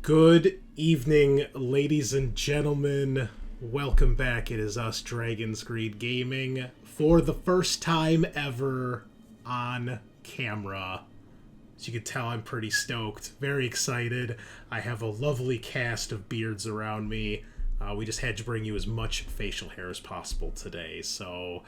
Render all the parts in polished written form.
Good evening, ladies and gentlemen. Welcome back. It is us, Dragon's Greed Gaming, for the first time ever on camera. As you can tell, I'm pretty stoked. Very excited. I have a lovely cast of beards around me. We just had to bring you as much facial hair as possible today. So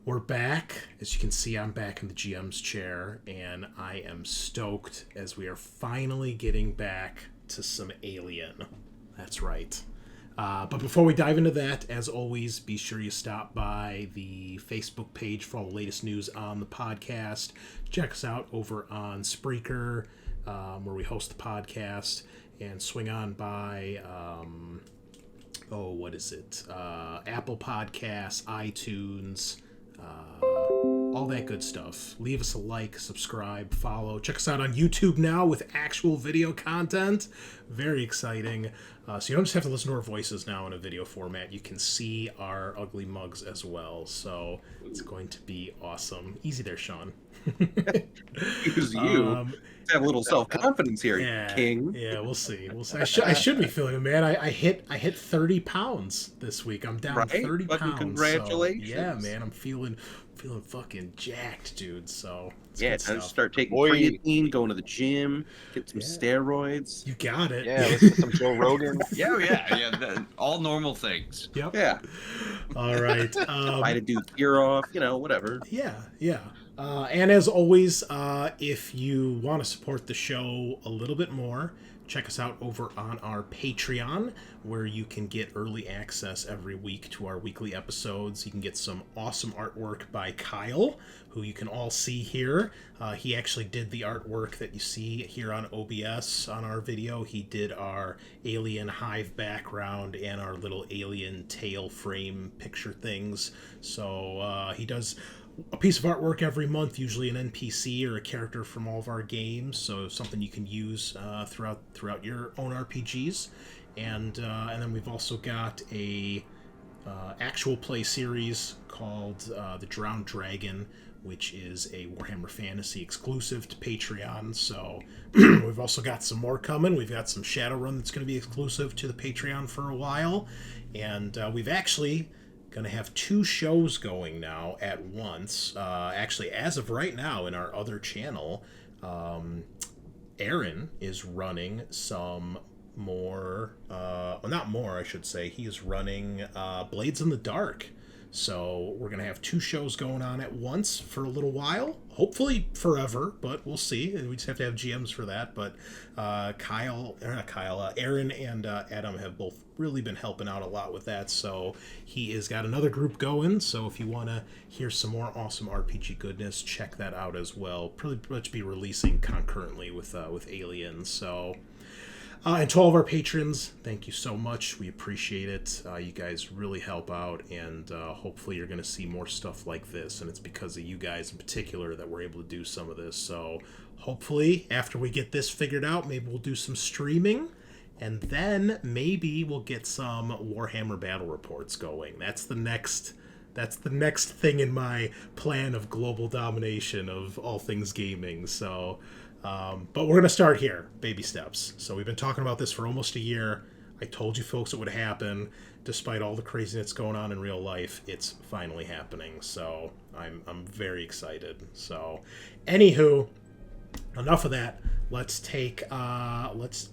we're back. As you can see, I'm back in the GM's chair, and I am stoked as we are finally getting back to some Alien. That's right. But before we dive into that, as always, be sure you stop by the Facebook page for all the latest news on the podcast. Check us out over on Spreaker, where we host the podcast, and swing on by, Apple Podcasts, iTunes, all that good stuff. Leave us a like, subscribe, follow. Check us out on YouTube now with actual video content. Very exciting. So you don't just have to listen to our voices now in a video format. You can see our ugly mugs as well. So it's going to be awesome. Easy there, Sean. Because you have a little self-confidence here, King. Yeah, we'll see. I should be feeling it, man. I hit 30 pounds this week. I'm down 30 pounds. Congratulations. So, yeah, man. I'm feeling fucking jacked, dude. So time to start taking creatine, going to the gym, get some steroids. You got it. Yeah, listen to some Joe Rogan. All normal things. Yep. Yeah. All right. Try to do gear off, whatever. Yeah. And as always, if you want to support the show a little bit more, check us out over on our Patreon, where you can get early access every week to our weekly episodes. You can get some awesome artwork by Kyle, who you can all see here. He actually did the artwork that you see here on OBS on our video. He did our alien hive background and our little alien tail frame picture things. So he does a piece of artwork every month, usually an NPC or a character from all of our games, so something you can use throughout your own RPGs. And then we've also got a actual play series called The Drowned Dragon, which is a Warhammer Fantasy exclusive to Patreon. So we've also got some more coming. We've got some Shadowrun that's going to be exclusive to the Patreon for a while, and we've actually going to have 2 shows going now at once. Actually, as of right now, in our other channel, Aaron is running some more, not more, I should say. He is running Blades in the Dark. So we're going to have 2 shows going on at once for a little while. Hopefully forever, but we'll see. We just have to have GMs for that. But Aaron and Adam have both really been helping out a lot with that. So he has got another group going. So if you want to hear some more awesome RPG goodness, check that out as well. Pretty much be releasing concurrently with Aliens. So... and to all of our patrons, thank you so much. We appreciate it. You guys really help out, and hopefully you're going to see more stuff like this, and it's because of you guys in particular that we're able to do some of this. So hopefully, after we get this figured out, maybe we'll do some streaming, and then maybe we'll get some Warhammer battle reports going. That's the next thing in my plan of global domination of all things gaming. So... but we're going to start here, baby steps. So we've been talking about this for almost a year. I told you folks it would happen. Despite all the craziness going on in real life, it's finally happening. So I'm very excited. So anywho, enough of that. Let's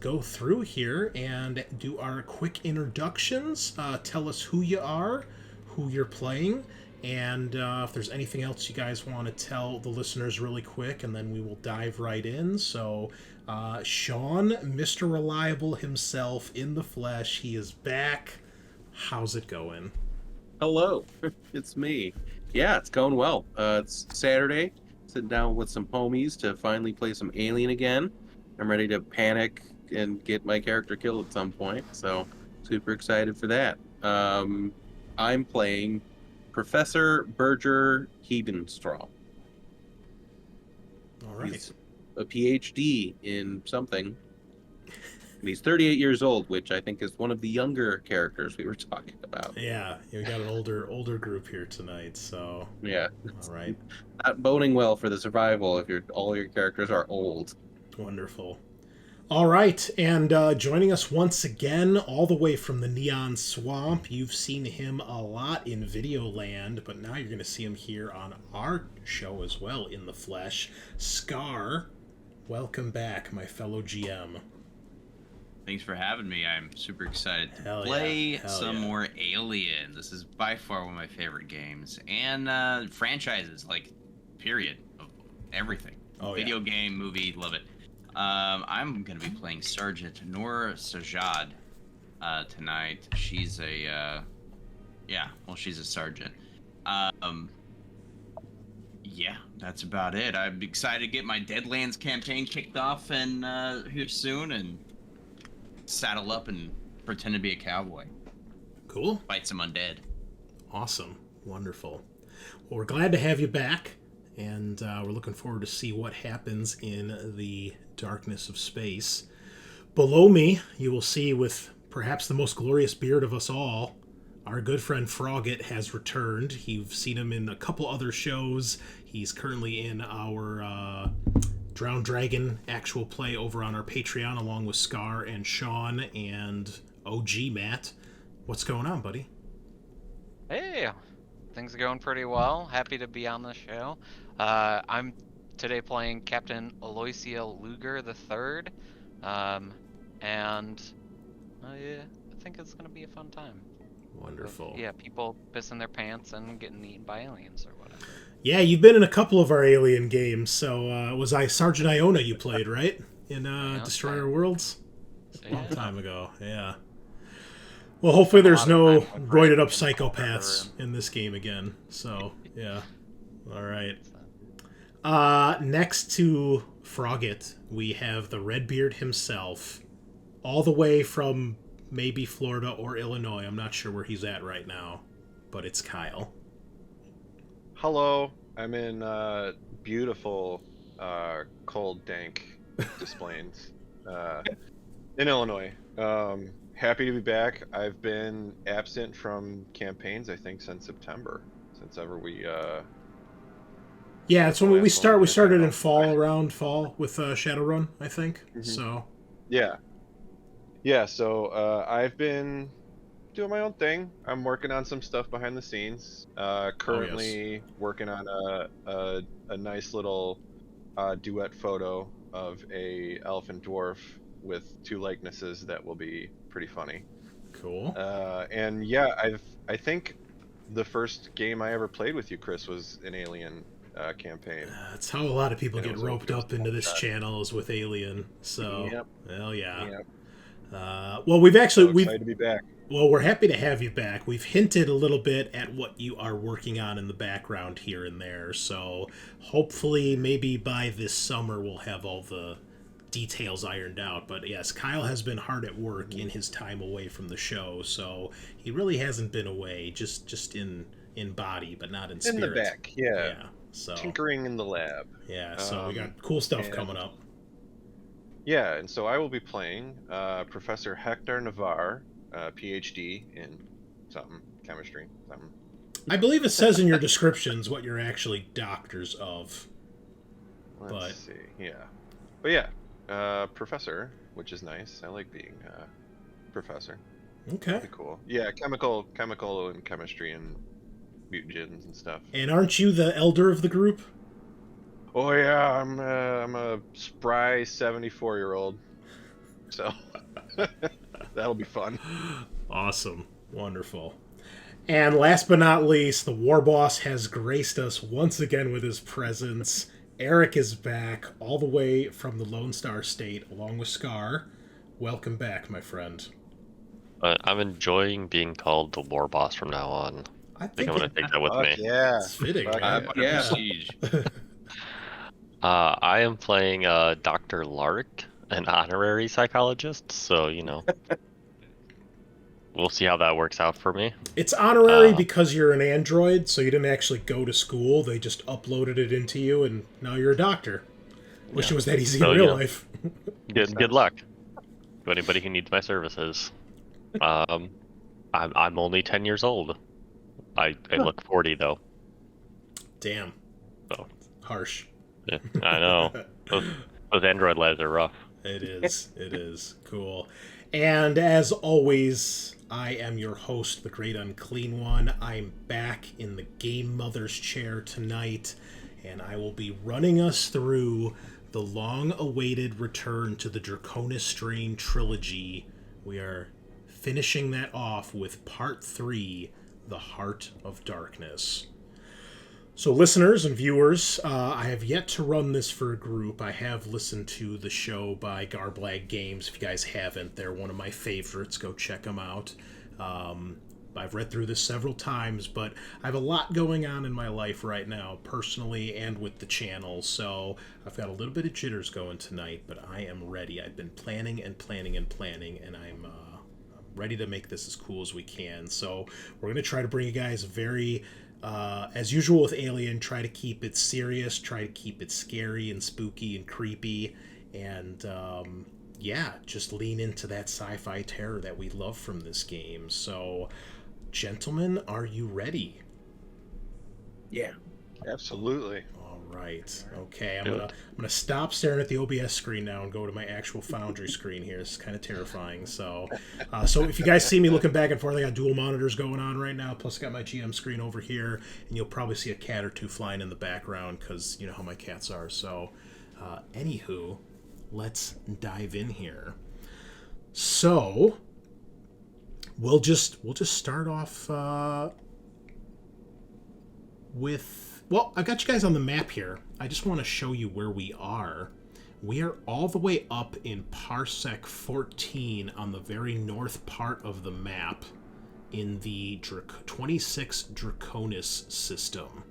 go through here and do our quick introductions. Tell us who you are, who you're playing, and if there's anything else you guys want to tell the listeners really quick, and then we will dive right in. So, Sean, Mr. Reliable himself in the flesh, he is back. How's it going? Hello, it's me. Yeah, it's going well. It's Saturday, sitting down with some homies to finally play some Alien again. I'm ready to panic and get my character killed at some point, so super excited for that. I'm playing Professor Berger Hedenstrom. All right. He's a PhD in something. And he's 38 years old, which I think is one of the younger characters we were talking about. Yeah, we got an older group here tonight, so... Yeah. All right. Not boding well for the survival if all your characters are old. Wonderful. All right, and joining us once again, all the way from the Neon Swamp. You've seen him a lot in Videoland, but now you're going to see him here on our show as well in the flesh. Scaarr, welcome back, my fellow GM. Thanks for having me. I'm super excited to Hell play yeah. Hell some yeah. more Alien. This is by far one of my favorite games. And franchises, like, period. Of everything. Oh, Video yeah. game, movie, love it. I'm going to be playing Sergeant Nora Sajaad tonight. She's a, she's a sergeant. Yeah, that's about it. I'm excited to get my Deadlands campaign kicked off and here soon and saddle up and pretend to be a cowboy. Cool. Fight some undead. Awesome. Wonderful. Well, we're glad to have you back, and we're looking forward to see what happens in the darkness of space. Below me, you will see, with perhaps the most glorious beard of us all, our good friend Froggatt has returned. You've seen him in a couple other shows. He's currently in our Drowned Dragon actual play over on our Patreon, along with Scaarr and Sean and OG Matt. What's going on, buddy? Hey, things are going pretty well. Happy to be on the show. I'm today playing Captain Aloysia Lugar III, and yeah, I think it's gonna be a fun time. Wonderful. Yeah, people pissing their pants and getting eaten by aliens or whatever. Yeah, you've been in a couple of our Alien games. So was I Sergeant Iona you played, right? In Yeah, Destroyer okay. Worlds? A Yeah. long time ago, yeah. Well, hopefully there's A lot no of time with Brandon roided up and psychopaths Oliver in this game again. So, yeah. All right. Next to Froggatt, we have the Redbeard himself, all the way from maybe Florida or Illinois. I'm not sure where he's at right now, but it's Kyle. Hello, I'm in beautiful, cold, dank Des Plaines, in Illinois. Happy to be back. I've been absent from campaigns, I think, since September. Since ever we Yeah, it's when last we one start. We did. started in fall, around fall with Shadowrun, I think. Mhm. So yeah. So I've been doing my own thing. I'm working on some stuff behind the scenes. Currently working on a nice little duet photo of a elf and dwarf with two likenesses that will be pretty funny. cool. And yeah, I think the first game I ever played with you, Chris, was an Alien campaign. That's how a lot of people And it get was a- roped it was up into this one-shot. channel, is with Alien. So, Yep. hell yeah. Yep. Well, we've So actually excited to be back. Well, we're happy to have you back. We've hinted a little bit at what you are working on in the background here and there, so hopefully maybe by this summer we'll have all the details ironed out. But yes, Kyle has been hard at work in his time away from the show, so he really hasn't been away, just in body, but not in In spirit. the back, yeah. So Tinkering in the lab. yeah, so we Um, got cool stuff and- coming up. Yeah, and so I will be playing Professor Hector Navarre, PhD in something, chemistry, something. I believe it says in your descriptions what you're actually doctors of. Let's But- see, yeah. But yeah, professor, which is nice. I like being professor. Okay. Pretty cool. Yeah, chemical and chemistry and mutagens and stuff. And aren't you the elder of the group? Oh yeah, I'm a spry 74-year-old. So that'll be fun. Awesome. Wonderful. And last but not least, the War Boss has graced us once again with his presence. Eric is back, all the way from the Lone Star State, along with Scaarr. Welcome back, my friend. I'm enjoying being called the war boss from now on. I I think think I'm going to take that with me. Yeah. it's fitting, Fuck right? yeah. Yeah. Prestige. I am playing Dr. Lark, an honorary psychologist, so, we'll see how that works out for me. It's honorary Uh, because you're an android, so you didn't actually go to school. They just uploaded it into you, and now you're a doctor. Wish it was that easy So, in real yeah. life. Good luck to anybody who needs my services. I'm only 10 years old. I look 40 though. Damn. So. Harsh. Yeah, I know. Those Android lives are rough. It is. It is. Cool. And as always, I am your host, the Great Unclean One. I'm back in the Game Mother's chair tonight, and I will be running us through the long-awaited return to the Draconis Strain trilogy. We are finishing that off with Part 3, The Heart of Darkness. So listeners and viewers, I have yet to run this for a group. I have listened to the show by Garblag Games. If you guys haven't, they're one of my favorites. Go check them out. I've read through this several times, but I have a lot going on in my life right now, personally and with the channel, so I've got a little bit of jitters going tonight, but I am ready. I've been planning and planning and planning, and I'm ready to make this as cool as we can. So we're going to try to bring you guys very... as usual with Alien, try to keep it serious, try to keep it scary and spooky and creepy, and yeah, just lean into that sci-fi terror that we love from this game. So, gentlemen, are you ready? Yeah. Absolutely. All right. Okay, I'm gonna stop staring at the OBS screen now and go to my actual Foundry screen here. It's kind of terrifying. So if you guys see me looking back and forth, I got dual monitors going on right now. Plus, I got my GM screen over here, and you'll probably see a cat or two flying in the background because you know how my cats are. So, anywho, let's dive in here. So, we'll just start off with. Well, I've got you guys on the map here. I just want to show you where we are. We are all the way up in Parsec 14 on the very north part of the map in the 26 Draconis System.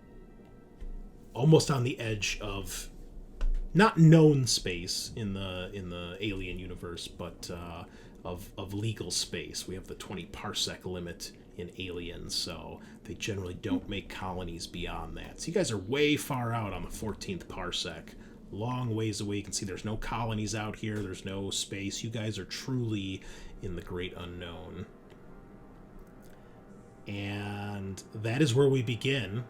Almost on the edge of not known space in the Alien universe, but of legal space. We have the 20 parsec limit in Aliens, so they generally don't make colonies beyond that. So you guys are way far out on the 14th parsec. Long ways away. You can see there's no colonies out here. There's no space. You guys are truly in the great unknown. And that is where we begin.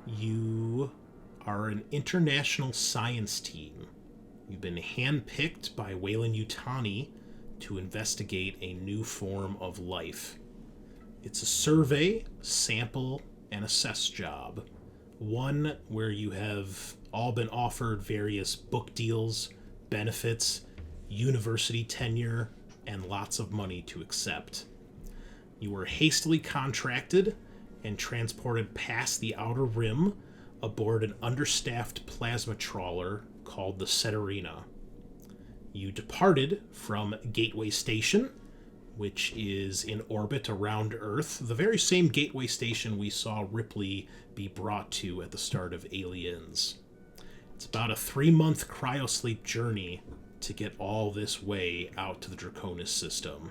You are an international science team. You've been handpicked by Weyland-Yutani to investigate a new form of life. It's a survey, sample, and assess job. One where you have all been offered various book deals, benefits, university tenure, and lots of money to accept. You were hastily contracted and transported past the outer rim aboard an understaffed plasma trawler called the Seterina. You departed from Gateway Station, which is in orbit around Earth, the very same Gateway Station we saw Ripley be brought to at the start of Aliens. It's about a 3-month cryosleep journey to get all this way out to the Draconis System.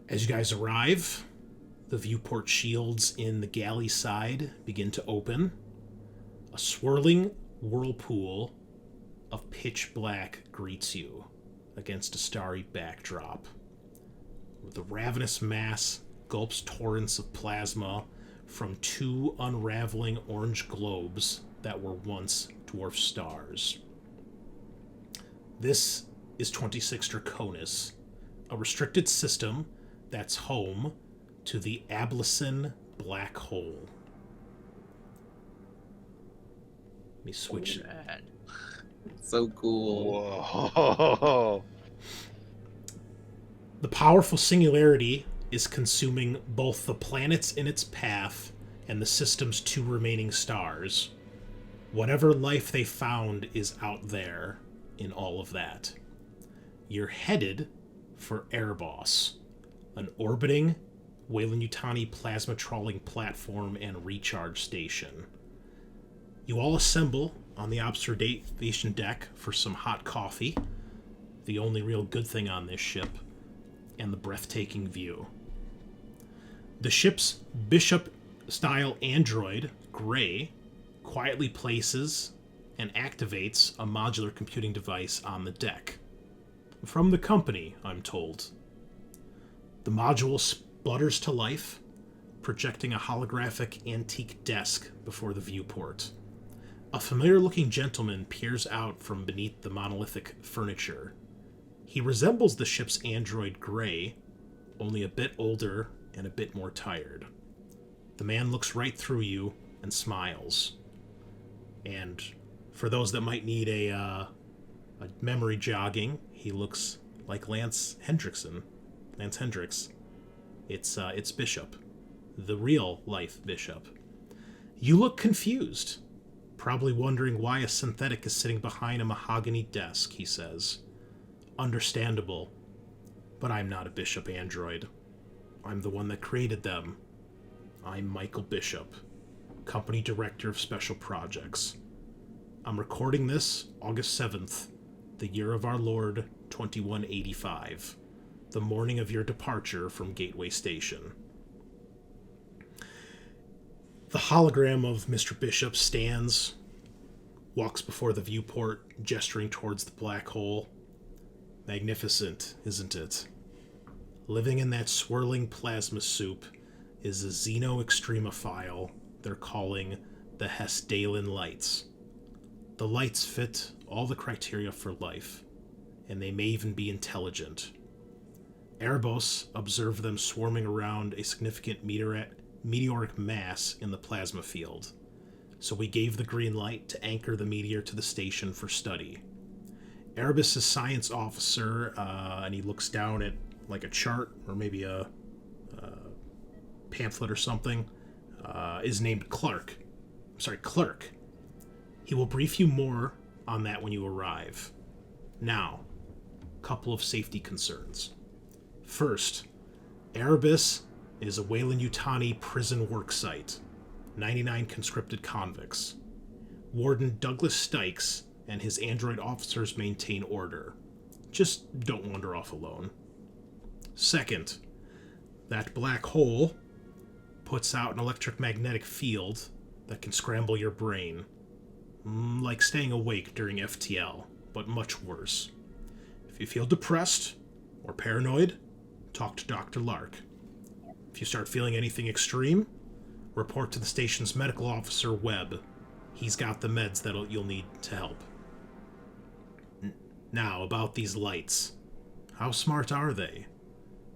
As you guys arrive, the viewport shields in the galley side begin to open. A swirling whirlpool of pitch black greets you against a starry backdrop. The ravenous mass gulps torrents of plasma from 2 unraveling orange globes that were once dwarf stars. This is 26 Draconis, a restricted system that's home to the Ablassen Black Hole. Let me switch. So cool. Whoa. The powerful singularity is consuming both the planets in its path and the system's 2 remaining stars. Whatever life they found is out there in all of that. You're headed for Airboss, an orbiting Weyland-Yutani plasma trawling platform and recharge station. You all assemble on the observation deck for some hot coffee, the only real good thing on this ship, and the breathtaking view. The ship's Bishop-style android, Gray, quietly places and activates a modular computing device on the deck. From the company, I'm told. The module splutters to life, projecting a holographic antique desk before the viewport. A familiar-looking gentleman peers out from beneath the monolithic furniture. He resembles the ship's android Gray, only a bit older and a bit more tired. The man looks right through you and smiles. And for those that might need a memory jogging, he looks like Lance Hendricks. It's Bishop, the real life Bishop. You look confused, probably wondering why a synthetic is sitting behind a mahogany desk, he says. Understandable, but I'm not a Bishop android. I'm the one that created them. I'm Michael Bishop, Company Director of Special Projects. I'm recording this August 7th, the year of our Lord 2185, the morning of your departure from Gateway Station. The hologram of Mr. Bishop stands, walks before the viewport, gesturing towards the black hole. Magnificent, isn't it? Living in that swirling plasma soup is a xeno-extremophile they're calling the Hesdalen Lights. The lights fit all the criteria for life, and they may even be intelligent. Erebos observed them swarming around a significant meteoric mass in the plasma field, so we gave the green light to anchor the meteor to the station for study. Erebus' science officer, and he looks down at like a chart or maybe a pamphlet or something, is named Clark. Clerk. He will brief you more on that when you arrive. Now, couple of safety concerns. First, Erebus is a Weyland-Yutani prison worksite. 99 conscripted convicts. Warden Douglas Stykes and his android officers maintain order. Just don't wander off alone. Second, that black hole puts out an electromagnetic field that can scramble your brain. Like staying awake during FTL, but much worse. If you feel depressed or paranoid, talk to Dr. Lark. If you start feeling anything extreme, report to the station's medical officer, Webb. He's got the meds that you'll need to help. Now, about these lights. How smart are they?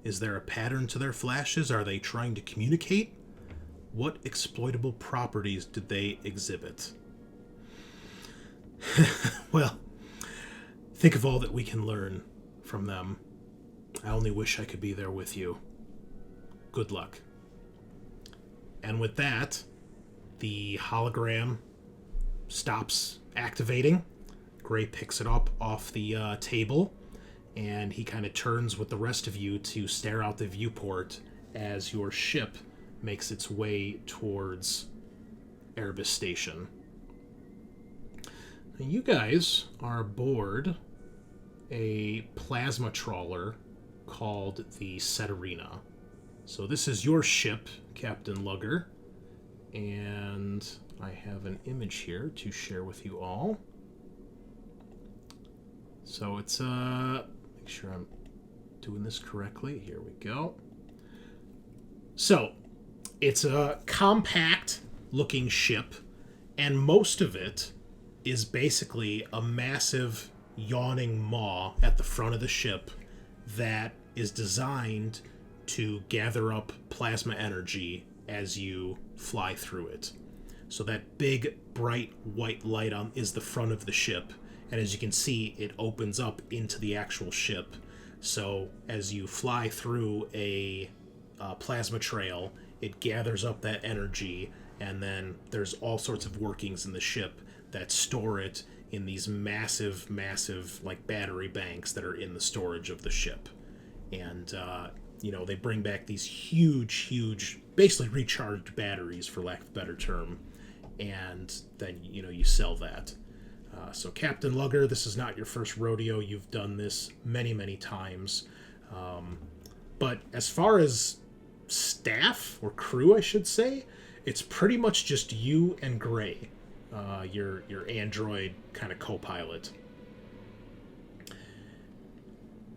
Is there a pattern to their flashes? Are they trying to communicate? What exploitable properties do they exhibit? Well, think of all that we can learn from them. I only wish I could be there with you. Good luck. And with that, the hologram stops activating. Gray picks it up off the table, and he kind of turns with the rest of you to stare out the viewport as your ship makes its way towards Erebus Station. Now, you guys are aboard a plasma trawler called the Seterina. So this is your ship, Captain Lugar, and I have an image here to share with you all. So it's, make sure I'm doing this correctly. Here we go. So, it's a compact-looking ship, and most of it is basically a massive yawning maw at the front of the ship that is designed to gather up plasma energy as you fly through it. So that big, bright white light is the front of the ship, and as you can see, it opens up into the actual ship. So as you fly through a plasma trail, it gathers up that energy, and then there's all sorts of workings in the ship that store it in these massive, like battery banks that are in the storage of the ship. And, they bring back these huge, basically recharged batteries, for lack of a better term, and then, you sell that. So Captain Lugar, this is not your first rodeo. You've done this many times. But as far as staff, or crew, I should say, it's pretty much just you and Gray, your android kind of co-pilot.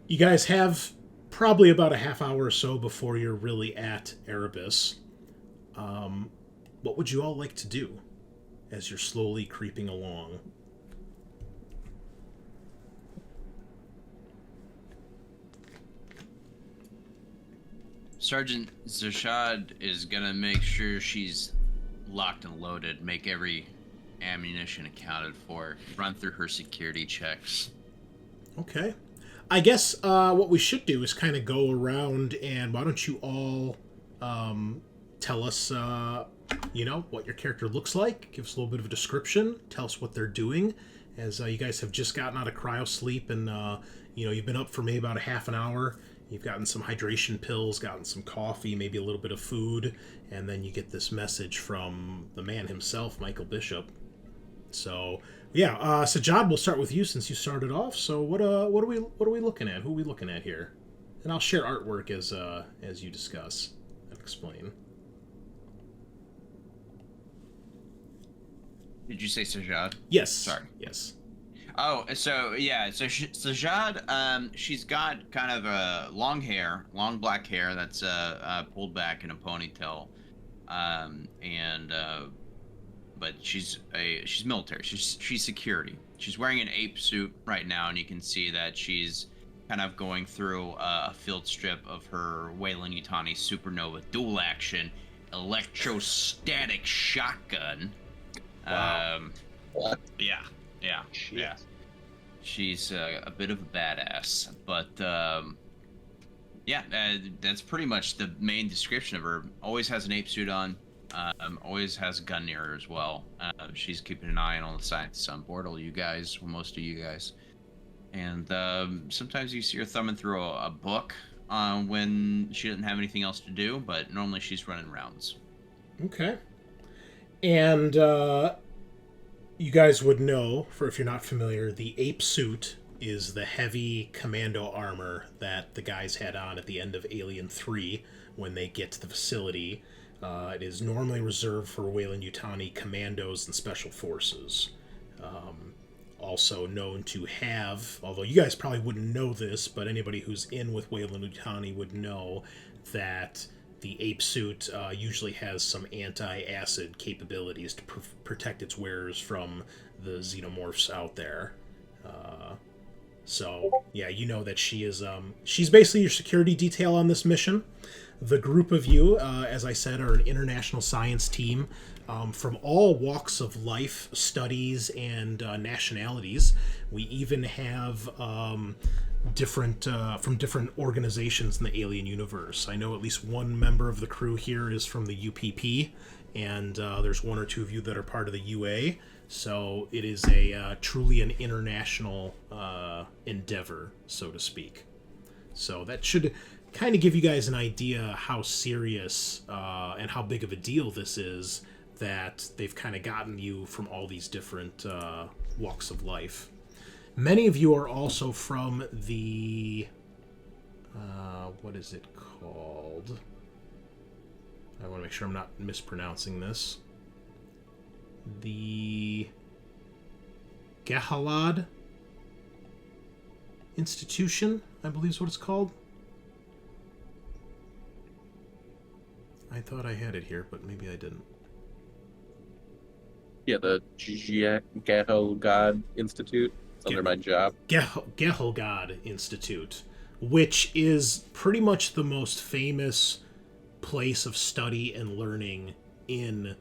You guys have probably about a half hour or so before you're really at Erebus. What would you all like to do? as you're slowly creeping along. Sergeant Sajaad is gonna make sure she's locked and loaded, make every ammunition accounted for, run through her security checks. Okay. I guess what we should do is kind of go around, and why don't you all tell us, what your character looks like, give us a little bit of a description, tell us what they're doing, as you guys have just gotten out of cryo sleep, and, you've been up for maybe about a half an hour. You've gotten some hydration pills, gotten some coffee, maybe a little bit of food, and then you get this message from the man himself, Michael Bishop. So, yeah, Sajaad, we'll start with you since you started off. So, what are we looking at? Who are we looking at here? And I'll share artwork as you discuss and explain. Did you say Sajaad? Yes. Sorry. Yes. Oh, so Sajaad, she's got kind of a long black hair that's pulled back in a ponytail, but she's military. She's security. She's wearing an ape suit right now, and you can see that she's kind of going through a field strip of her Weyland-Yutani Supernova dual action electrostatic shotgun. Wow. Yeah. She's a bit of a badass, but that's pretty much the main description of her. Always has an ape suit on, always has a gun near her as well. She's keeping an eye on all the scientists on board, most of you guys. And sometimes you see her thumbing through a book when she doesn't have anything else to do, but normally she's running rounds. Okay. And you guys would know, for if you're not familiar, the ape suit is the heavy commando armor that the guys had on at the end of Alien 3 when they get to the facility. It is normally reserved for Weyland-Yutani commandos and special forces. Also known to have, although you guys probably wouldn't know this, but anybody who's in with Weyland-Yutani would know that the ape suit usually has some anti-acid capabilities to protect its wearers from the xenomorphs out there. So, yeah, you know that she's basically your security detail on this mission. The group of you, as I said, are an international science team from all walks of life, studies, and nationalities. We even have different organizations in the alien universe. I know at least one member of the crew here is from the UPP, and there's one or two of you that are part of the UA. So it is truly an international endeavor, so to speak. So that should kind of give you guys an idea how serious and how big of a deal this is, that they've kind of gotten you from all these different walks of life. Many of you are also from the... what is it called? I want to make sure I'm not mispronouncing this. The Gahalad Institution, I believe is what it's called. I thought I had it here, but maybe I didn't. Yeah, the Gahalgad Institute. It's under my job. Gahalgad Institute, which is pretty much the most famous place of study and learning in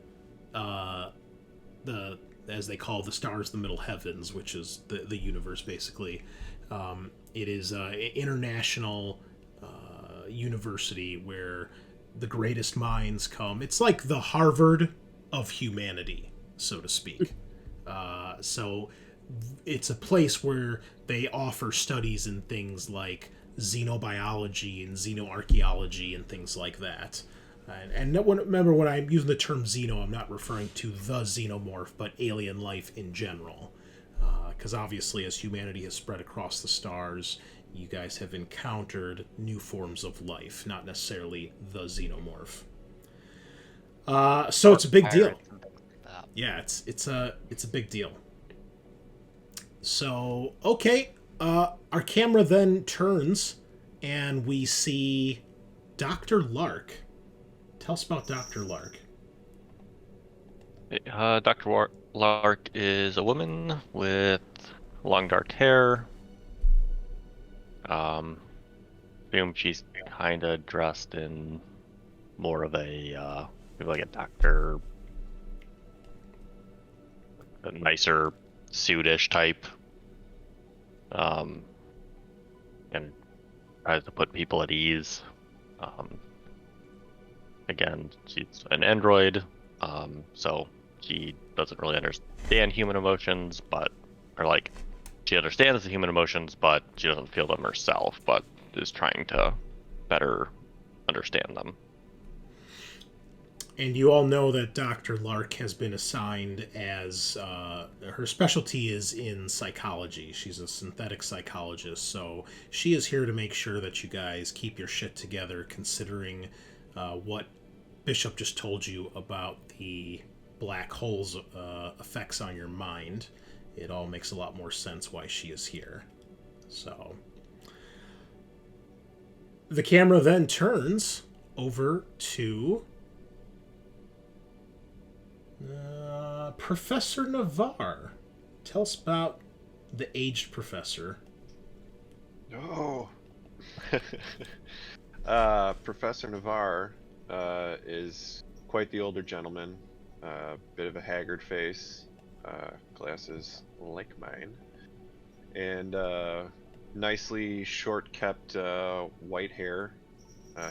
as they call the stars, the middle heavens, which is the universe, basically. It is an international university where the greatest minds come. It's like the Harvard of humanity, so to speak. So it's a place where they offer studies in things like xenobiology and xenoarchaeology and things like that. And remember, when I'm using the term xeno, I'm not referring to the xenomorph, but alien life in general. Because obviously, as humanity has spread across the stars, you guys have encountered new forms of life, not necessarily the xenomorph. So it's a big deal. Yeah, it's a big deal. So, okay, our camera then turns, and we see Dr. Lark. Tell us about Dr. Lark. Dr. Lark is a woman with long dark hair. Assume she's kind of dressed in more of a maybe like a doctor, a nicer suitish type. And tries to put people at ease. Again, she's an android, so she doesn't really understand human emotions, she understands the human emotions, but she doesn't feel them herself, but is trying to better understand them. And you all know that Dr. Lark has been assigned as her specialty is in psychology. She's a synthetic psychologist, so she is here to make sure that you guys keep your shit together, considering what Bishop just told you about the black hole's effects on your mind. It all makes a lot more sense why she is here. So the camera then turns over to Professor Navarre. Tell us about the aged professor. Oh. Professor Navarre is quite the older gentleman. Bit of a haggard face, glasses like mine, and nicely short-kept white hair.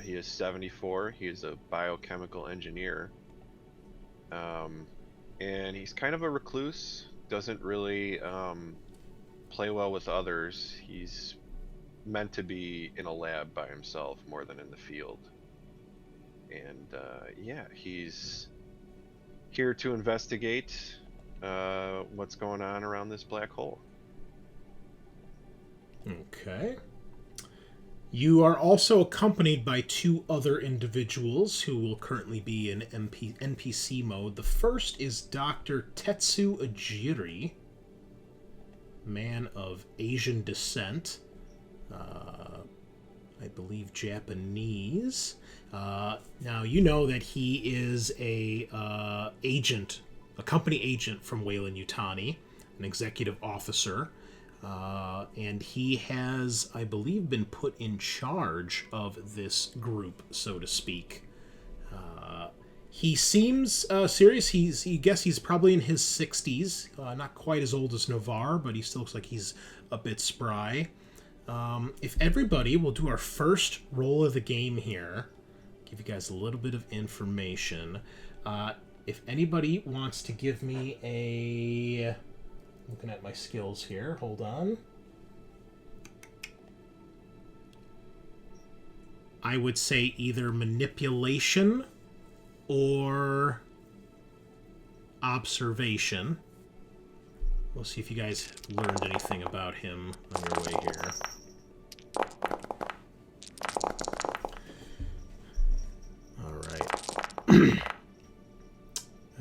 He is 74. He is a biochemical engineer. And he's kind of a recluse, doesn't really play well with others. He's meant to be in a lab by himself more than in the field. And yeah, he's here to investigate what's going on around this black hole. Okay. You are also accompanied by two other individuals who will currently be in NPC mode. The first is Dr. Tetsu Ajiri, man of Asian descent, I believe Japanese. Now, you know that he is a company agent from Weyland-Yutani, an executive officer. And he has, I believe, been put in charge of this group, so to speak. He seems serious. He's probably in his 60s. Not quite as old as Navarre, but he still looks like he's a bit spry. If everybody will do our first roll of the game here, give you guys a little bit of information. If anybody wants to give me a... Looking at my skills here. Hold on. I would say either manipulation or observation. We'll see if you guys learned anything about him on your way here. All right.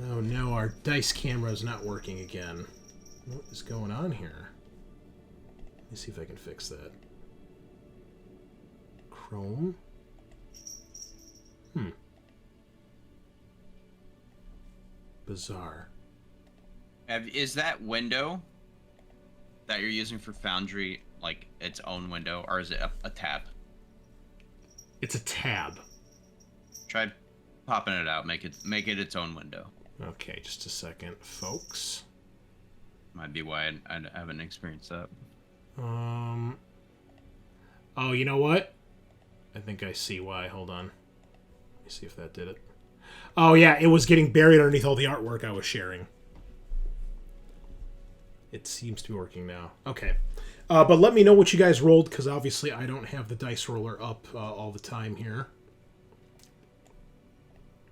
Oh no, our dice camera is not working again. What is going on here? Let me see if I can fix that. Chrome. Bizarre. Is that window that you're using for Foundry like its own window, or is it a tab? It's a tab. Try popping it out. Make it its own window. Okay, just a second, folks. Might be why I haven't experienced that. Oh, you know what? I think I see why. Hold on. Let me see if that did it. Oh, yeah, it was getting buried underneath all the artwork I was sharing. It seems to be working now. Okay. But let me know what you guys rolled, because obviously I don't have the dice roller up all the time here.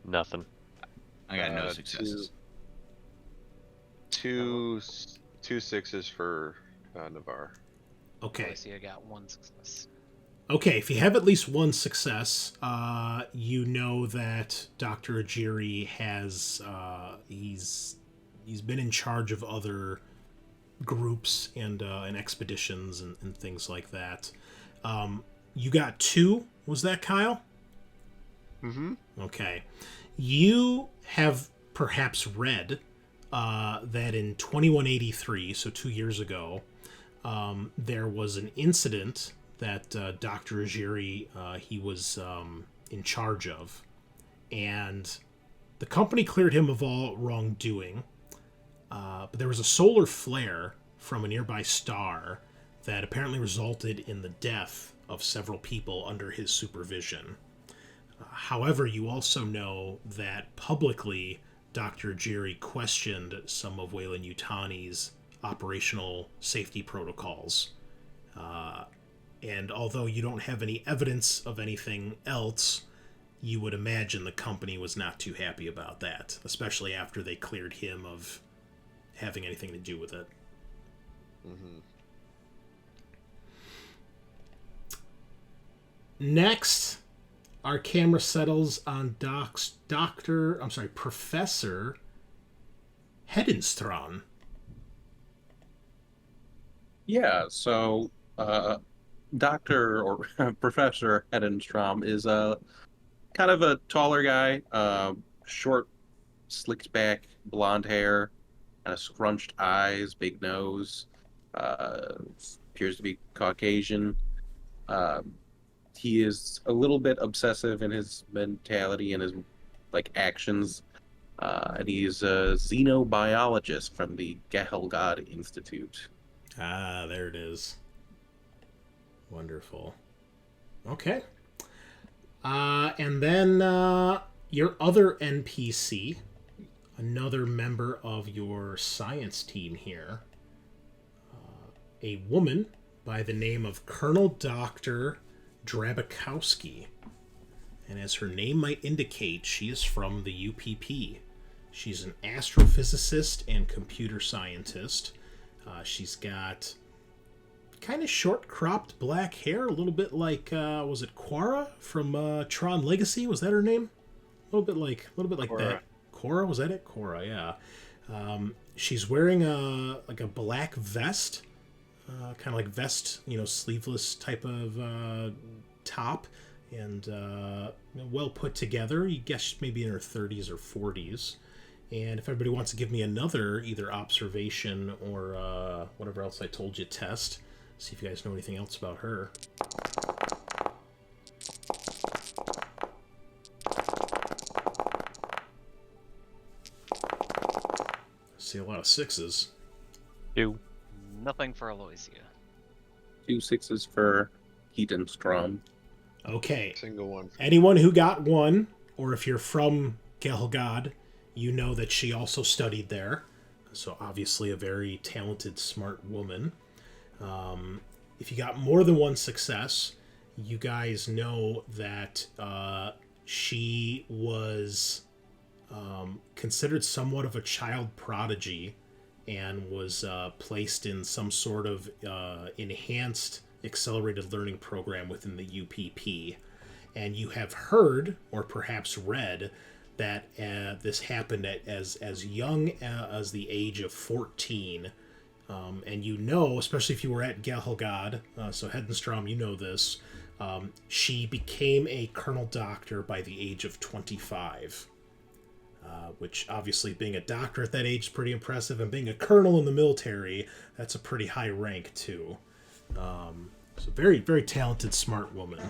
Nothing. I got no successes. Two sixes for Navarre. Okay. I see I got one success. Okay, if you have at least one success, you know that Dr. Ajiri has he's been in charge of other groups and expeditions and things like that. You got two. Was that Kyle? Mm-hmm. Okay. You have perhaps read that in 2183, so 2 years ago, there was an incident that Dr. Ajiri, he was in charge of. And the company cleared him of all wrongdoing. But there was a solar flare from a nearby star that apparently resulted in the death of several people under his supervision. However, you also know that publicly Dr. Ajiri questioned some of Weyland-Yutani's operational safety protocols. And although you don't have any evidence of anything else, you would imagine the company was not too happy about that, especially after they cleared him of having anything to do with it. Mm-hmm. Next, our camera settles on Professor Hedenstrom. Yeah, so Dr. or Professor Hedenstrom is kind of a taller guy, short, slicked back, blonde hair, kind of scrunched eyes, big nose, appears to be Caucasian. He is a little bit obsessive in his mentality and his actions, and he's a xenobiologist from the Gehelgod Institute. Ah, there it is. Wonderful. Okay. And then your other NPC, another member of your science team here, a woman by the name of Colonel Dr. Drabakowski. And as her name might indicate, she is from the UPP. She's an astrophysicist and computer scientist. She's got kind of short-cropped black hair, a little bit like, was it Quara from Tron Legacy? Was that her name? A little bit like Quara. that. Quara, was that it? Quara, yeah. She's wearing a black vest, kind of like vest, sleeveless type of top, and well put together. You guess maybe in her 30s or 40s. And if everybody wants to give me another either observation or whatever else I told you test, see if you guys know anything else about her. See a lot of sixes. 2. Nothing for Aloysia. 2 6s for Hedenstrom. Okay. Single one. Anyone who got 1, or if you're from Gehelgod, you know that she also studied there. So obviously a very talented, smart woman. If you got more than 1 success, you guys know that she was considered somewhat of a child prodigy and was placed in some sort of enhanced accelerated learning program within the UPP. And you have heard, or perhaps read, that this happened at as young as the age of 14. And you know, especially if you were at Gehelgod, so Hedenstrom, you know this, she became a colonel doctor by the age of 25. Which obviously being a doctor at that age is pretty impressive, and being a colonel in the military, that's a pretty high rank too. So very, very talented, smart woman.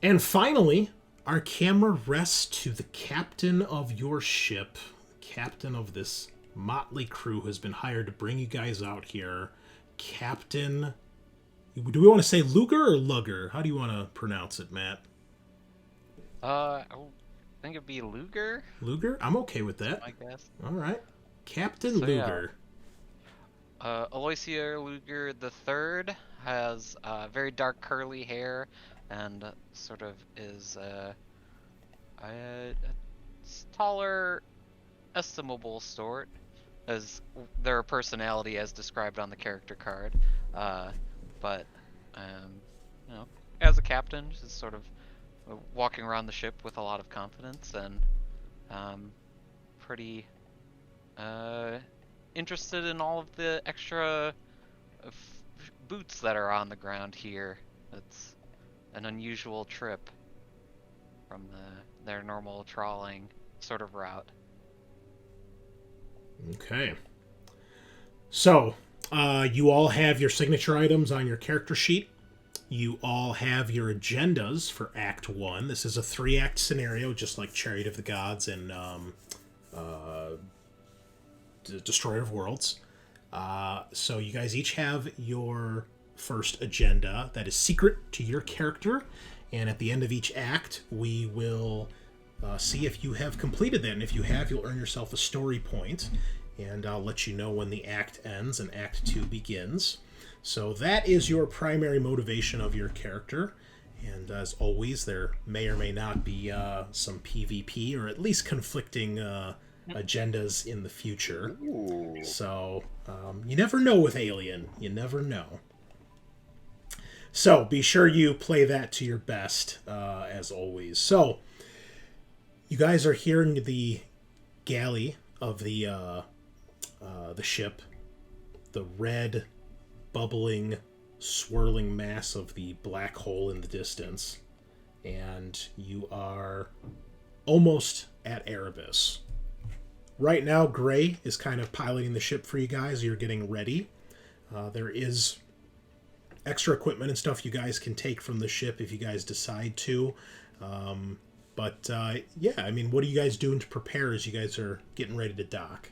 And finally, our camera rests to the captain of your ship, captain of this motley crew who has been hired to bring you guys out here. Captain, do we want to say Lugar or Lugar? How do you want to pronounce it, Matt? I think it'd be Lugar. Lugar? I'm okay with that. I guess. All right. Captain So, yeah. Lugar. Aloysia Lugar the Third has very dark curly hair and sort of is a taller, estimable sort, as their personality as described on the character card. But as a captain, she's sort of walking around the ship with a lot of confidence and pretty interested in all of the extra boots that are on the ground here. It's an unusual trip. from their normal trawling sort of route. Okay. So, you all have your signature items on your character sheet. You all have your agendas for Act 1. This is a 3-act scenario, just like Chariot of the Gods and Destroyer of Worlds. So you guys each have your first agenda that is secret to your character, and at the end of each act, we will see if you have completed that, and if you have, you'll earn yourself a story point, and I'll let you know when the act ends and Act 2 begins. So that is your primary motivation of your character, and as always, there may or may not be some PvP, or at least conflicting agendas in the future. Ooh. So you never know with Alien. You never know. So be sure you play that to your best, as always. So you guys are here in the galley of the ship, the red, bubbling, swirling mass of the black hole in the distance, and you are almost at Erebus. Right now, Gray is kind of piloting the ship for you guys. You're getting ready. There is extra equipment and stuff you guys can take from the ship if you guys decide to. Yeah, I mean, what are you guys doing to prepare as you guys are getting ready to dock?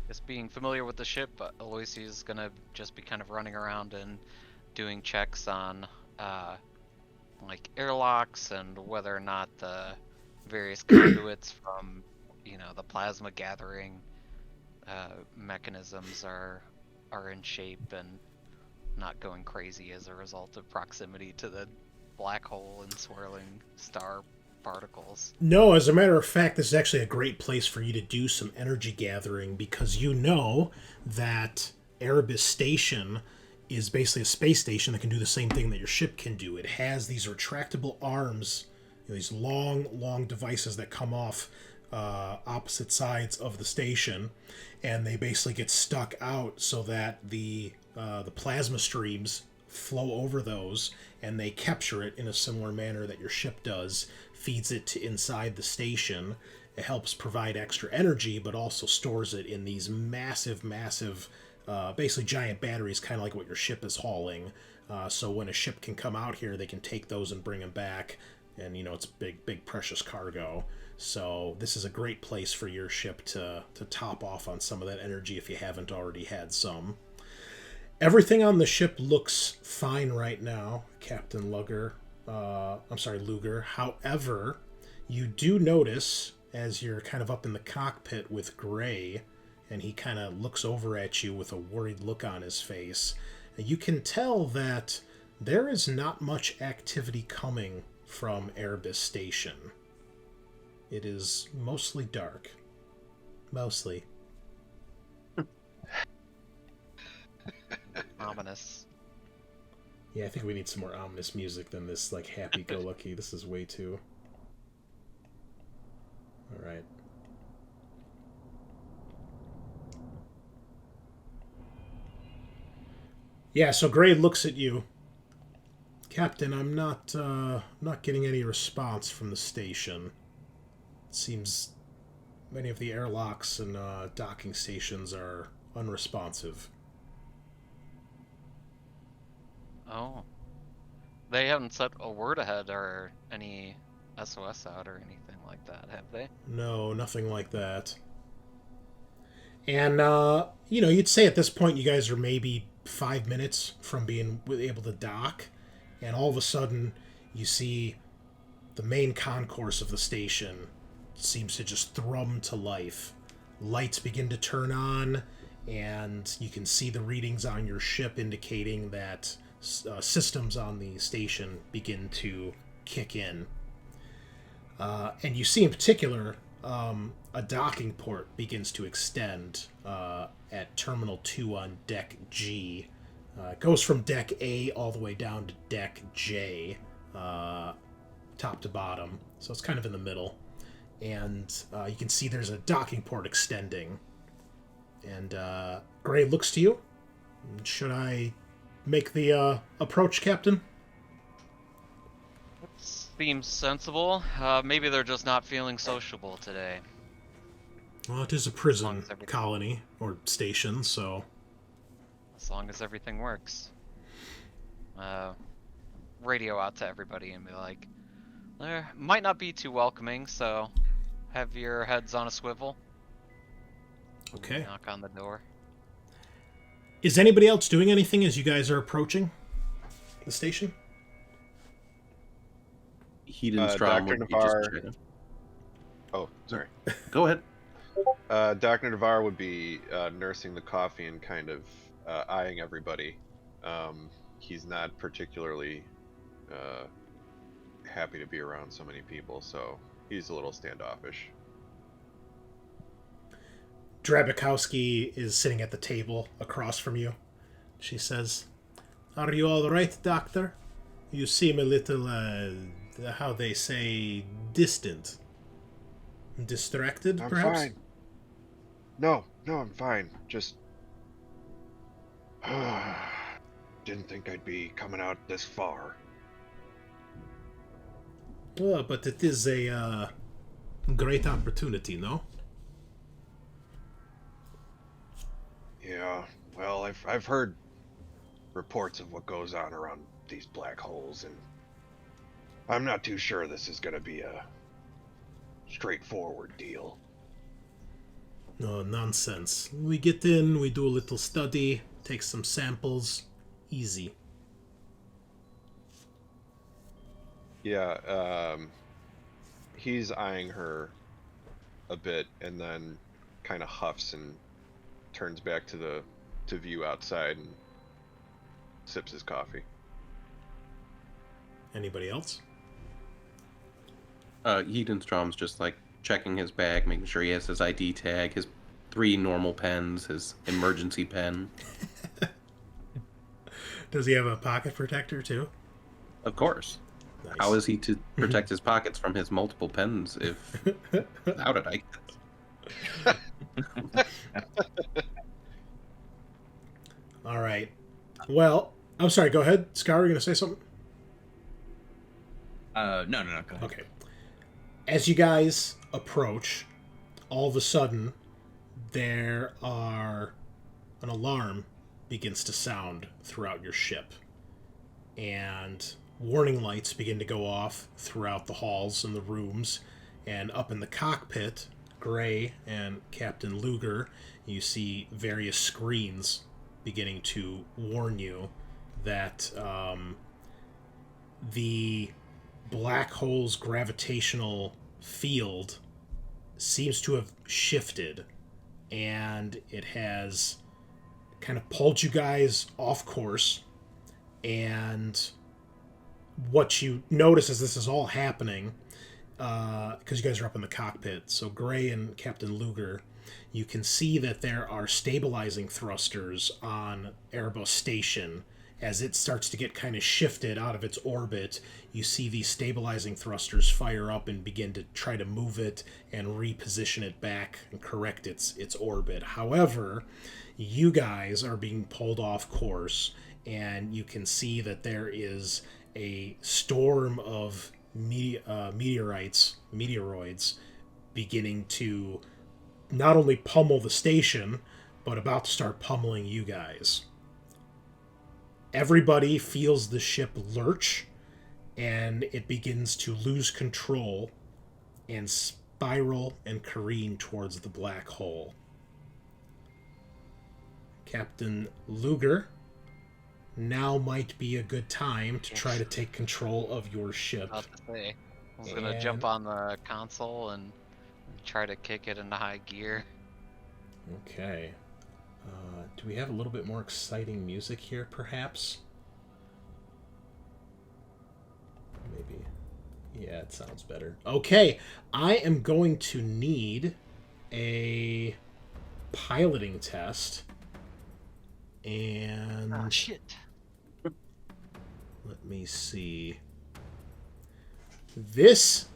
Just being familiar with the ship, Aloysius is gonna just be kind of running around and doing checks on like airlocks and whether or not the various conduits from, you know, the plasma gathering mechanisms are in shape and not going crazy as a result of proximity to the black hole and swirling star particles. No, as a matter of fact, this is actually a great place for you to do some energy gathering, because you know that Erebus Station is basically a space station that can do the same thing that your ship can do. It has these retractable arms, you know, these long devices that come off opposite sides of the station, and they basically get stuck out so that the plasma streams flow over those, and they capture it in a similar manner that your ship does, feeds it to inside the station. It helps provide extra energy, but also stores it in these massive, basically giant batteries, kind of like what your ship is hauling. So when a ship can come out here, they can take those and bring them back, and, you know, it's big precious cargo. So this is a great place for your ship to top off on some of that energy if you haven't already had some. Everything on the ship looks fine right now, Captain Lugar. Lugar. However, you do notice, as you're kind of up in the cockpit with Gray, and he kind of looks over at you with a worried look on his face, you can tell that there is not much activity coming from Erebus Station. It is mostly dark. Mostly. Ominous. Yeah, I think we need some more ominous music than this, like, happy-go-lucky. This is way too... Alright. Yeah, so Gray looks at you. Captain, I'm not getting any response from the station. It seems many of the airlocks and docking stations are unresponsive. Oh. They haven't set a word ahead or any SOS out or anything like that, have they? No, nothing like that. And, you know, you'd say at this point you guys are maybe 5 minutes from being able to dock, and all of a sudden you see the main concourse of the station seems to just thrum to life. Lights begin to turn on, and you can see the readings on your ship indicating that systems on the station begin to kick in. And you see in particular a docking port begins to extend at Terminal 2 on Deck G. It goes from Deck A all the way down to Deck J, top to bottom, so it's kind of in the middle. And you can see there's a docking port extending. And Gray looks to you, Should I make the approach, Captain? Seems sensible. Maybe they're just not feeling sociable today. Well, it is a As long prison as everything- colony, or station, so... As long as everything works. Radio out to everybody and be like, there might not be too welcoming, so have your heads on a swivel. Okay. Knock on the door. Is anybody else doing anything as you guys are approaching the station? Hedenstrom Dr. would be Navarre. just checking. Oh, sorry. Go ahead. Dr. Navarre would be nursing the coffee and kind of eyeing everybody. He's not particularly happy to be around so many people, so he's a little standoffish. Drabikowski is sitting at the table across from you. She says, "Are you all right, Doctor? You seem a little, how they say, distant. Distracted, I'm perhaps?" fine. No, I'm fine. Just didn't think I'd be coming out this far. Oh, but it is a great opportunity, no? Yeah, well, I've heard reports of what goes on around these black holes, and I'm not too sure this is gonna be a straightforward deal. No, nonsense. We get in, we do a little study, take some samples. Easy. Yeah, he's eyeing her a bit, and then kind of huffs and turns back to view outside and sips his coffee. Anybody else? Hedenstrom's just like checking his bag, making sure he has his ID tag, his 3 normal pens, his emergency pen. Does he have a pocket protector, too? Of course. Nice. How is he to protect his pockets from his multiple pens if without it, I guess? All right. Well, I'm sorry, go ahead. Scaarr, you going to say something? No, go ahead. Okay. As you guys approach, all of a sudden, an alarm begins to sound throughout your ship. And warning lights begin to go off throughout the halls and the rooms. And up in the cockpit, Gray and Captain Lugar, you see various screens beginning to warn you that the black hole's gravitational field seems to have shifted, and it has kind of pulled you guys off course. And what you notice as this is all happening, because you guys are up in the cockpit, so Gray and Captain Lugar, you can see that there are stabilizing thrusters on Erebus Station. As it starts to get kind of shifted out of its orbit, you see these stabilizing thrusters fire up and begin to try to move it and reposition it back and correct its orbit. However, you guys are being pulled off course, and you can see that there is a storm of meteoroids beginning to not only pummel the station, but about to start pummeling you guys. Everybody feels the ship lurch, and it begins to lose control and spiral and careen towards the black hole. Captain Lugar, now might be a good time to try to take control of your ship. About to say, I was gonna jump on the console and try to kick it into high gear. Okay. Do we have a little bit more exciting music here, perhaps? Maybe. Yeah, it sounds better. Okay, I am going to need a piloting test. And... Oh, shit. let me see. This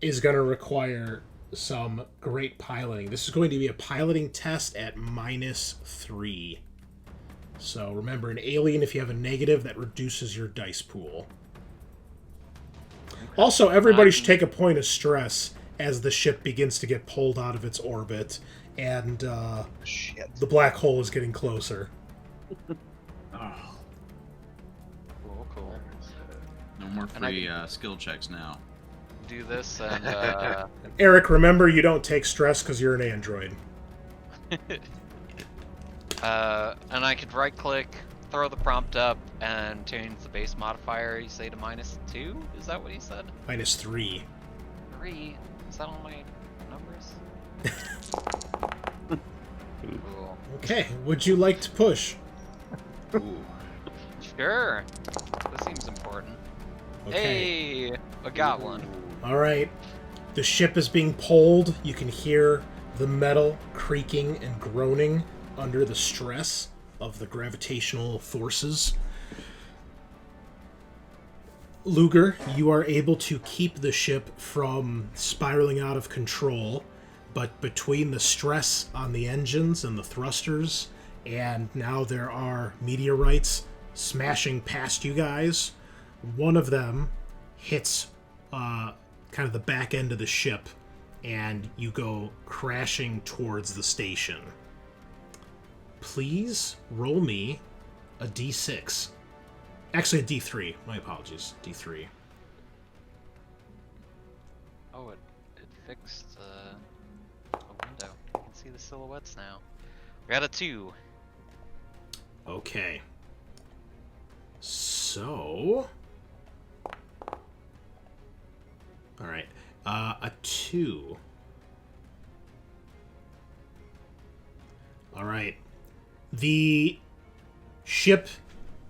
is going to require some great piloting. This is going to be a piloting test at -3. So remember, an alien, if you have a negative, that reduces your dice pool. Also, everybody should take a point of stress as the ship begins to get pulled out of its orbit, and Shit. the black hole is getting closer. Oh, Cool. no more And I free skill checks now. Do this and Eric, remember, you don't take stress because you're an android. and I could right click, throw the prompt up, and change the base modifier. You say to -2? Is that what he said? -3. 3? Is that on my numbers? Cool. Okay, would you like to push? Ooh. Sure. This seems important. Okay. Hey, I got one. All right. The ship is being pulled. You can hear the metal creaking and groaning under the stress of the gravitational forces. Lugar, you are able to keep the ship from spiraling out of control, but between the stress on the engines and the thrusters, and now there are meteorites smashing past you guys, one of them hits kind of the back end of the ship, and you go crashing towards the station. Please roll me a d6. Actually, a d3. My apologies. d3. Oh, it fixed a window. You can see the silhouettes now. We got a 2. Okay. So... Alright. A 2. Alright. The ship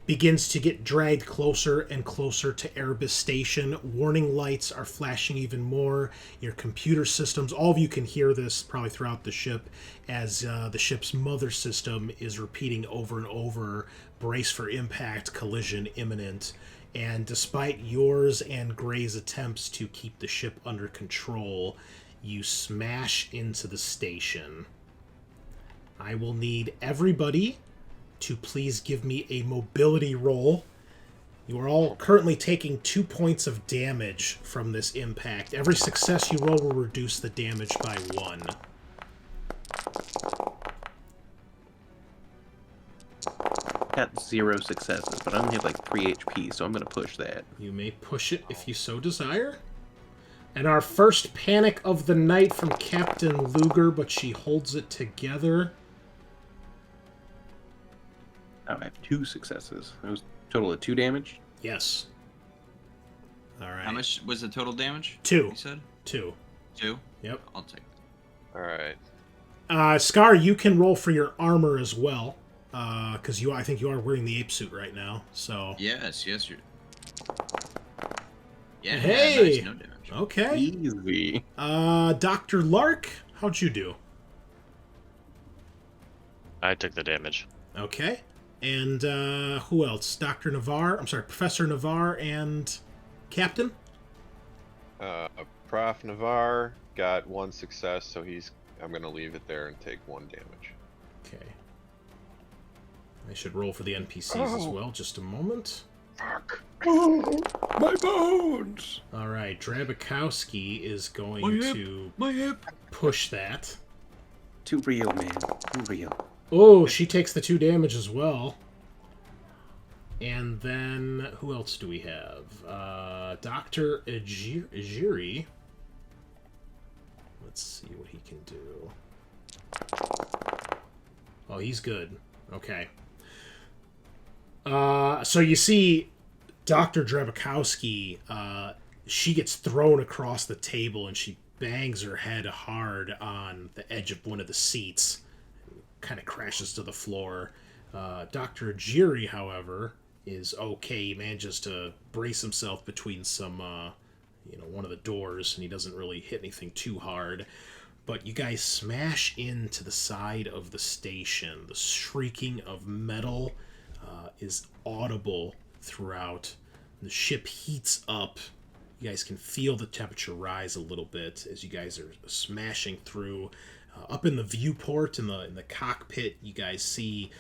begins to get dragged closer and closer to Erebus Station. Warning lights are flashing even more. Your computer systems, all of you can hear this probably throughout the ship, as the ship's mother system is repeating over and over, brace for impact, collision imminent. And despite yours and Gray's attempts to keep the ship under control, you smash into the station. I will need everybody to please give me a mobility roll. You are all currently taking 2 points of damage from this impact. Every success you roll will reduce the damage by 1. Got 0 successes, but I only have like 3 HP, so I'm gonna push that. You may push it if you so desire. And our first panic of the night from Captain Lugar, but she holds it together. Oh, I have 2 successes. It was a total of 2 damage. Yes. All right. How much was the total damage? 2. You said 2. 2. Yep. I'll take it. All right. Scaarr, you can roll for your armor as well, because I think you are wearing the ape suit right now. So. Yes, you're. Yeah. Hey! Nice, no damage. Okay. Easy. Dr. Lark, how'd you do? I took the damage. Okay. And who else? Dr. Navarre. I'm sorry, Professor Navarre and Captain. Prof. Navarre got 1 success, so I'm gonna leave it there and take 1 damage. Okay. I should roll for the NPCs as well. Just a moment. Fuck. My bones! All right, Drabakowski is going to My hip! push that. Too real, man. Too real. Oh, she takes the 2 damage as well. And then, who else do we have? Dr. Ejiri. Let's see what he can do. Oh, he's good. Okay. So you see Dr. Drabakowski, she gets thrown across the table and she bangs her head hard on the edge of one of the seats. Kind of crashes to the floor. Dr. Jiri, however, is okay. He manages to brace himself between some, one of the doors, and he doesn't really hit anything too hard. But you guys smash into the side of the station. The shrieking of metal is audible throughout. The ship heats up. You guys can feel the temperature rise a little bit as you guys are smashing through. Up in the viewport, in the cockpit, you guys see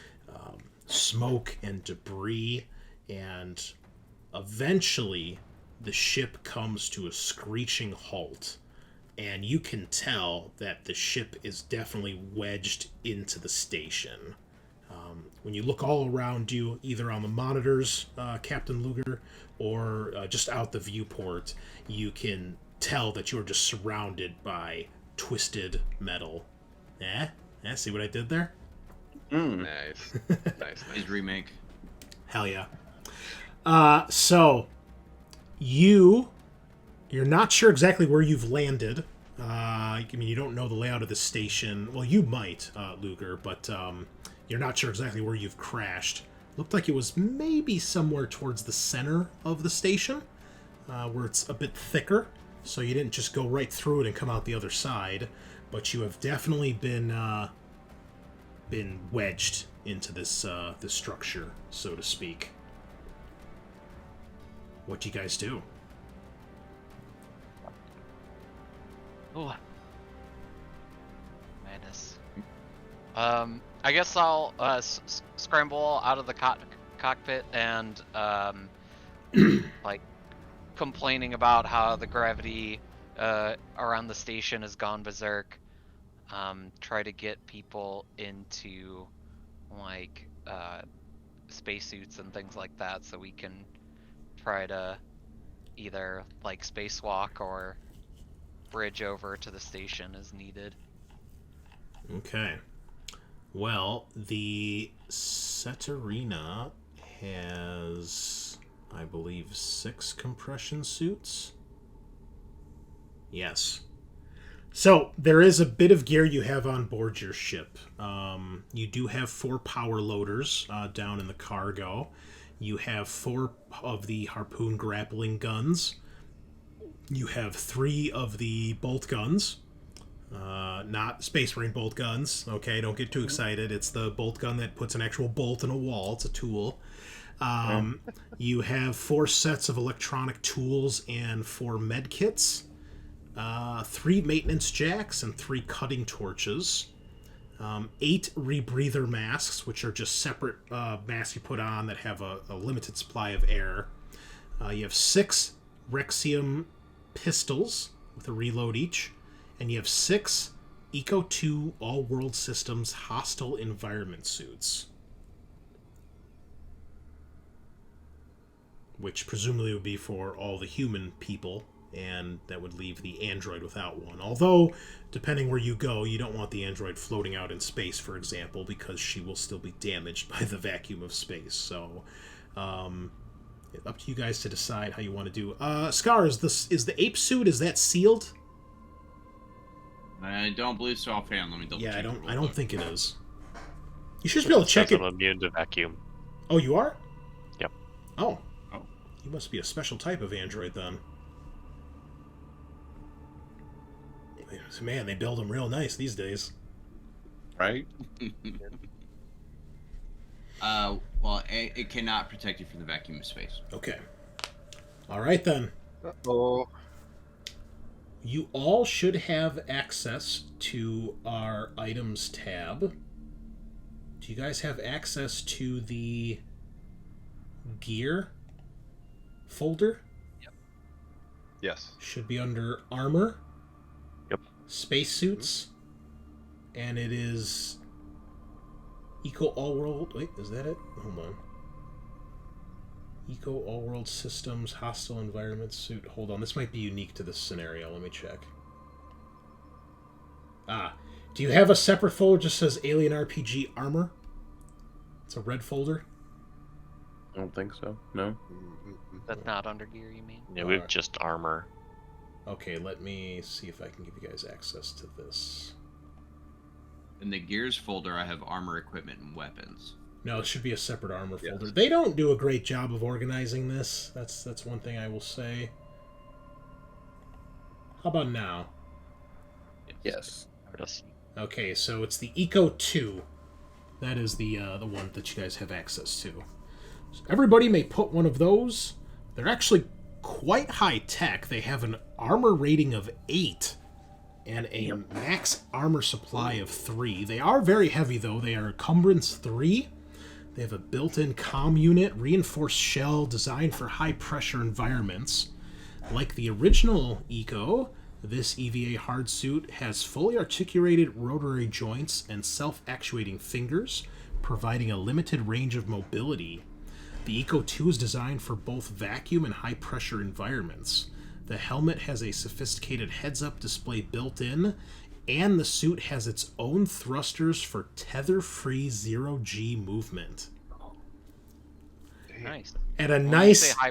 smoke and debris, and eventually the ship comes to a screeching halt. And you can tell that the ship is definitely wedged into the station. When you look all around you, either on the monitors, Captain Lugar, or just out the viewport, you can tell that you're just surrounded by twisted metal. See what I did there? Nice. Nice. His remake. Hell yeah. So, you're not sure exactly where you've landed. I mean, you don't know the layout of the station. Well, you might, Lugar, but you're not sure exactly where you've crashed. Looked like it was maybe somewhere towards the center of the station, where it's a bit thicker, so you didn't just go right through it and come out the other side. But you have definitely been wedged into this structure, so to speak. What do you guys do? Ooh. Madness. I guess I'll scramble out of the cockpit and like complaining about how the gravity around the station has gone berserk. Try to get people into like spacesuits and things like that, so we can try to either like spacewalk or bridge over to the station as needed. Okay. Well, the Ceterina has, I believe, 6 compression suits. Yes. So, there is a bit of gear you have on board your ship. You do have 4 power loaders down in the cargo. You have 4 of the harpoon grappling guns. You have 3 of the bolt guns. Not Space Marine bolt guns. Okay, don't get too excited. It's the bolt gun that puts an actual bolt in a wall. It's a tool. You have 4 sets of electronic tools and 4 med kits. 3 maintenance jacks and 3 cutting torches. 8 rebreather masks, which are just separate masks you put on that have a limited supply of air. You have 6 Rexium pistols with a reload each. And you have 6 Eco-2 All-World Systems hostile environment suits. Which presumably would be for all the human people, and that would leave the android without one. Although, depending where you go, you don't want the android floating out in space, for example, because she will still be damaged by the vacuum of space. So, up to you guys to decide how you want to do. Scaarr, is the ape suit, is that sealed? I don't believe so offhand. Let me double check. Yeah, I don't think it is. You should be able to check it. I'm immune to vacuum. Oh, you are? Yep. Oh. You must be a special type of android then. Man, they build them real nice these days. Right? Well, it cannot protect you from the vacuum of space. Okay. All right then. Uh-oh. You all should have access to our items tab. Do you guys have access to the gear folder? Yep. Yes. Should be under armor. Yep. Spacesuits. And it is Eco All-World... Wait, is that it? Hold on. Eco All-World Systems Hostile Environment Suit. Hold on, this might be unique to this scenario. Let me check. Do you have a separate folder that just says Alien RPG Armor? It's a red folder. I don't think so. No. That's not under gear, you mean? Yeah, we have just armor. Okay, let me see if I can give you guys access to this. In the gears folder, I have armor, equipment, and weapons. No, it should be a separate armor Yes. folder. They don't do a great job of organizing this. That's one thing I will say. How about now? Yes. Yes. Okay, so it's the Eco 2. That is the one that you guys have access to. So everybody may put one of those. They're actually quite high tech. They have an armor rating of 8 and a max armor supply of 3. They are very heavy though. They are encumbrance 3. They have a built-in comm unit, reinforced shell designed for high-pressure environments. Like the original Eco, this EVA hardsuit has fully articulated rotary joints and self-actuating fingers, providing a limited range of mobility. The Eco 2 is designed for both vacuum and high-pressure environments. The helmet has a sophisticated heads-up display built in, and the suit has its own thrusters for tether-free zero-G movement. Nice. At When you say high,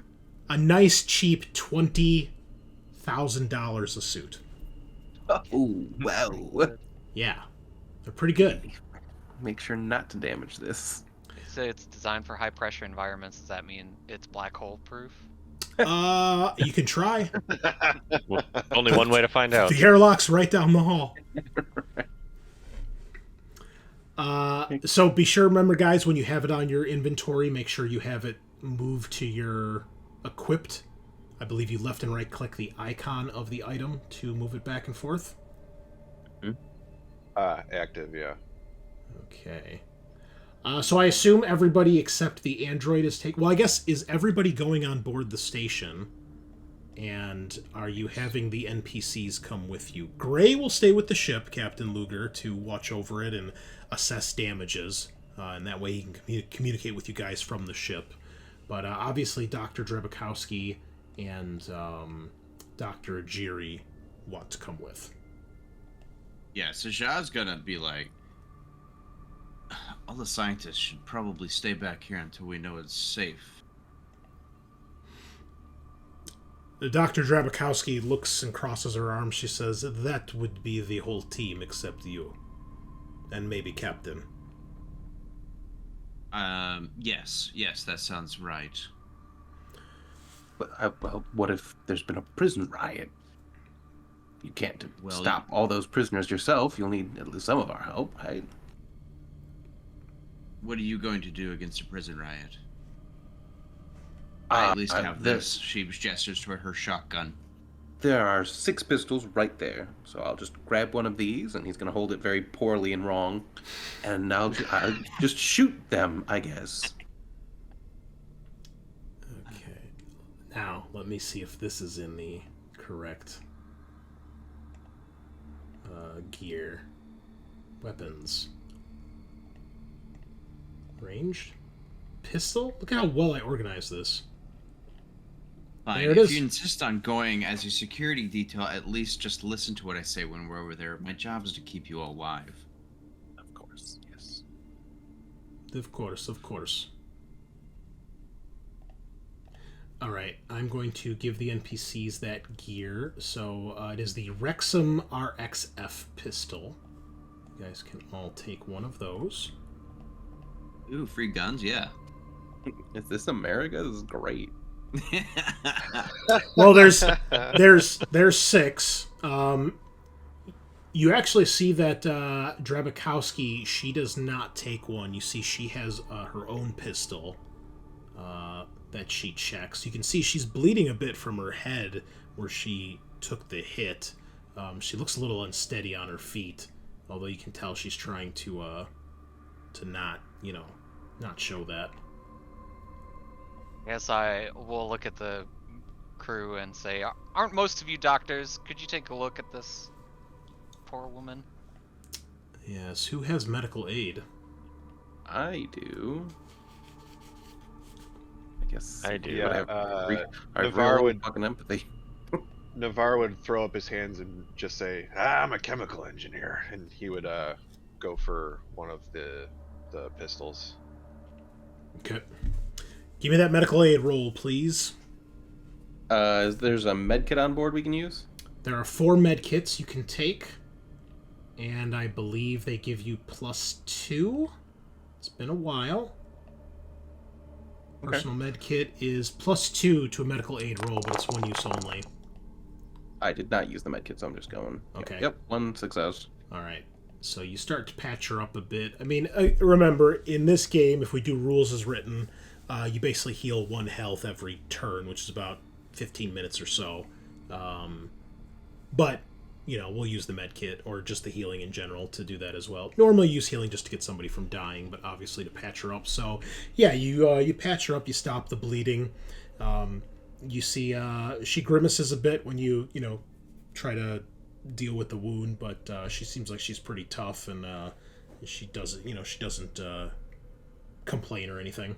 a nice cheap $20,000 a suit. Oh, wow. Yeah, they're pretty good. Make sure not to damage this. say it's designed for high pressure environments. Does that mean it's black hole proof? You can try. Well, only one way to find out. The airlock's right down the hall. So be sure, remember, guys, when you have it on your inventory, make sure you have it moved to your equipped. I believe you left and right click the icon of the item to move it back and forth. Active, yeah. Okay. So I assume everybody except the android is taking... Well, I guess, is everybody going on board the station? And are you having the NPCs come with you? Gray will stay with the ship, Captain Lugar, to watch over it and assess damages. And that way he can communicate with you guys from the ship. But obviously Dr. Drebakowski and Dr. Ajiri want to come with. Yeah, Sajaad's gonna be like, all the scientists should probably stay back here until we know it's safe. Dr. Drebakowski looks and crosses her arms. She says, that would be the whole team except you. And maybe Captain. Yes, that sounds right. But well, what if there's been a prison riot? You can't stop all those prisoners yourself. You'll need at least some of our help, right? What are you going to do against a prison riot? I at least have this. She gestures toward her shotgun. There are 6 pistols right there. So I'll just grab one of these, and he's going to hold it very poorly and wrong. And I'll just shoot them, I guess. Okay. Now, let me see if this is in the correct gear. Weapons. Ranged? Pistol? Look at how well I organized this. Fine. There it If is. you insist on going as your security detail, at least just listen to what I say when we're over there. My job is to keep you all alive. Of course, yes. Of course, of course. Alright, I'm going to give the NPCs that gear. So it is the Wrexham RXF pistol. You guys can all take one of those. Ooh, free guns, yeah. Is this America? This is great. Well, there's 6. You actually see that Drebakowski, she does not take one. You see she has her own pistol that she checks. You can see she's bleeding a bit from her head where she took the hit. She looks a little unsteady on her feet, although you can tell she's trying to not, not show that. Yes, I will look at the crew and say, aren't most of you doctors? Could you take a look at this poor woman? Yes, who has medical aid? I do. I guess I do. Yeah, I Navarre would fucking empathy. Navarre would throw up his hands and just say, I'm a chemical engineer, and he would go for one of the pistols. Okay. Give me that medical aid roll, please. There's a med kit on board we can use? There are 4 med kits you can take, and I believe they give you +2. It's been a while. Okay. Personal med kit is +2 to a medical aid roll, but it's one use only. I did not use the med kit, so I'm just going. Okay. Yep, 1 success. All right. So you start to patch her up a bit. I mean, remember, in this game, if we do rules as written, you basically heal 1 health every turn, which is about 15 minutes or so. But we'll use the med kit or just the healing in general to do that as well. Normally use healing just to get somebody from dying, but obviously to patch her up. So yeah, you patch her up, you stop the bleeding. You see she grimaces a bit when you try to deal with the wound, but she seems like she's pretty tough, and she doesn't complain or anything.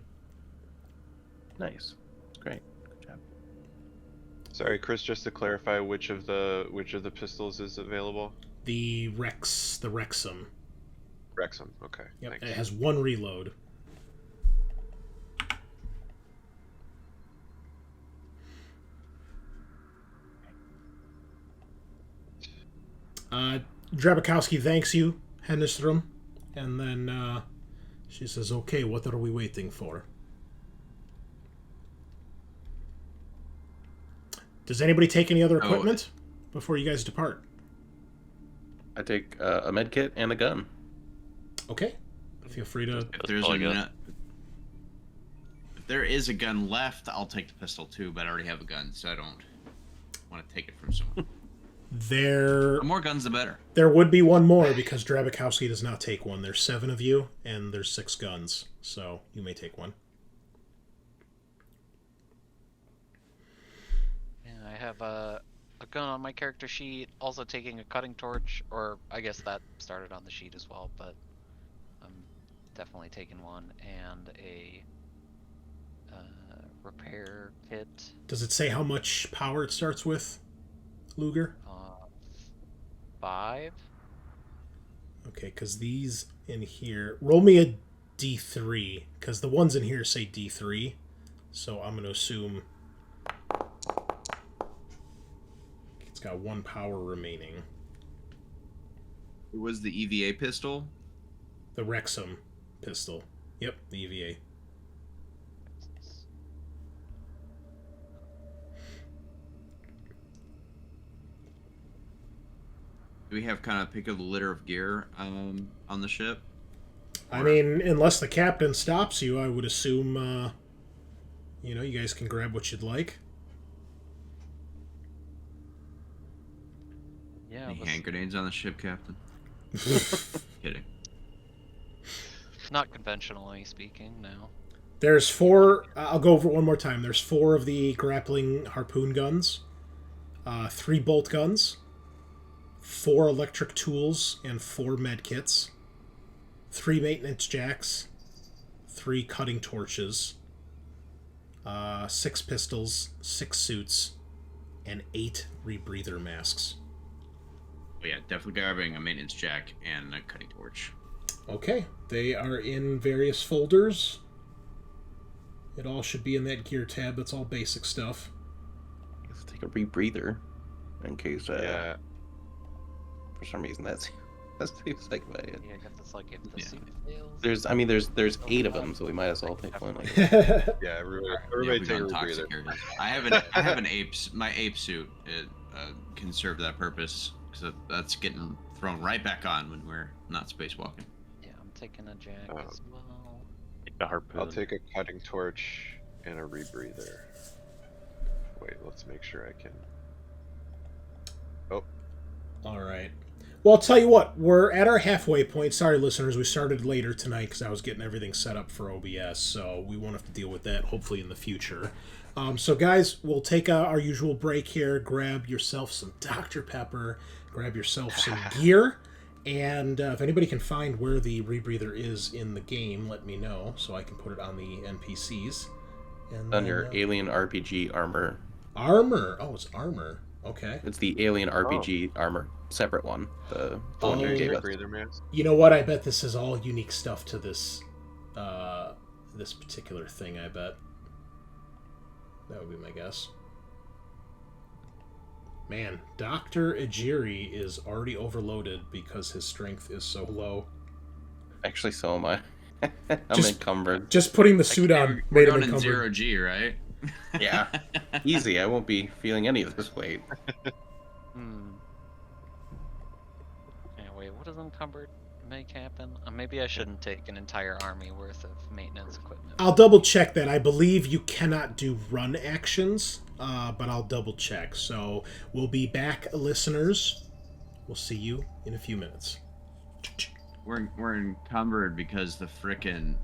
Nice. Great. Good job. Sorry, Chris, just to clarify, which of the pistols is available? The Wrexham. Wrexham, okay. Yep, Thanks. it has one reload. Drabakowski thanks you, Hedenstrom, and then she says, "Okay, what are we waiting for?" Does anybody take any other equipment before you guys depart? I take a med kit and a gun. Okay, feel free to. If there is a gun left, I'll take the pistol too, but I already have a gun, so I don't want to take it from someone. The more guns, the better. There would be one more because Drabakowski does not take one. There's 7 of you, and there's 6 guns, so you may take one. Yeah, I have a gun on my character sheet, also taking a cutting torch, or I guess that started on the sheet as well, but I'm definitely taking one, and a repair kit. Does it say how much power it starts with, Lugar? 5. Okay, because these in here... Roll me a D3, because the ones in here say D3, so I'm going to assume it's got 1 power remaining. It was the EVA pistol? The Wrexham pistol. Yep, the EVA. Do we have kind of pick of the litter of gear on the ship? I mean, unless the captain stops you, I would assume, you guys can grab what you'd like. Yeah. Any hand grenades on the ship, Captain? Kidding. Not conventionally speaking, no. There's 4... I'll go over it one more time. There's 4 of the grappling harpoon guns, 3 bolt guns, 4 electric tools, and 4 med kits, 3 maintenance jacks, 3 cutting torches, 6 pistols, 6 suits, and 8 rebreather masks. Oh yeah, definitely grabbing a maintenance jack and a cutting torch. Okay, they are in various folders. It all should be in that gear tab. That's all basic stuff. Let's take a rebreather in case. Yeah. For some reason, that seems like my. Yeah, I guess it's like if the suit fails. There's 8 of them, so we might as well take one. Like, Yeah, everybody Yeah, take a we've gone toxic rebreather. here. I have an apes. My ape suit can serve that purpose because that's getting thrown right back on when we're not spacewalking. Yeah, I'm taking a jack as well. Take the harpoon. I'll take a cutting torch and a rebreather. Wait, let's make sure I can. Oh, All right. Well, I'll tell you what. We're at our halfway point. Sorry, listeners. We started later tonight because I was getting everything set up for OBS, so we won't have to deal with that, hopefully, in the future. So, guys, we'll take our usual break here. Grab yourself some Dr. Pepper. Grab yourself some gear. And if anybody can find where the rebreather is in the game, let me know so I can put it on the NPCs. And on your alien RPG armor. Armor. Oh, it's armor. Okay. It's the alien RPG armor, separate one. The one you gave us. rebreather mask. You know what? I bet this is all unique stuff to this this particular thing, I bet. That would be my guess. Man, Dr. Ejiri is already overloaded because his strength is so low. Actually, so am I. I'm Just- encumbered. Just putting the suit on We're made him going in encumbered. 0G, right? Yeah. Easy. I won't be feeling any of this weight. Anyway, what does encumbered make happen? Maybe I shouldn't take an entire army worth of maintenance equipment. I'll double check that. I believe you cannot do run actions, but I'll double check. So we'll be back, listeners, We'll see you in a few minutes. We're encumbered because the frickin'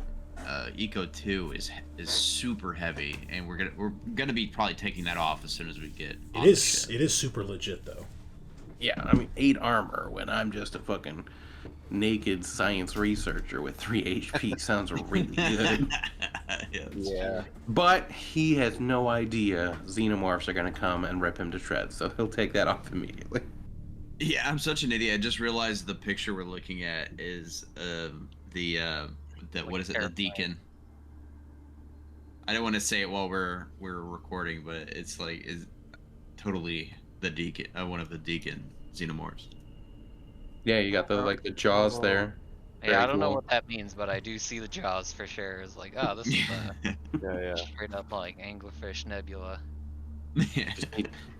Eco 2 is super heavy, and we're gonna be probably taking that off as soon as we get. It is super legit though. Yeah, I mean 8 armor when I'm just a fucking naked science researcher with 3 HP sounds really good. Yeah. But he has no idea xenomorphs are gonna come and rip him to shreds, so he'll take that off immediately. Yeah, I'm such an idiot. I just realized the picture we're looking at is the what is it? The deacon. I don't want to say it while we're recording, but it's like is totally the deacon, one of the deacon xenomorphs. Yeah, you got the jaws there. Yeah, I don't know cool. what that means, but I do see the jaws for sure. It's like, oh, this is Yeah. straight up like anglerfish nebula. Just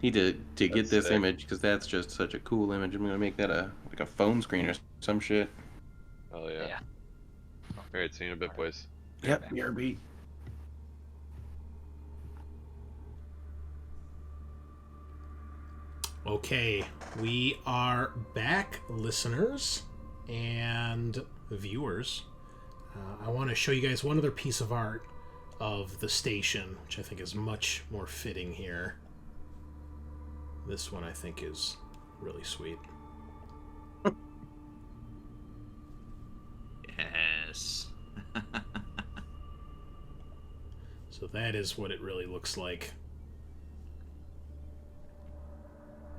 need to get That's this sick. image because that's just such a cool image. I'm gonna make that a phone screen or some shit. Oh yeah. Yeah. Alright, see you in a bit, boys. Yep, BRB. Okay, we are back, listeners and viewers. I want to show you guys one other piece of art of the station, which I think is much more fitting here. This one I think is really sweet. Yes. So that is what it really looks like.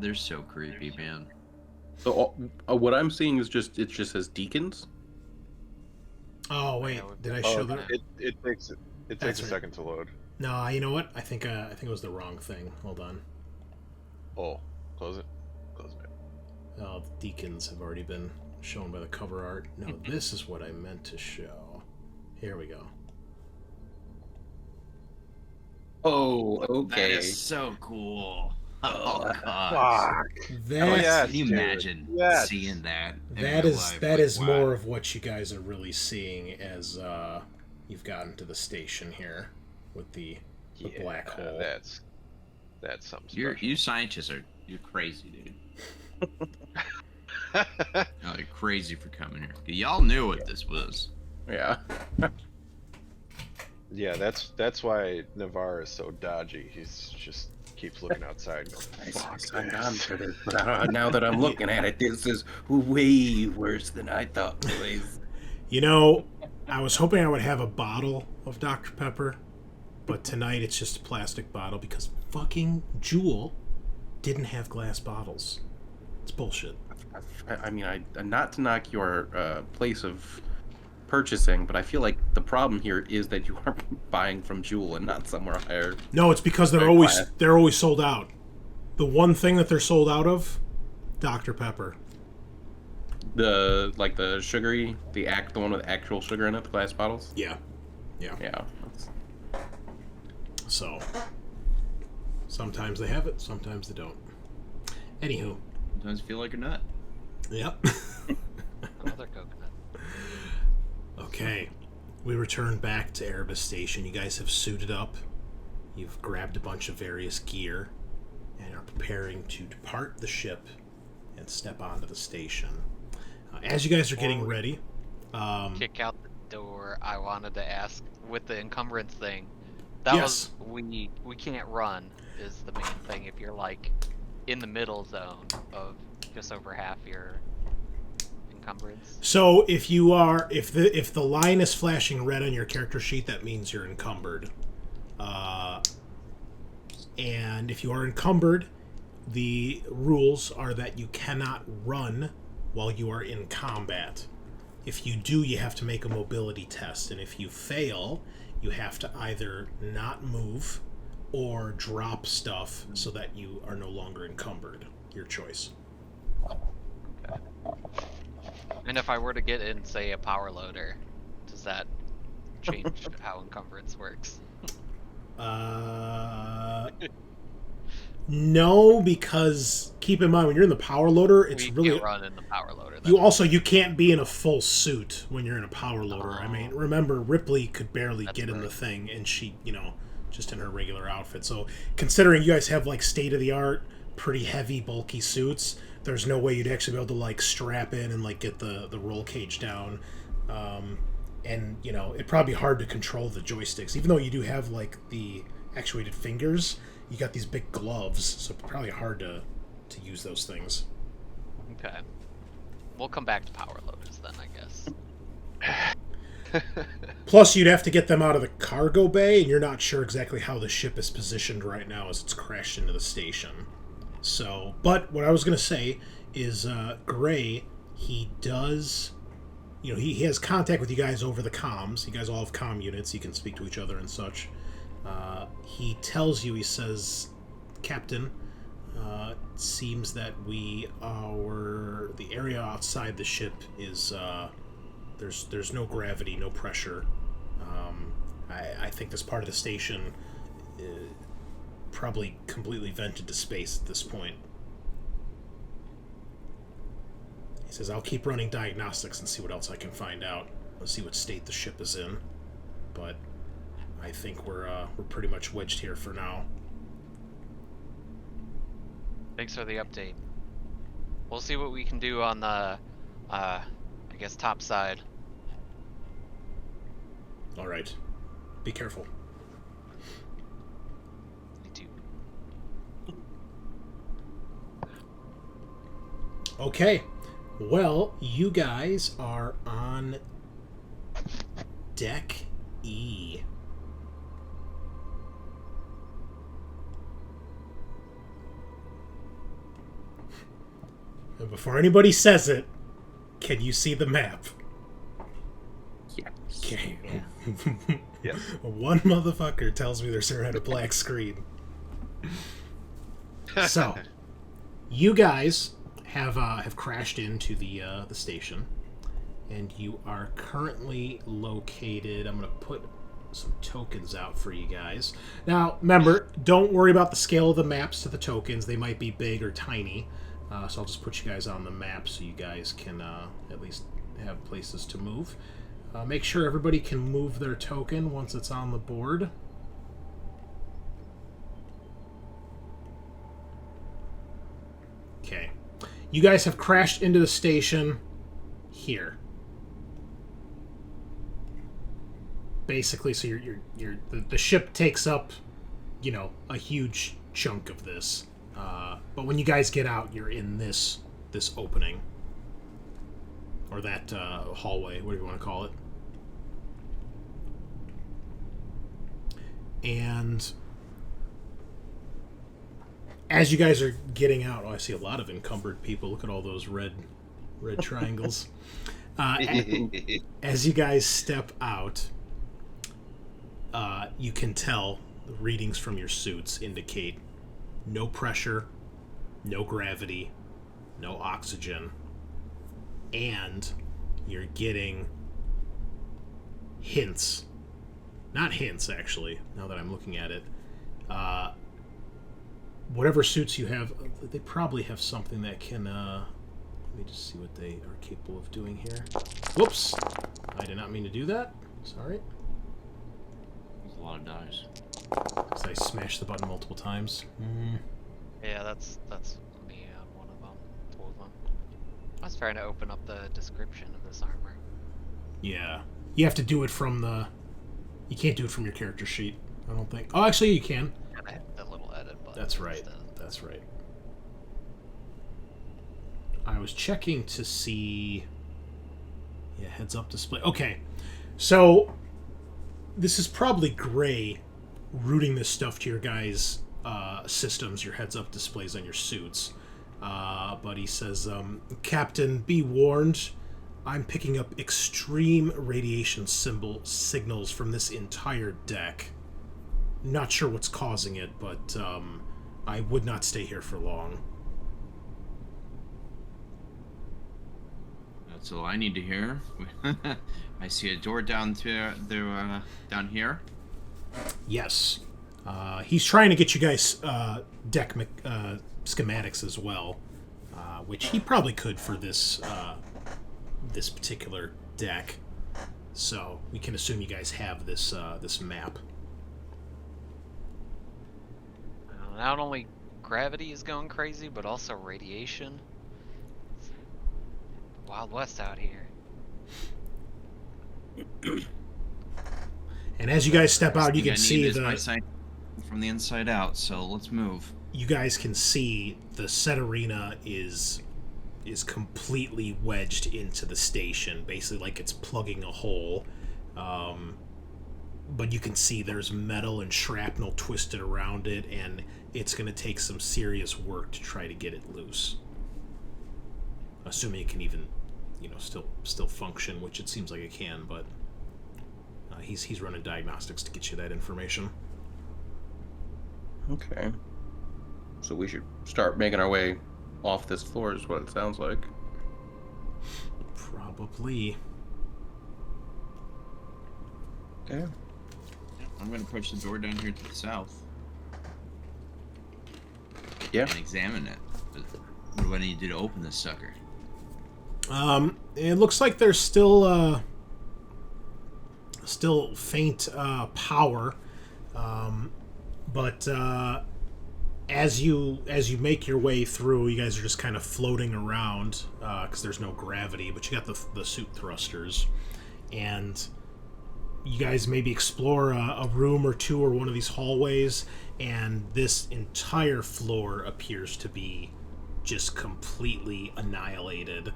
They're so creepy, man. So what I'm seeing is it just says deacons. Oh wait, did I show the? It takes That's a right. second to load. No, you know what? I think it was the wrong thing. Hold on. Oh, close it. Close it. Oh, the deacons have already been shown by the cover art. No, this is what I meant to show. Here we go. Oh, That okay. is so cool. Oh god. Fuck. That's, yeah. Can you Dude, imagine yes. seeing that? in that real is life? that Like, is wow. more of what you guys are really seeing as you've gotten to the station here with the black hole. That's something You special. scientists you're crazy, dude. No, you're crazy for coming here. Y'all knew what this was. Yeah. Yeah, that's why Navarre is so dodgy. He's just keeps looking outside. Going, I Fuck signed this." on for this, but now that I'm looking at it, this is way worse than I thought, boys. You know, I was hoping I would have a bottle of Dr. Pepper, but tonight it's just a plastic bottle because fucking Jewel didn't have glass bottles. It's bullshit. I mean, not to knock your place of purchasing, but I feel like the problem here is that you are buying from Jewel and not somewhere higher. No, it's because they're always sold out. The one thing that they're sold out of, Dr. Pepper. The sugary, the one with actual sugar in it, the glass bottles. Yeah. Yeah. That's- So sometimes they have it, sometimes they don't. Anywho. Sometimes feel like a nut. Yep. Another coconut. Okay. We return back to Erebus Station. You guys have suited up. You've grabbed a bunch of various gear and are preparing to depart the ship and step onto the station. As you guys are getting ready, Kick out the door. I wanted to ask with the encumbrance thing. That Yes. was we can't run is the main thing if you're like in the middle zone of just over half your encumbrance. so if the line is flashing red on your character sheet, that means you're encumbered. And if you are encumbered, the rules are that you cannot run while you are in combat. If you do, you have to make a mobility test, and if you fail, you have to either not move or drop stuff so that you are no longer encumbered. Your choice. And if I were to get in, say, a power loader, does that change how encumbrance works? No, because keep in mind when you're in the power loader, it's We really can't run in the power loader. you can't be in a full suit when you're in a power loader. I mean, remember Ripley could barely That's get in the right. thing, and she, just in her regular outfit. So considering you guys have like state of the art, pretty heavy, bulky suits, there's no way you'd actually be able to like strap in and like get the roll cage down. And you know, it'd probably be hard to control the joysticks, even though you do have like the actuated fingers. You got these big gloves, so it's probably hard to use those things. Okay. We'll come back to power loaders then, I guess. Plus, you'd have to get them out of the cargo bay, and you're not sure exactly how the ship is positioned right now as it's crashed into the station. So, but what I was going to say is Gray, he does, you know, he has contact with you guys over the comms. You guys all have comm units. You can speak to each other and such. He tells you, he says, Captain, it seems that the area outside the ship is, there's no gravity, no pressure. I think this part of the station probably completely vented to space at this point. He says, I'll keep running diagnostics and see what else I can find out. Let's see what state the ship is in. But I think we're pretty much wedged here for now. Thanks for the update. We'll see what we can do on the, I guess, top side. All right. Be careful. Me too. Okay. Well, you guys are on Deck E. And before anybody says it, can you see the map? Yes. Okay. Yes. One motherfucker tells me they're staring at a black screen. So, you guys have crashed into the station, and you are currently located. I'm gonna put some tokens out for you guys. Now, remember, don't worry about the scale of the maps to the tokens. They might be big or tiny. So I'll just put you guys on the map so you guys can at least have places to move. Make sure everybody can move their token once it's on the board. Okay. You guys have crashed into the station here. Basically, so the ship takes up, you know, a huge chunk of this. But when you guys get out, you're in this opening. Or that hallway, whatever you want to call it. And as you guys are getting out, I see a lot of encumbered people. Look at all those red triangles. As you guys step out, you can tell the readings from your suits indicate no pressure, no gravity, no oxygen, and you're getting hints. Not hints, actually, now that I'm looking at it. Whatever suits you have, they probably have something that can... let me just see what they are capable of doing here. Whoops! I did not mean to do that. Sorry. There's a lot of dice. Because I smashed the button multiple times. Yeah, that's me on one of them. Two of them. I was trying to open up the description of this armor. Yeah. You have to do it from the... You can't do it from your character sheet, I don't think. Oh, actually, you can. And I hit the little edit button. That's right. instead. That's right. I was checking to see... Yeah, heads-up display. Okay. So, this is probably Gray routing this stuff to your guys' systems, your heads-up displays on your suits. But he says, Captain, be warned. I'm picking up extreme radiation signals from this entire deck. Not sure what's causing it, but I would not stay here for long. That's all I need to hear. I see a door down down here. Yes. He's trying to get you guys deck schematics as well, which he probably could for this this particular deck. So we can assume you guys have this this map. Not only gravity is going crazy, but also radiation. Wild West out here. And as you guys step out, you Thing can I see need is the my sight from the inside out. So let's move. you guys can see the set arena is completely wedged into the station, basically like it's plugging a hole. But you can see there's metal and shrapnel twisted around it, and it's going to take some serious work to try to get it loose. Assuming it can even, still function, which it seems like it can, but he's running diagnostics to get you that information. Okay. So we should start making our way off this floor, is what it sounds like. Probably. Okay. I'm gonna approach the door down here to the south. Yeah. And examine it. But what do I need to do to open this sucker? It looks like there's still faint power, but as you make your way through, you guys are just kind of floating around because there's no gravity, but you got the suit thrusters, and you guys maybe explore a room or two or one of these hallways, and this entire floor appears to be just completely annihilated.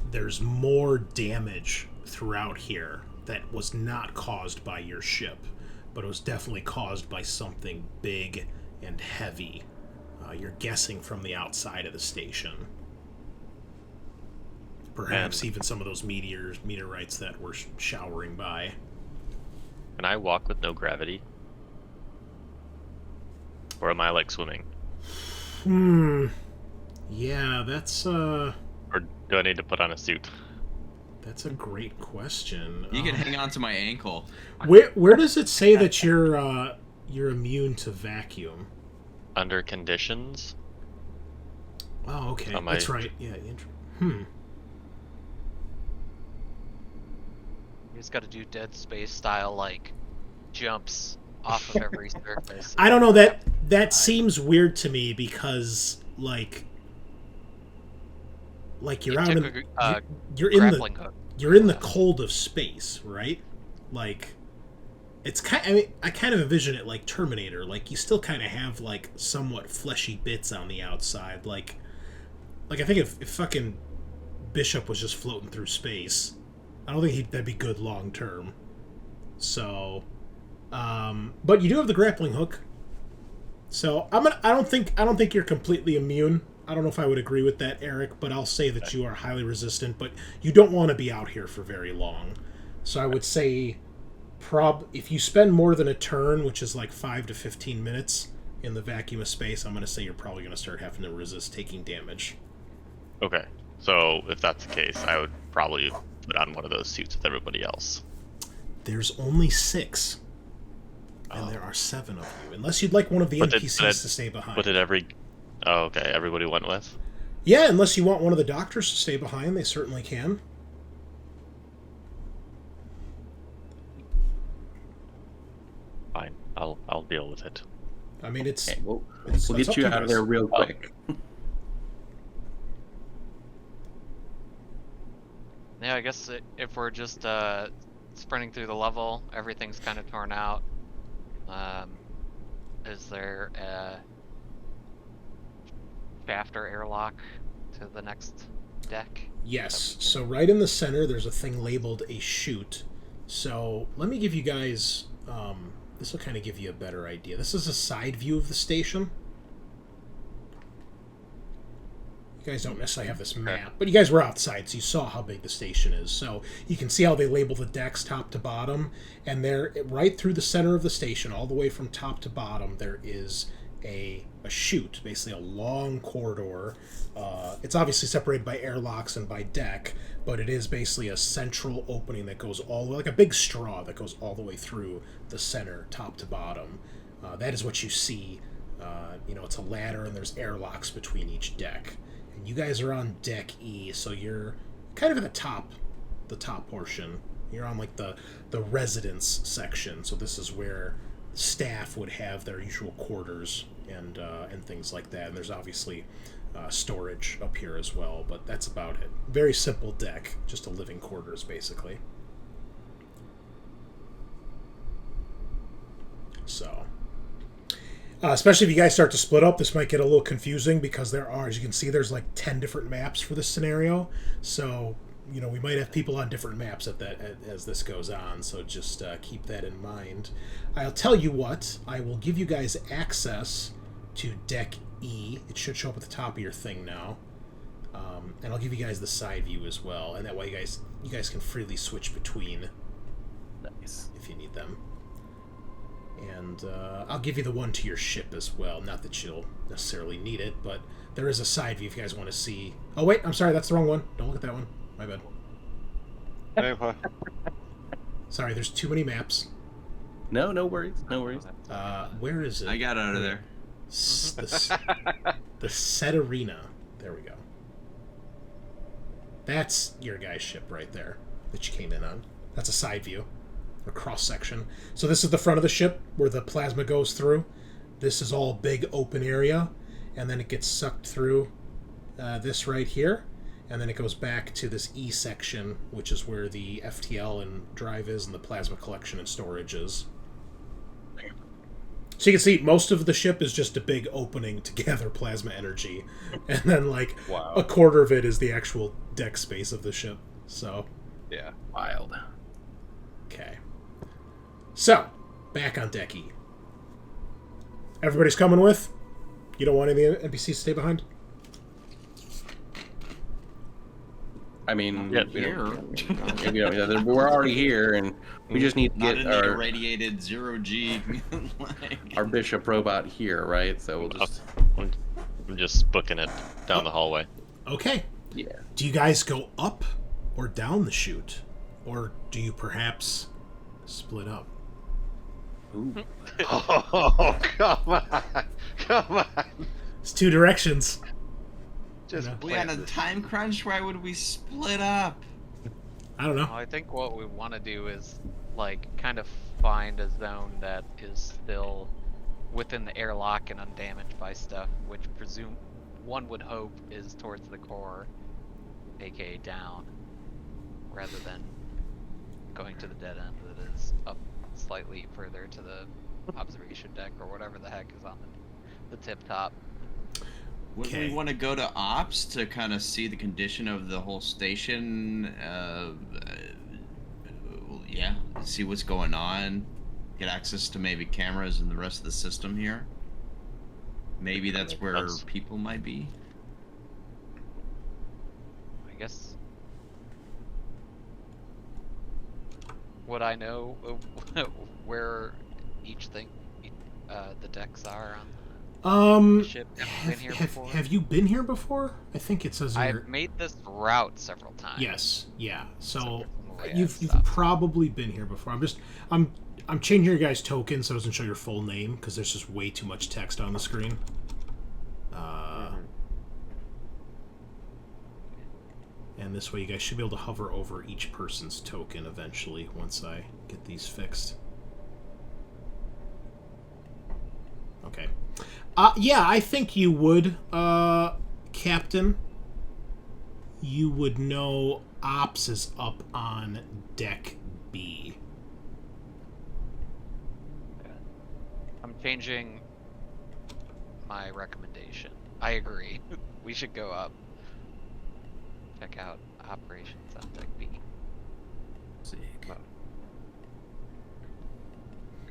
There's more damage throughout here that was not caused by your ship, but it was definitely caused by something big and heavy. You're guessing from the outside of the station. Perhaps even some of those meteorites that were showering by. Can I walk with no gravity? Or am I like swimming? Yeah, that's Or do I need to put on a suit? that's a great question. You can hang on to my ankle. Where does it say that you're immune to vacuum? Under conditions? Oh, okay. On That's my- right. Yeah. You just got to do Dead Space style, like, jumps off of every surface. I don't know, that seems weird to me because like you're out in you're in grappling hook. you're in the cold of space, right? Like it's I kind of envision it like Terminator. Like you still kind of have like somewhat fleshy bits on the outside. Like I think if fucking Bishop was just floating through space, I don't think that'd be good long term. So, but you do have the grappling hook. So I don't think you're completely immune. I don't know if I would agree with that, Eric, but I'll say that you are highly resistant. But you don't want to be out here for very long. So I would say, if you spend more than a turn, which is like 5 to 15 minutes in the vacuum of space, I'm going to say you're probably going to start having to resist taking damage. Okay. So if that's the case, I would probably put on one of those suits with everybody else. There's only 6. And there are 7 of you. Unless you'd like one of the NPCs to stay behind. What did Oh, okay. Everybody went with? Yeah, unless you want one of the doctors to stay behind, they certainly can. Fine. I'll deal with it. I mean, it's... Okay, we'll it's get up you to out of guys. there real quick. Yeah, I guess if we're just sprinting through the level, everything's kind of torn out. Is there a shaft or airlock to the next deck? Yes. So right in the center, there's a thing labeled a chute. So let me give you guys... this will kind of give you a better idea. This is a side view of the station. You guys don't necessarily have this map, but you guys were outside, so you saw how big the station is. So you can see how they label the decks top to bottom, and they're right through the center of the station, all the way from top to bottom, there is a chute, basically a long corridor. It's obviously separated by airlocks and by deck, but it is basically a central opening that goes all the way, like a big straw that goes all the way through the center, top to bottom. That is what you see. It's a ladder, and there's airlocks between each deck. And you guys are on deck E, so you're kind of at the top portion. You're on like the residence section, so this is where staff would have their usual quarters and things like that. And there's obviously storage up here as well, but that's about it. Very simple deck, just a living quarters, basically. So, especially if you guys start to split up, this might get a little confusing because there are, as you can see, there's like 10 different maps for this scenario. So, you know, we might have people on different maps as this goes on, so just keep that in mind. I'll tell you what, I will give you guys access to Deck E. It should show up at the top of your thing now. And I'll give you guys the side view as well, and that way you guys can freely switch between Nice. if you need them. And I'll give you the one to your ship as well. Not that you'll necessarily need it, but there is a side view if you guys want to see. Oh wait, I'm sorry, that's the wrong one. Don't look at that one. My bad. Anyway. Sorry, there's too many maps. No, no worries. No worries. Where is it? I got out of there. The set arena. There we go. That's your guy's ship right there that you came in on. That's a side view, a cross section. So this is the front of the ship where the plasma goes through. This is all big open area, and then it gets sucked through this right here, and then it goes back to this E section, which is where the FTL and drive is, and the plasma collection and storage is. So you can see most of the ship is just a big opening to gather plasma energy, and then like Wow. a quarter of it is the actual deck space of the ship. So, Yeah. Wild. okay. So, back on Deck E. Everybody's coming with? You don't want any of the NPCs to stay behind? I mean, Yeah. we're already here, and we just need to Not get in the our irradiated 0G. our bishop robot here, right? So we'll just I'm just booking it down the hallway. Okay. yeah. Do you guys go up or down the chute? Or do you perhaps split up? Ooh. Oh, come on. Come on. It's two directions. Just Yeah. We had a plant time crunch. Why would we split up? I don't know. Well, I think what we want to do is like kind of find a zone that is still within the airlock and undamaged by stuff, which one would hope is towards the core, aka down, rather than going to the dead end that is up slightly further to the observation deck or whatever the heck is on the tip top. Wouldn't Okay. we want to go to ops to kind of see the condition of the whole station? Yeah, see what's going on. Get access to maybe cameras and the rest of the system here. Maybe that's where That's- people might be. I guess. Would I know where each thing, the decks are on the ship? Have been here before? have you been here before? I think it says here. I've made this route several times. Yes, yeah. So From the way you've I've stopped. probably been here before. I'm changing your guys' token so it doesn't show your full name because there's just way too much text on the screen. And this way you guys should be able to hover over each person's token eventually once I get these fixed. Okay. Yeah, I think you would, Captain. You would know Ops is up on Deck B. I'm changing my recommendation. I agree. We should go up. Check out operations on Deck B. Sick.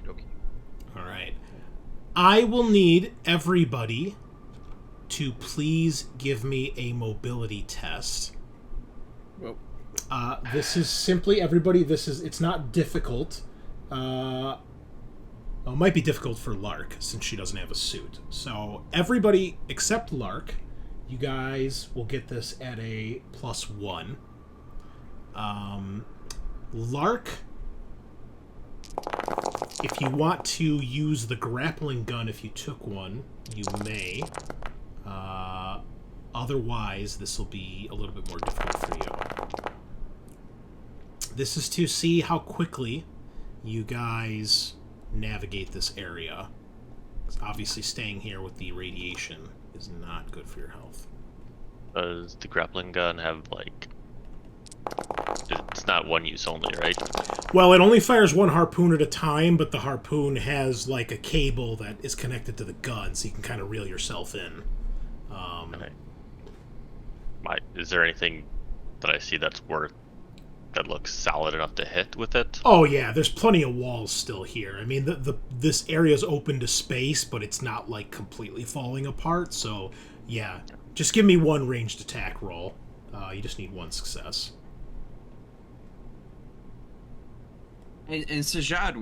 Okay. Alright. I will need everybody to please give me a mobility test. Well, This is simply everybody. It's not difficult. Well, it might be difficult for Lark since she doesn't have a suit. So everybody except Lark, you guys will get this at a +1. Lark, if you want to use the grappling gun, if you took one, you may. Otherwise, this will be a little bit more difficult for you. This is to see how quickly you guys navigate this area. 'Cause obviously staying here with the radiation is not good for your health. Does the grappling gun have, like... It's not one use only, right? Well, it only fires one harpoon at a time, but the harpoon has, like, a cable that is connected to the gun, so you can kind of reel yourself in. Okay. Is there anything that I see that looks solid enough to hit with it? Oh, yeah, there's plenty of walls still here. I mean, this area's open to space, but it's not, like, completely falling apart, so, yeah. Just give me one ranged attack roll. You just need one success. And Sajaad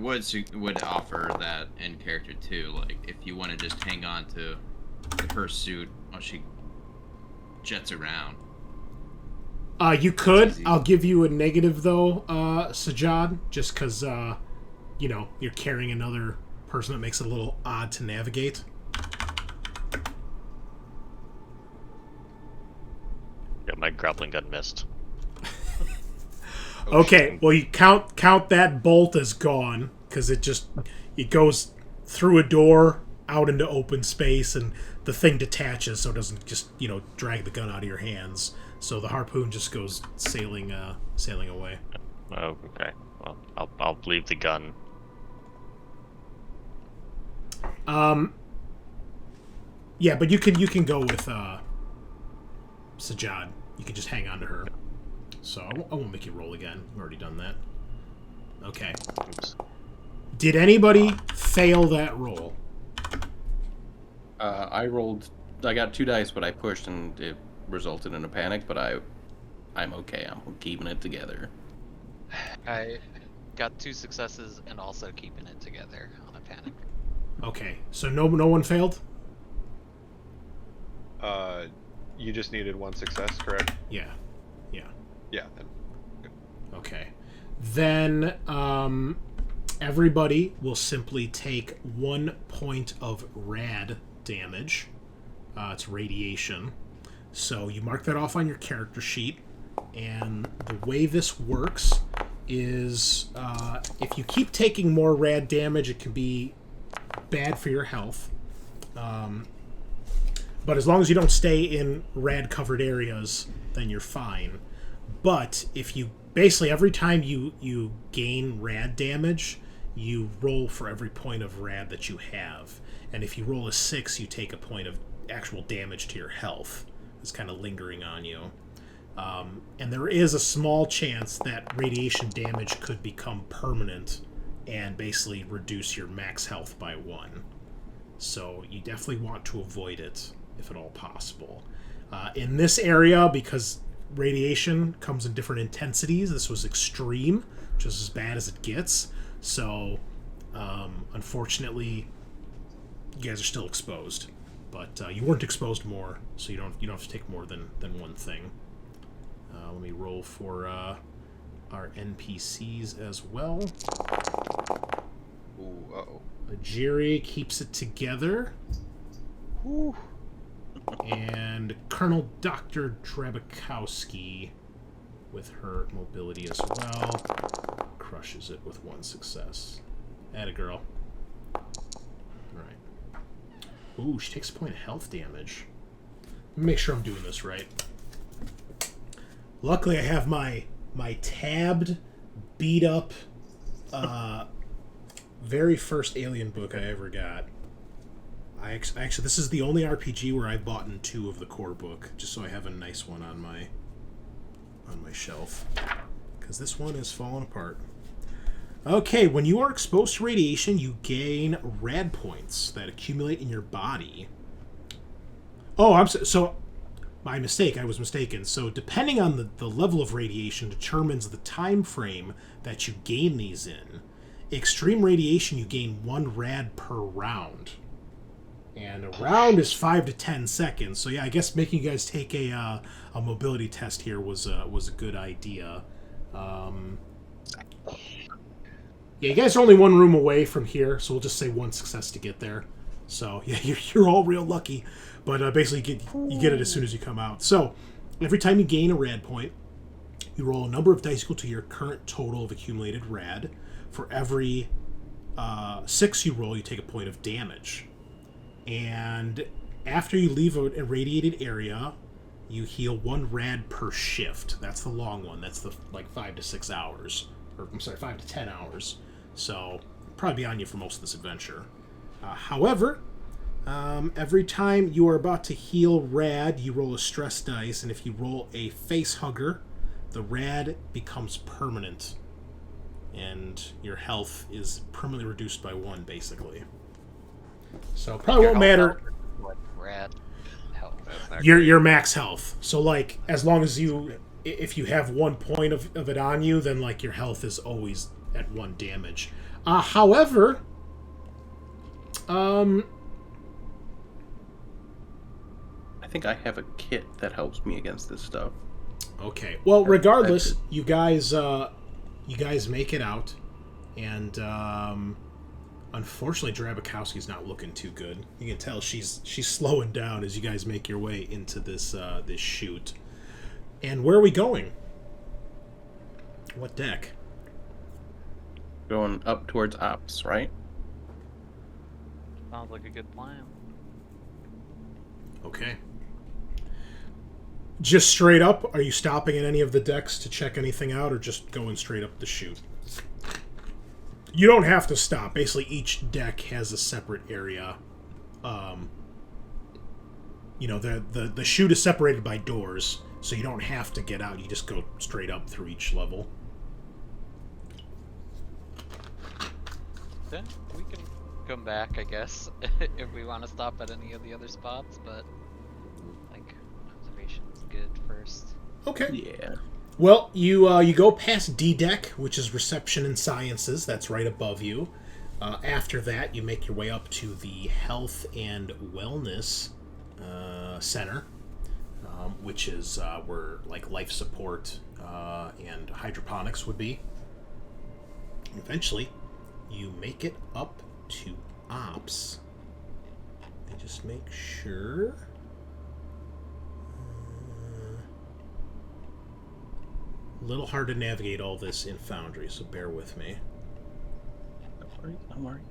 would offer that in character too. Like, if you want to just hang on to her suit while she jets around. You could. I'll give you a negative, though, Sajaad, just because, you know, you're carrying another person that makes it a little odd to navigate. Yeah, my grappling gun missed. Okay, well, you count that bolt as gone, because it goes through a door out into open space, and the thing detaches so it doesn't just, you know, drag the gun out of your hands. So the harpoon just goes sailing away. Oh, okay. Well, I'll leave the gun. Yeah, but you can go with Sajaad. You can just hang on to her. So I won't make you roll again. We've already done that. Okay. Oops. Did anybody fail that roll? I got 2 dice, but I pushed and it resulted in a panic, but I'm okay. I'm keeping it together. I got 2 successes and also keeping it together on a panic. Okay, so no one failed? You just needed one success, correct? Yeah. Yeah. Then. Okay. Then everybody will simply take 1 point of rad damage. It's radiation. So you mark that off on your character sheet, and the way this works is if you keep taking more rad damage, it can be bad for your health. But as long as you don't stay in rad-covered areas, then you're fine. But if you basically every time you gain rad damage, you roll for every point of rad that you have. And if you roll a 6, you take a point of actual damage to your health. It's kind of lingering on you. And there is a small chance that radiation damage could become permanent and basically reduce your max health by 1. So you definitely want to avoid it if at all possible. In this area, because radiation comes in different intensities, this was extreme, which is as bad as it gets. So, unfortunately, you guys are still exposed. But you weren't exposed more, so you don't have to take more than one thing. Let me roll for our NPCs as well. Ooh, uh-oh. Ajiri keeps it together. Whew. And Colonel Dr. Drabakowski, with her mobility as well, crushes it with 1 success. Atta girl. Alright. Ooh, she takes a point of health damage. Let me make sure I'm doing this right. Luckily, I have my tabbed, beat up, very first Alien book I ever got. Actually, this is the only RPG where I've bought in 2 of the core book, just so I have a nice one on my shelf. Because this one is falling apart. Okay, when you are exposed to radiation, you gain rad points that accumulate in your body. Oh, so my mistake. I was mistaken. So depending on the level of radiation determines the time frame that you gain these in. Extreme radiation, you gain 1 rad per round. And a round is 5 to 10 seconds. So yeah, I guess making you guys take a mobility test here was a good idea. Yeah, you guys are only 1 room away from here, so we'll just say 1 success to get there. So yeah, you're all real lucky. But basically, you get it as soon as you come out. So every time you gain a rad point, you roll a number of dice equal to your current total of accumulated rad. For every 6 you roll, you take a point of damage. And after you leave an irradiated area, you heal 1 rad per shift. That's the long one. That's the 5 to 6 hours, or I'm sorry, 5 to 10 hours. So probably be on you for most of this adventure. However, every time you are about to heal rad, you roll a stress dice, and if you roll a face hugger, the rad becomes permanent, and your health is permanently reduced by 1, basically. So probably won't matter. What rad health? Your max health. So like, as long as if you have 1 point of it on you, then like your health is always at 1 damage. However, I think I have a kit that helps me against this stuff. okay. Well, regardless, you guys make it out, and unfortunately, Drabakowski's not looking too good. You can tell she's slowing down as you guys make your way into this chute. And where are we going? What deck? Going up towards ops, right? Sounds like a good plan. Okay. Just straight up, are you stopping at any of the decks to check anything out, or just going straight up the chute? You don't have to stop. Basically, each deck has a separate area. The chute is separated by doors, so you don't have to get out. You just go straight up through each level. Then we can come back, I guess, if we want to stop at any of the other spots, but like observation's good first. Okay. Yeah. Well, you go past D deck, which is reception and sciences. That's right above you. After that, you make your way up to the health and wellness center, which is where like life support and hydroponics would be. Eventually, you make it up to ops. Let me just make sure. A little hard to navigate all this in Foundry, so bear with me. No worries.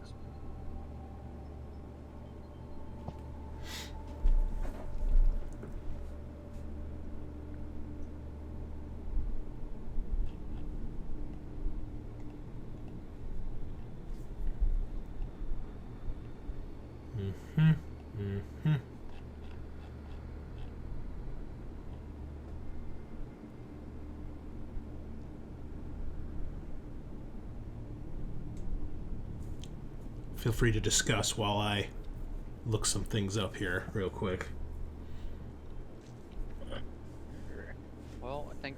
Feel free to discuss while I look some things up here real quick. Well, I think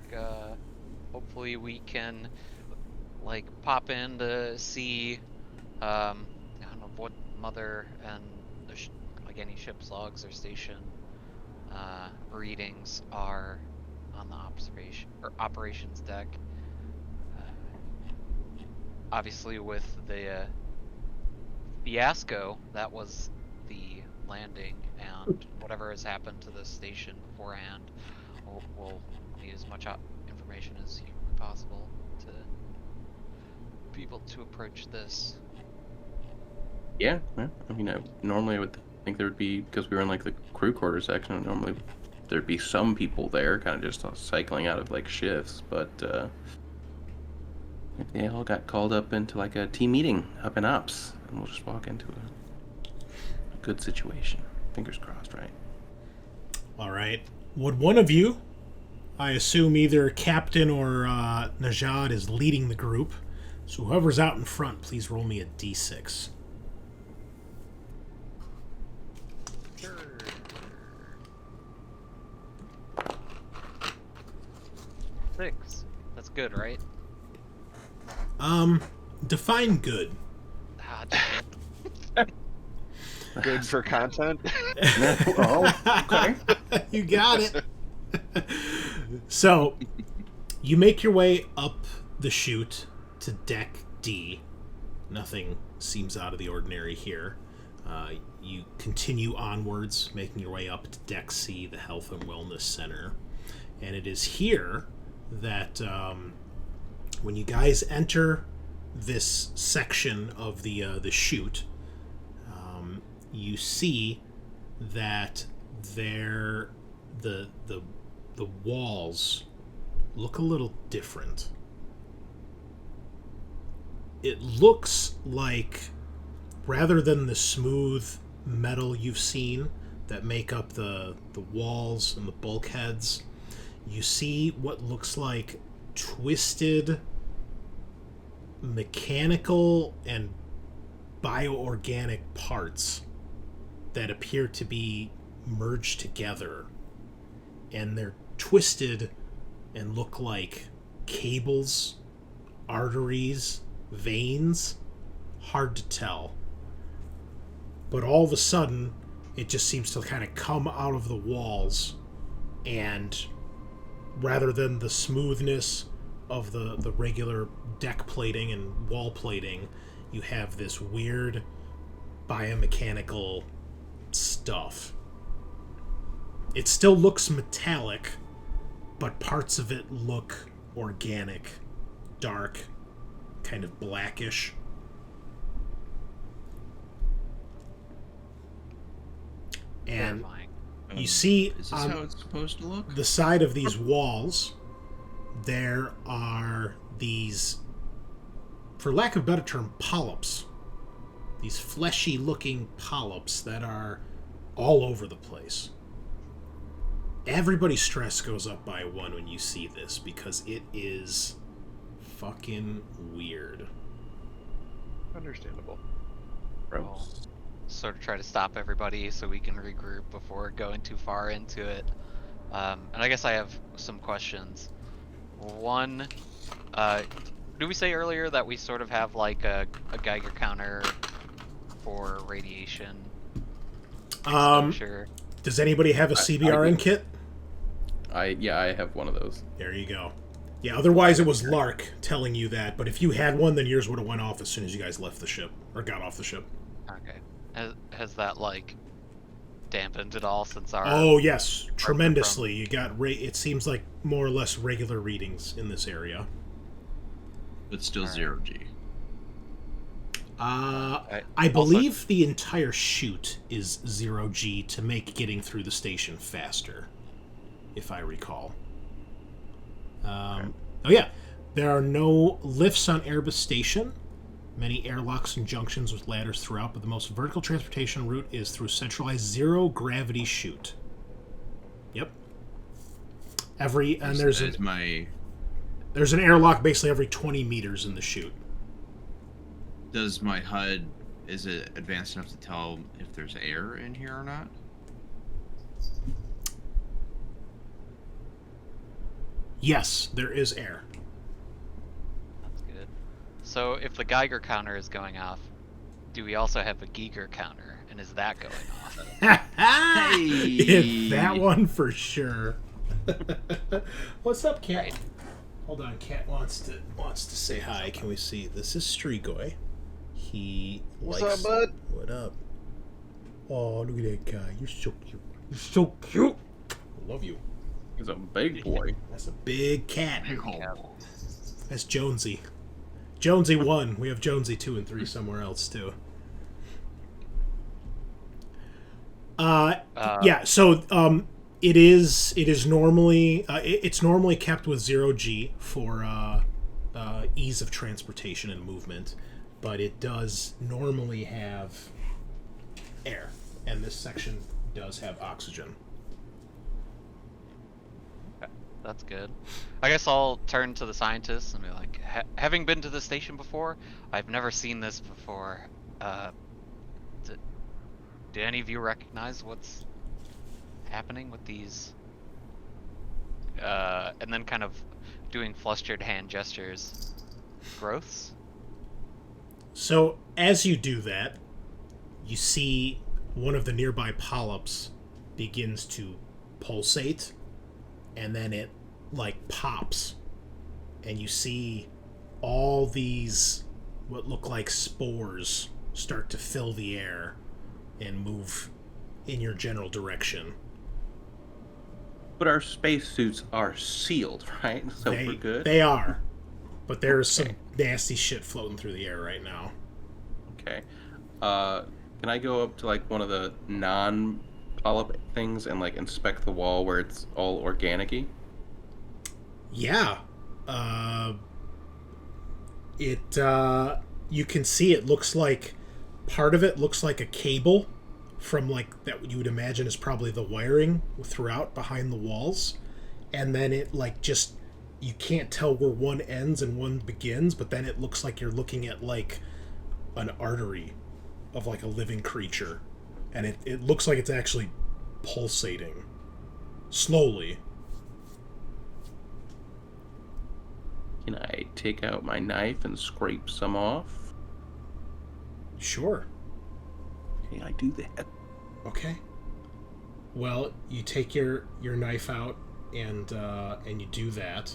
hopefully we can like pop in to see I don't know what Mother and like any ship's logs or station readings are on the operations deck. Obviously, with the fiasco, that was the landing, and whatever has happened to the station beforehand, we'll need as much information as humanly possible to be able to approach this. Yeah. I mean, normally I would think there would be, because we were in like the crew quarter section, normally there'd be some people there, kind of just cycling out of like shifts, but they all got called up into like a team meeting up in ops, and we'll just walk into a good situation. Fingers crossed, right? All right. Would one of you, I assume either Captain or Sajaad is leading the group, so whoever's out in front, please roll me a d6. Sure. Six. That's good, right? Define good. Ah, damn it. Good for content. Oh, okay. You got it. So, you make your way up the chute to Deck D. Nothing seems out of the ordinary here. You continue onwards, making your way up to Deck C, the Health and Wellness Center. And it is here that when you guys enter this section of the chute, you see that the walls look a little different. It looks like, rather than the smooth metal you've seen that make up the walls and the bulkheads, you see what looks like twisted mechanical and bioorganic parts that appear to be merged together, and they're twisted and look like cables, arteries, veins. Hard to tell, but all of a sudden it just seems to kind of come out of the walls, and rather than the smoothness of the regular deck plating and wall plating, you have this weird biomechanical stuff. It still looks metallic, but parts of it look organic, dark, kind of blackish. And Terrifying. you see Is this how it's supposed to look? the side of these walls, there are these, for lack of a better term, polyps. These fleshy looking polyps that are all over the place. Everybody's stress goes up by 1 when you see this, because it is fucking weird. Understandable. We'll sort of try to stop everybody so we can regroup before going too far into it. And I guess I have some questions. One, did we say earlier that we sort of have like a Geiger counter for radiation exposure? Does anybody have a CBRN kit? I have one of those. There you go. Yeah, otherwise it was Lark telling you that, but if you had one, then yours would have went off as soon as you guys left the ship, or got off the ship. Okay. Has that like dampened at all since our? Oh yes, tremendously. You got it seems like more or less regular readings in this area. But still Alright. 0G. I believe the entire chute is 0G to make getting through the station faster, if I recall. Oh yeah, there are no lifts on Airbus Station. Many airlocks and junctions with ladders throughout, but the most vertical transportation route is through centralized zero-gravity chute. Yep. There's an airlock basically every 20 meters in the chute. Does my HUD, is it advanced enough to tell if there's air in here or not? Yes, there is air. That's good. So if the Geiger counter is going off, do we also have a Geiger counter, and is that going off? It's that one for sure. What's up, Cat? Right. Hold on, Cat wants to say hi. Can we see? This is Strigoi. He What's likes. up, bud? What up? Oh, look at that guy. You're so cute. You're so cute. I love you. He's a big boy. That's a big cat. Big hole. That's Jonesy. Jonesy 1. We have Jonesy 2 and 3 somewhere else too. Yeah. So it is normally it's normally kept with 0G for ease of transportation and movement, but it does normally have air, and this section does have oxygen. That's good. I guess I'll turn to the scientists and be like, having been to the station before, I've never seen this before. Do any of you recognize what's happening with these? And then kind of doing flustered hand gestures. Growths? So as you do that, you see one of the nearby polyps begins to pulsate, and then it like pops, and you see all these what look like spores start to fill the air and move in your general direction. But our spacesuits are sealed, right? So we're good. They are, but there's some nasty shit floating through the air right now. Okay. Can I go up to like one of the polyp things and like inspect the wall where it's all organic-y? Yeah. You can see it looks like part of it looks like a cable from like that you would imagine is probably the wiring throughout behind the walls, and then it like just you can't tell where one ends and one begins, but then it looks like you're looking at like an artery of like a living creature, and it looks like it's actually pulsating slowly. Can I take out my knife and scrape some off? Sure. Okay, I do that. Okay. Well, you take your knife out and you do that,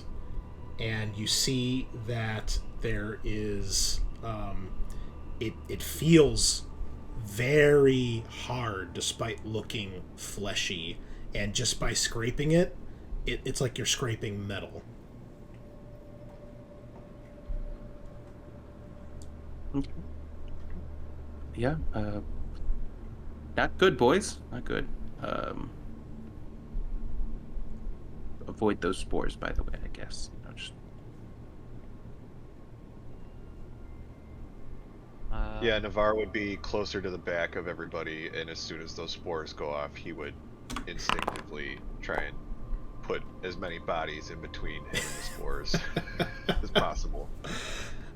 and you see that there is it feels very hard despite looking fleshy, and just by scraping it's like you're scraping metal. Okay. Yeah, not good, boys. Not good. Avoid those spores, by the way, I guess. Yeah, Navarre would be closer to the back of everybody, and as soon as those spores go off, he would instinctively try and put as many bodies in between him and the spores as possible.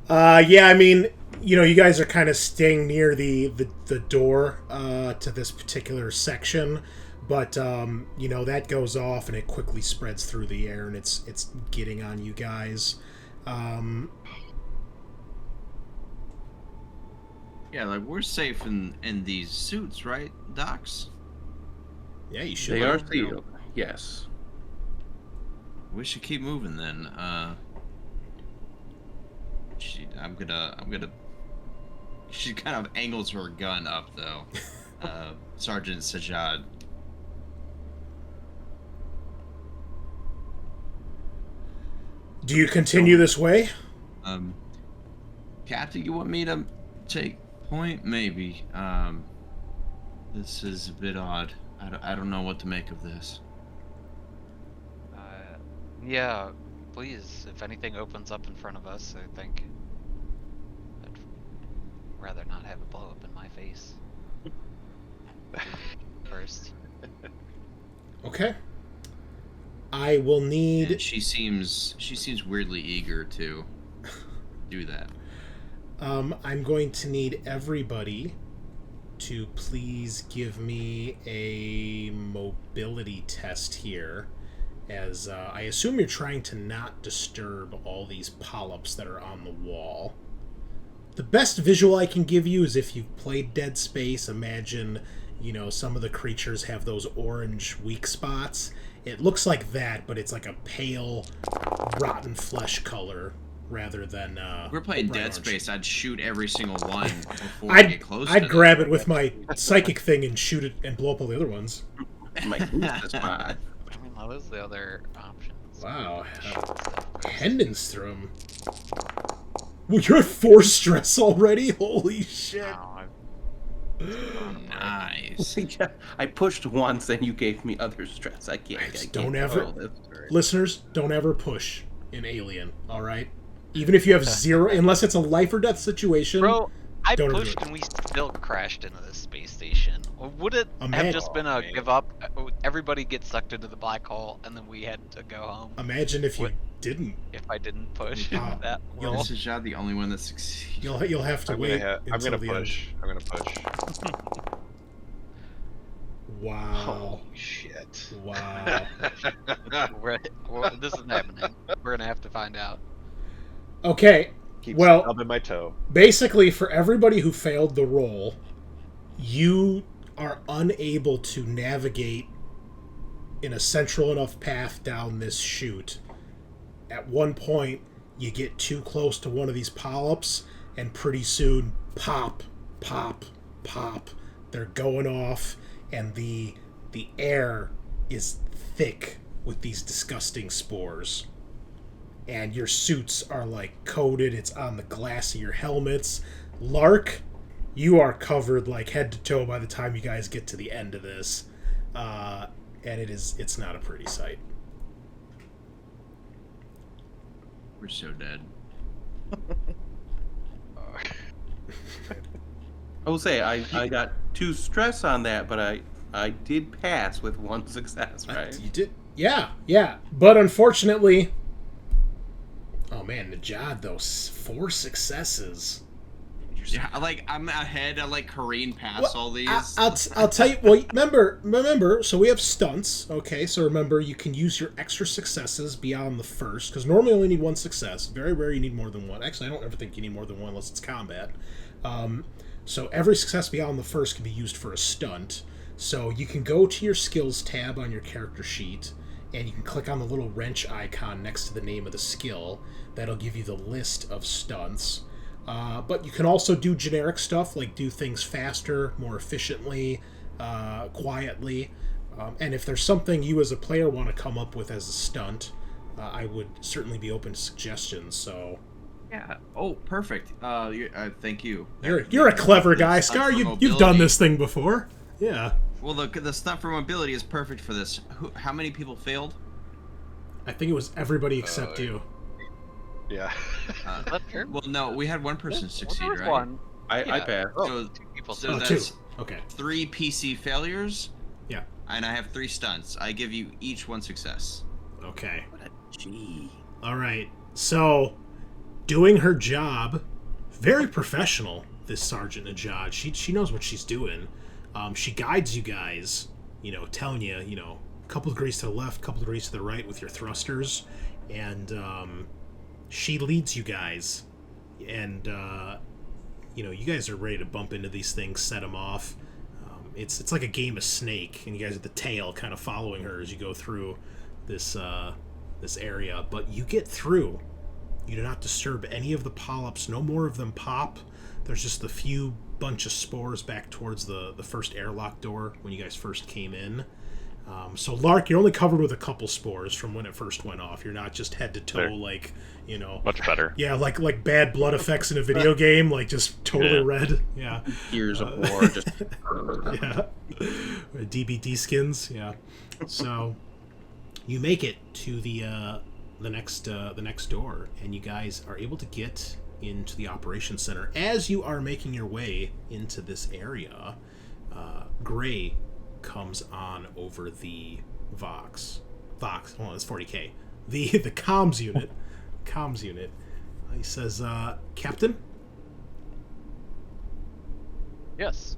Yeah, I mean, you know, you guys are kind of staying near the door to this particular section, but you know, that goes off and it quickly spreads through the air, and it's getting on you guys. Yeah, like we're safe in these suits, right, Docs? Yeah, you should. They are sealed. Yes. We should keep moving then. I'm gonna. She kind of angles her gun up though. Sergeant Sajaad. Do you continue this way? Captain, you want me to take point? Maybe. This is a bit odd. I don't know what to make of this. Yeah, please, if anything opens up in front of us, I think I'd rather not have it blow up in my face first. Okay. I will need... And she seems weirdly eager to do that. I'm going to need everybody to please give me a mobility test here, as I assume you're trying to not disturb all these polyps that are on the wall. The best visual I can give you is if you've played Dead Space. Imagine, you know, some of the creatures have those orange weak spots. It looks like that, but it's like a pale, rotten flesh color rather than We're playing bright Dead orange. Space. I'd shoot every single one before I get close to I'd them. grab it with my psychic thing and shoot it and blow up all the other ones. My goodness, spot. I mean, that was the other options. Wow. Hedenstrom. Well, you're at 4 stress already? Holy shit. Wow, Nice. Yeah, I pushed once and you gave me other stress. I can't. Don't ever- control this. Listeners, don't ever push in Alien, alright? Even if you have 0, unless it's a life or death situation. Bro, I Don't pushed do it. and we still crashed into the space station. Would it have just been a give up? Everybody gets sucked into the black hole, and then we had to go home. Imagine if you What- didn't. If I didn't push Oh, that you'll- roll. Is Sajaad the only one that succeeds? You'll have to I'm wait gonna until the push. I'm gonna push. end. Wow. Oh shit. Wow. This isn't happening. We're gonna have to find out. Okay, Keep Well- stubbing my toe. basically, for everybody who failed the roll, you are unable to navigate in a central enough path down this chute. At one point, you get too close to one of these polyps, and pretty soon, pop, pop, pop. They're going off, and the air is thick with these disgusting spores. And your suits are like coated, it's on the glass of your helmets. Lark, you are covered like head to toe by the time you guys get to the end of this. and it's not a pretty sight. We're so dead. I will say I got 2 stress on that, but I did pass with 1 success, right? You did, yeah. But unfortunately, oh man, Sajaad, though, 4 successes. Yeah, I'm ahead. I careen past all these. I'll tell you. Well, remember. So we have stunts. Okay, so remember you can use your extra successes beyond the first, because normally you only need 1 success. Very rare you need more than 1. Actually, I don't ever think you need more than 1 unless it's combat. So every success beyond the first can be used for a stunt. So you can go to your skills tab on your character sheet, and you can click on the little wrench icon next to the name of the skill. That'll give you the list of stunts. But you can also do generic stuff, like do things faster, more efficiently, quietly. And if there's something you as a player want to come up with as a stunt, I would certainly be open to suggestions. So, yeah. Oh, perfect. Thank you. You're a clever guy, Scaarr. You've done this thing before. Yeah. Well, the stunt for mobility is perfect for this. How many people failed? I think it was everybody except you. Yeah. Well, no, we had 1 person succeed, right? One. I passed. So, 2 people. so Two. that's Okay. 3 PC failures. Yeah. And I have 3 stunts. I give you each 1 success. Okay. What a G. All right. So, doing her job, very professional. This Sergeant Sajaad. She knows what she's doing. She guides you guys. Telling you, a couple degrees to the left, couple degrees to the right with your thrusters, and she leads you guys. And you guys are ready to bump into these things, set them off. It's like a game of Snake, and you guys at the tail, kind of following her as you go through this area. But you get through. You do not disturb any of the polyps. No more of them pop. There's just a few bunch of spores back towards the first airlock door when you guys first came in. So Lark, you're only covered with a couple spores from when it first went off. You're not just head to toe Much better. Yeah, like bad blood effects in a video game, like just totally red. Yeah. Years of war. Just Yeah. DBD skins. Yeah. So you make it to the next door, and you guys are able to get into the operations center. As you are making your way into this area, Gray comes on over the Vox. Hold on, it's 40K. The comms unit. He says, Captain? Yes.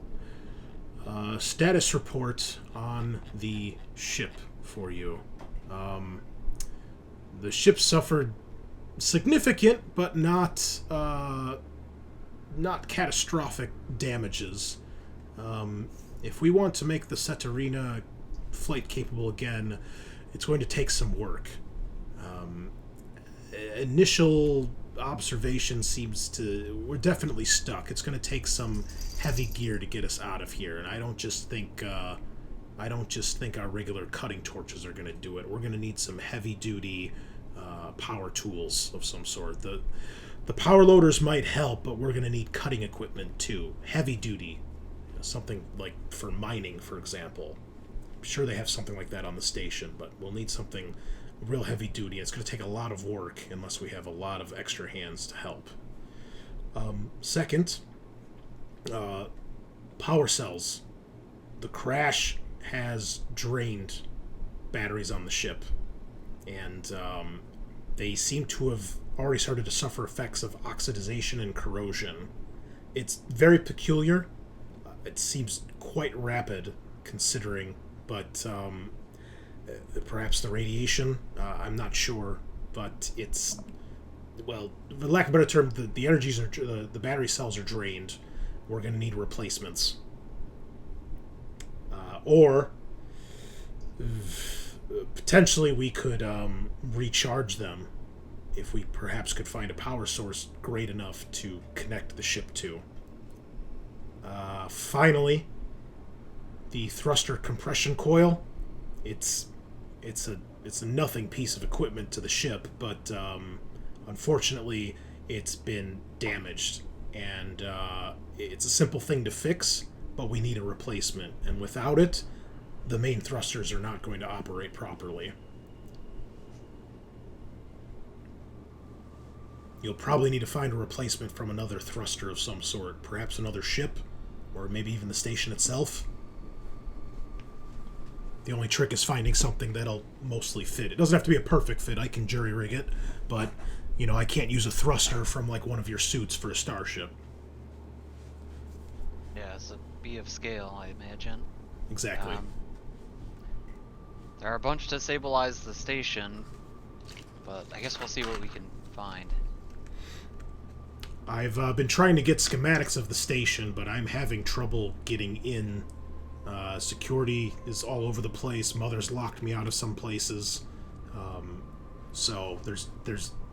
Status report on the ship for you. The ship suffered significant but not catastrophic damages. If we want to make the Ceterina flight capable again, it's going to take some work. Initial observation seems we're definitely stuck. It's going to take some heavy gear to get us out of here, and I don't just think our regular cutting torches are going to do it. We're going to need some heavy duty power tools of some sort. The power loaders might help, but we're going to need cutting equipment too. Heavy duty. Something like for mining, for example. I'm sure they have something like that on the station, but we'll need something real heavy duty. It's going to take a lot of work unless we have a lot of extra hands to help. Second, power cells. The crash has drained batteries on the ship, and they seem to have already started to suffer effects of oxidization and corrosion. It's very peculiar. It seems quite rapid, considering, but perhaps the radiation. I'm not sure, but it's, well, for lack of a better term, the energies are the battery cells are drained. We're going to need replacements, or potentially we could recharge them if we perhaps could find a power source great enough to connect the ship to. Finally, the thruster compression coil. It's a nothing piece of equipment to the ship, but unfortunately it's been damaged, and it's a simple thing to fix, but we need a replacement, and without it the main thrusters are not going to operate properly. You'll probably need to find a replacement from another thruster of some sort. Perhaps another ship, or maybe even the station itself. The only trick is finding something that'll mostly fit. It doesn't have to be a perfect fit. I can jury-rig it, but, you know, I can't use a thruster from, like, one of your suits for a starship. Yeah, it's a be of scale, I imagine. Exactly. There are a bunch to stabilize the station, but I guess we'll see what we can find. I've been trying to get schematics of the station, but I'm having trouble getting in. Security is all over the place. Mother's locked me out of some places. So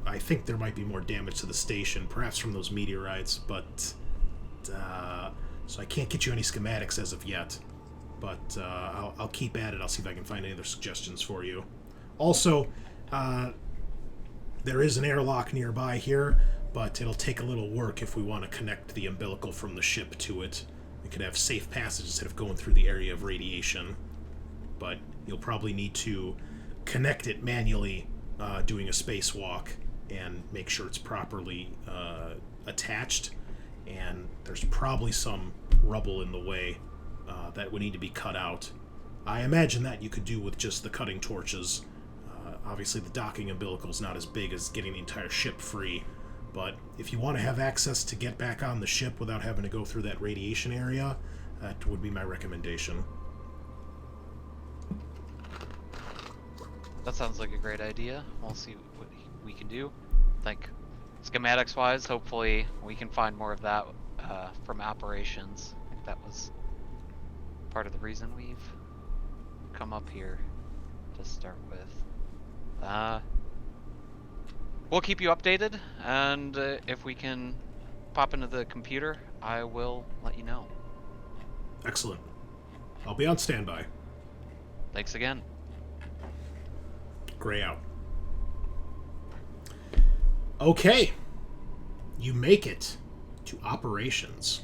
I think there might be more damage to the station, perhaps from those meteorites, but so I can't get you any schematics as of yet. But I'll keep at it. I'll see if I can find any other suggestions for you. Also, there is an airlock nearby here, but it'll take a little work if we want to connect the umbilical from the ship to it. We could have safe passage instead of going through the area of radiation. But you'll probably need to connect it manually doing a spacewalk and make sure it's properly attached. And there's probably some rubble in the way that would need to be cut out. I imagine that you could do with just the cutting torches. Obviously the docking umbilical is not as big as getting the entire ship free. But if you want to have access to get back on the ship without having to go through that radiation area, that would be my recommendation. That sounds like a great idea. We'll see what we can do. I think schematics-wise, hopefully we can find more of that from operations. I think that was part of the reason we've come up here to start with. We'll keep you updated, and if we can pop into the computer, I will let you know. Excellent. I'll be on standby. Thanks again. Gray out. Okay. You make it to operations.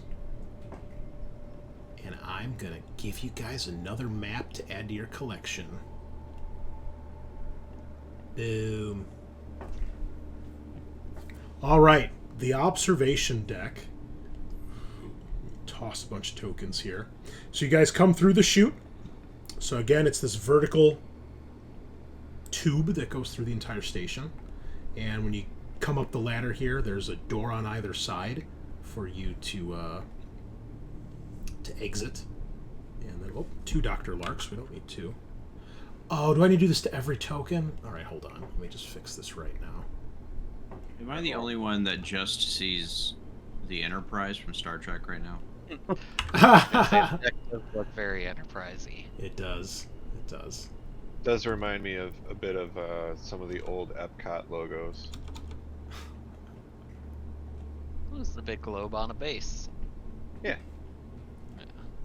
And I'm going to give you guys another map to add to your collection. Boom. All right, the observation deck. Toss a bunch of tokens here. So you guys come through the chute. So again, it's this vertical tube that goes through the entire station. And when you come up the ladder here, there's a door on either side for you to exit. And then, 2 Dr. Larks. We don't need 2. Oh, do I need to do this to every token? All right, hold on. Let me just fix this right now. Am I the only one that just sees the Enterprise from Star Trek right now? That does look very enterprisey. It does. It does. Does remind me of a bit of some of the old Epcot logos. Who's the big globe on a base? Yeah.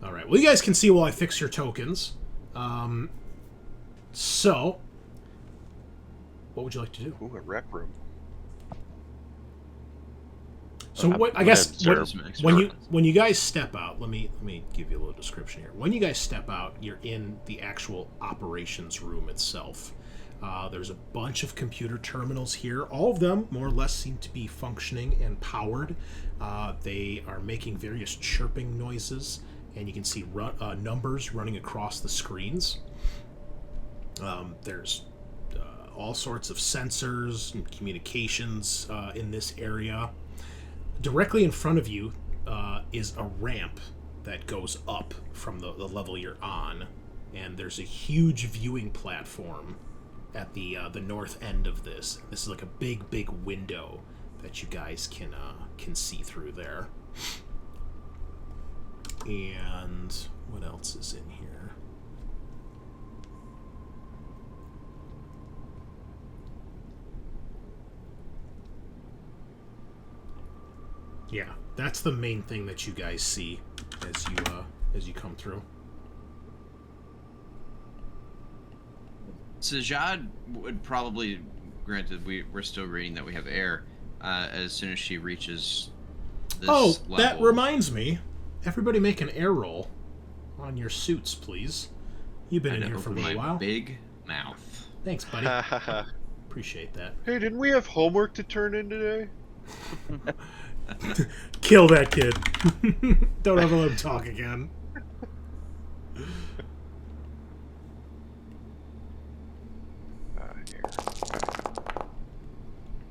All right. Well, you guys can see while I fix your tokens. So, what would you like to do? Ooh, a rec room. So what? I guess when you guys step out, let me give you a little description here. When you guys step out, you're in the actual operations room itself. There's a bunch of computer terminals here. All of them more or less seem to be functioning and powered. They are making various chirping noises, and you can see numbers running across the screens. There's all sorts of sensors and communications in this area. Directly in front of you is a ramp that goes up from the level you're on, and there's a huge viewing platform at the north end of this. This is like a big window that you guys can see through there. And what else is in here? Yeah, that's the main thing that you guys see as you come through. Sajaad would probably, granted we're still reading that we have air, as soon as she reaches this level. That reminds me. Everybody make an air roll on your suits, please. You've been I in had to here for a open little my while. big mouth. Thanks, buddy. Hey, Appreciate that. didn't we have homework to turn in today? Kill that kid. Don't ever let him talk again. Here.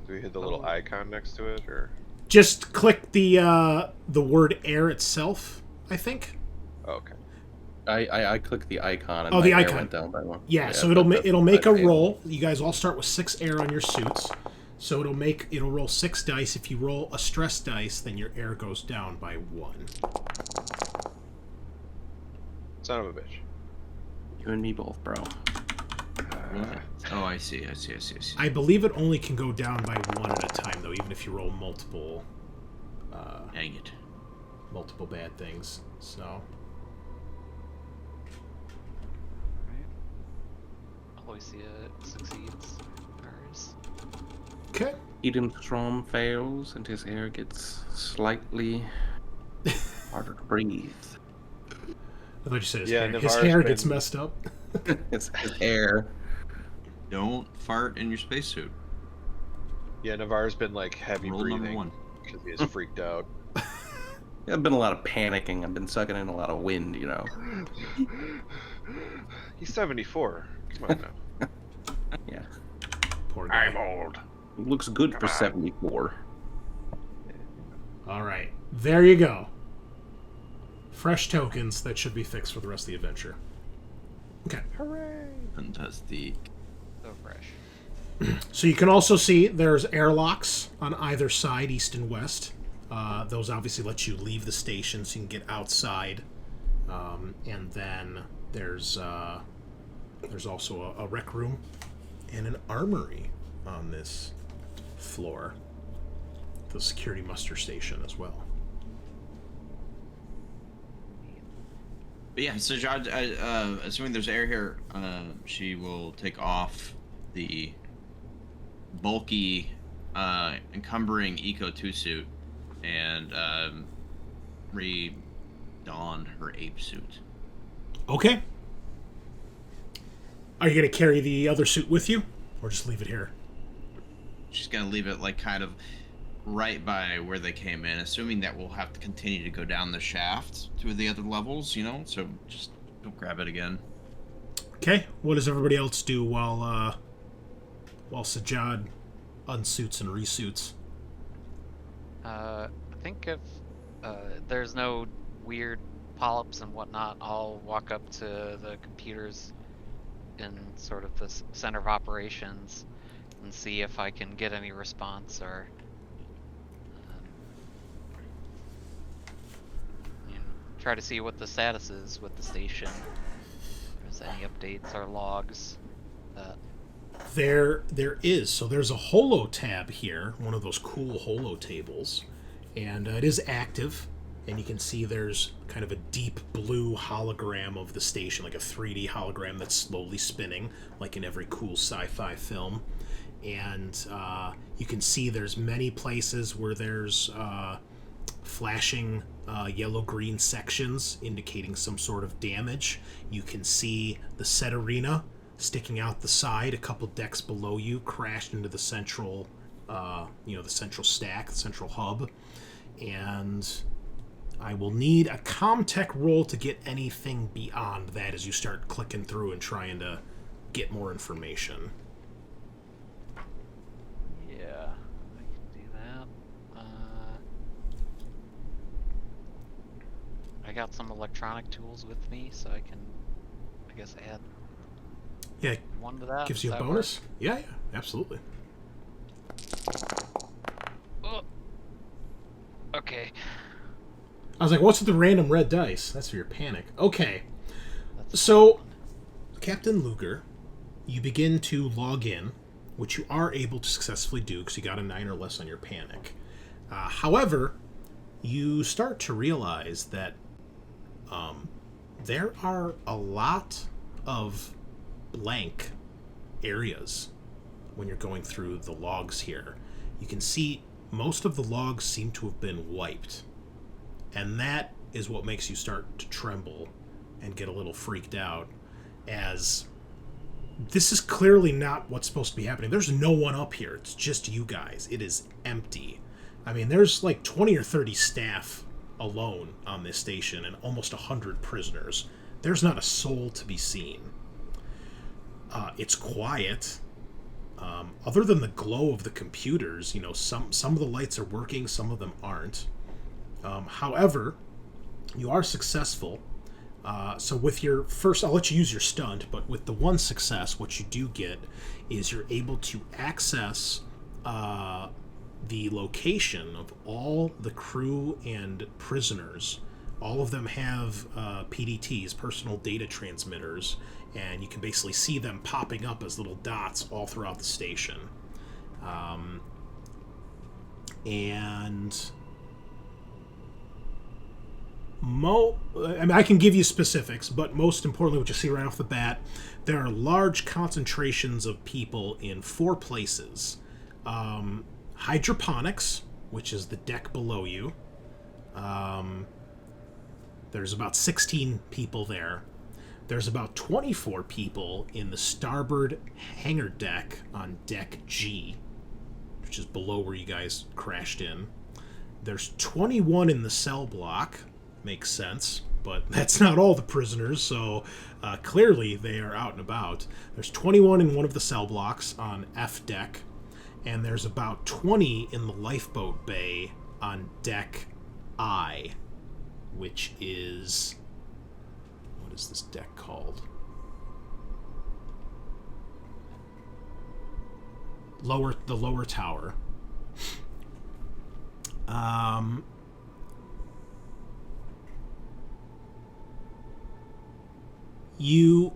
Do we hit the little icon next to it, or? Just click the word air itself, I think. Okay. I clicked the icon and Oh, my the hair icon. went down by one. Yeah, so but it'll make a okay. roll. You guys all start with 6 air on your suits. So it'll roll 6 dice. If you roll a stress dice, then your air goes down by 1. Son of a bitch. You and me both, bro. What? Oh, I see. I believe it only can go down by 1 at a time, though, even if you roll multiple Dang it. multiple bad things. So Aloysia succeeds. Hers. okay. Hedenstrom fails and his air gets slightly harder to breathe. I thought you said his Yeah, hair. His Navarre's hair gets been- messed up. His air. Don't fart in your spacesuit. Yeah, Navarre's been like heavy Rule number breathing 1. because he is freaked out. There's been a lot of panicking. I've been sucking in a lot of wind, you know. He's 74. Come on now. Yeah. Poor guy. old. He looks good for 74. All right, there you go. Fresh tokens that should be fixed for the rest of the adventure. Okay. Hooray! Fantastic. So fresh. So you can also see there's airlocks on either side, east and west. Those obviously let you leave the station so you can get outside. And then there's also a rec room and an armory on this floor. The security muster station as well. But yeah, Sajaad, assuming there's air here, she will take off the bulky, encumbering Eco 2 suit and re-don her ape suit. Okay. Are you going to carry the other suit with you? Or just leave it here? She's gonna leave it like kind of right by where they came in, assuming that we'll have to continue to go down the shaft to the other levels, you know? So just don't grab it again. Okay. What does everybody else do while Sajaad unsuits and resuits? I think if there's no weird polyps and whatnot, I'll walk up to the computers in sort of the center of operations and see if I can get any response or try to see what the status is with the station. If there's any updates or logs. There is. So there's a holo tab here, one of those cool holo tables, and it is active. And you can see there's kind of a deep blue hologram of the station, like a 3D hologram that's slowly spinning, like in every cool sci-fi film. And you can see there's many places where there's flashing yellow-green sections indicating some sort of damage. You can see the set arena sticking out the side, a couple decks below you, crashed into the central, the central stack, the central hub. And I will need a Comtech roll to get anything beyond that as you start clicking through and trying to get more information. Yeah, I can do that. I got some electronic tools with me, so I can, I guess, add Yeah, one to that. gives Does you a that bonus. Yeah, absolutely. work? Oh. Okay. I was like, what's with the random red dice? That's for your panic. Okay. That's So, Captain Lugar, you begin to log in, which you are able to successfully do because you got a 9 or less on your panic. However, you start to realize that there are a lot of blank areas when you're going through the logs here. You can see most of the logs seem to have been wiped. And that is what makes you start to tremble and get a little freaked out. as this is clearly not what's supposed to be happening. There's no one up here. It's just you guys. It is empty. I mean, there's like 20 or 30 staff alone on this station and almost 100 prisoners. There's not a soul to be seen. It's quiet. Other than the glow of the computers, some of the lights are working, some of them aren't. However, you are successful. So with your first, I'll let you use your stunt, but with the one success, what you do get is you're able to access the location of all the crew and prisoners. All of them have PDTs, personal data transmitters, and you can basically see them popping up as little dots all throughout the station. I can give you specifics, but most importantly, what you see right off the bat, there are large concentrations of people in 4 places. Hydroponics, which is the deck below you. There's about 16 people there. There's about 24 people in the starboard hangar deck on deck G, which is below where you guys crashed in. There's 21 in the cell block. Makes sense, but that's not all the prisoners, so clearly they are out and about. There's 21 in one of the cell blocks on F deck, and there's about 20 in the lifeboat bay on deck I, which is... what is this deck called? The lower tower. You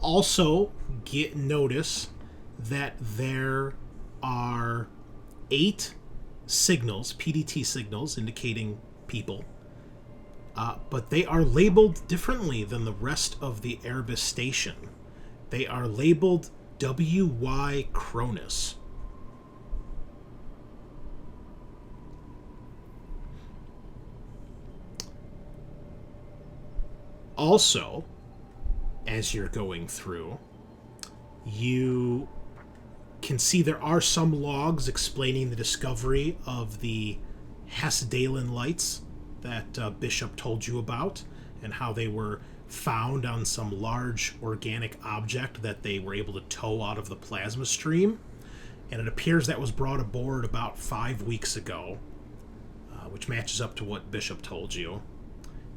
also get notice that there are 8 signals, PDT signals, indicating people, but they are labeled differently than the rest of the Erebus station. They are labeled WY Cronus. Also, as you're going through, you can see there are some logs explaining the discovery of the Hesdalen lights that Bishop told you about, and how they were found on some large organic object that they were able to tow out of the plasma stream. And it appears that was brought aboard about 5 weeks ago, which matches up to what Bishop told you.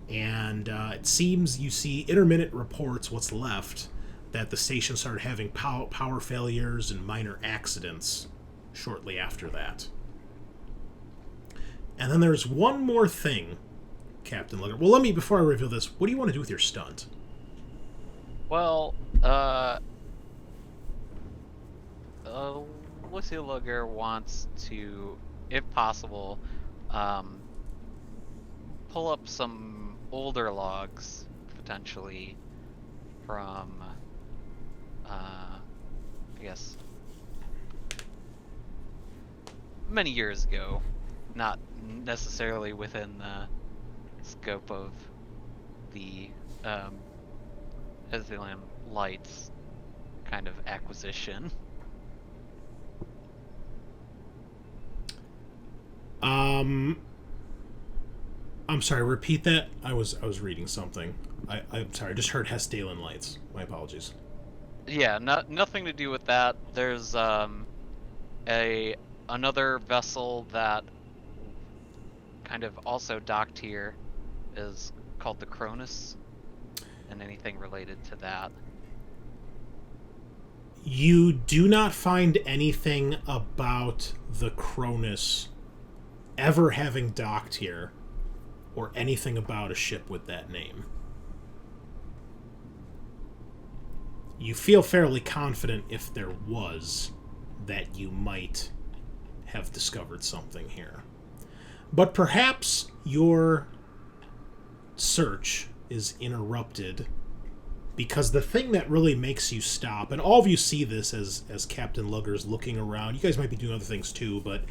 And it seems you see intermittent reports, what's left, that the station started having power failures and minor accidents shortly after that. And then there's one more thing, Captain Lugar. Well, before I reveal this, what do you want to do with your stunt? Well, Lugar wants to, if possible, pull up some older logs, potentially, from, I guess, many years ago. Not necessarily within the scope of the Hesdalen lights kind of acquisition. I'm sorry, repeat that. I was reading something. I'm sorry, I just heard Hesdalen lights. My apologies. Yeah, nothing to do with that. There's another vessel that kind of also docked here, is called the Cronus, and anything related to that. You do not find anything about the Cronus ever having docked here, or anything about a ship with that name. You feel fairly confident, if there was, that you might have discovered something here. But perhaps your search is interrupted because the thing that really makes you stop, and all of you see this as Captain Lugar's looking around. You guys might be doing other things too, but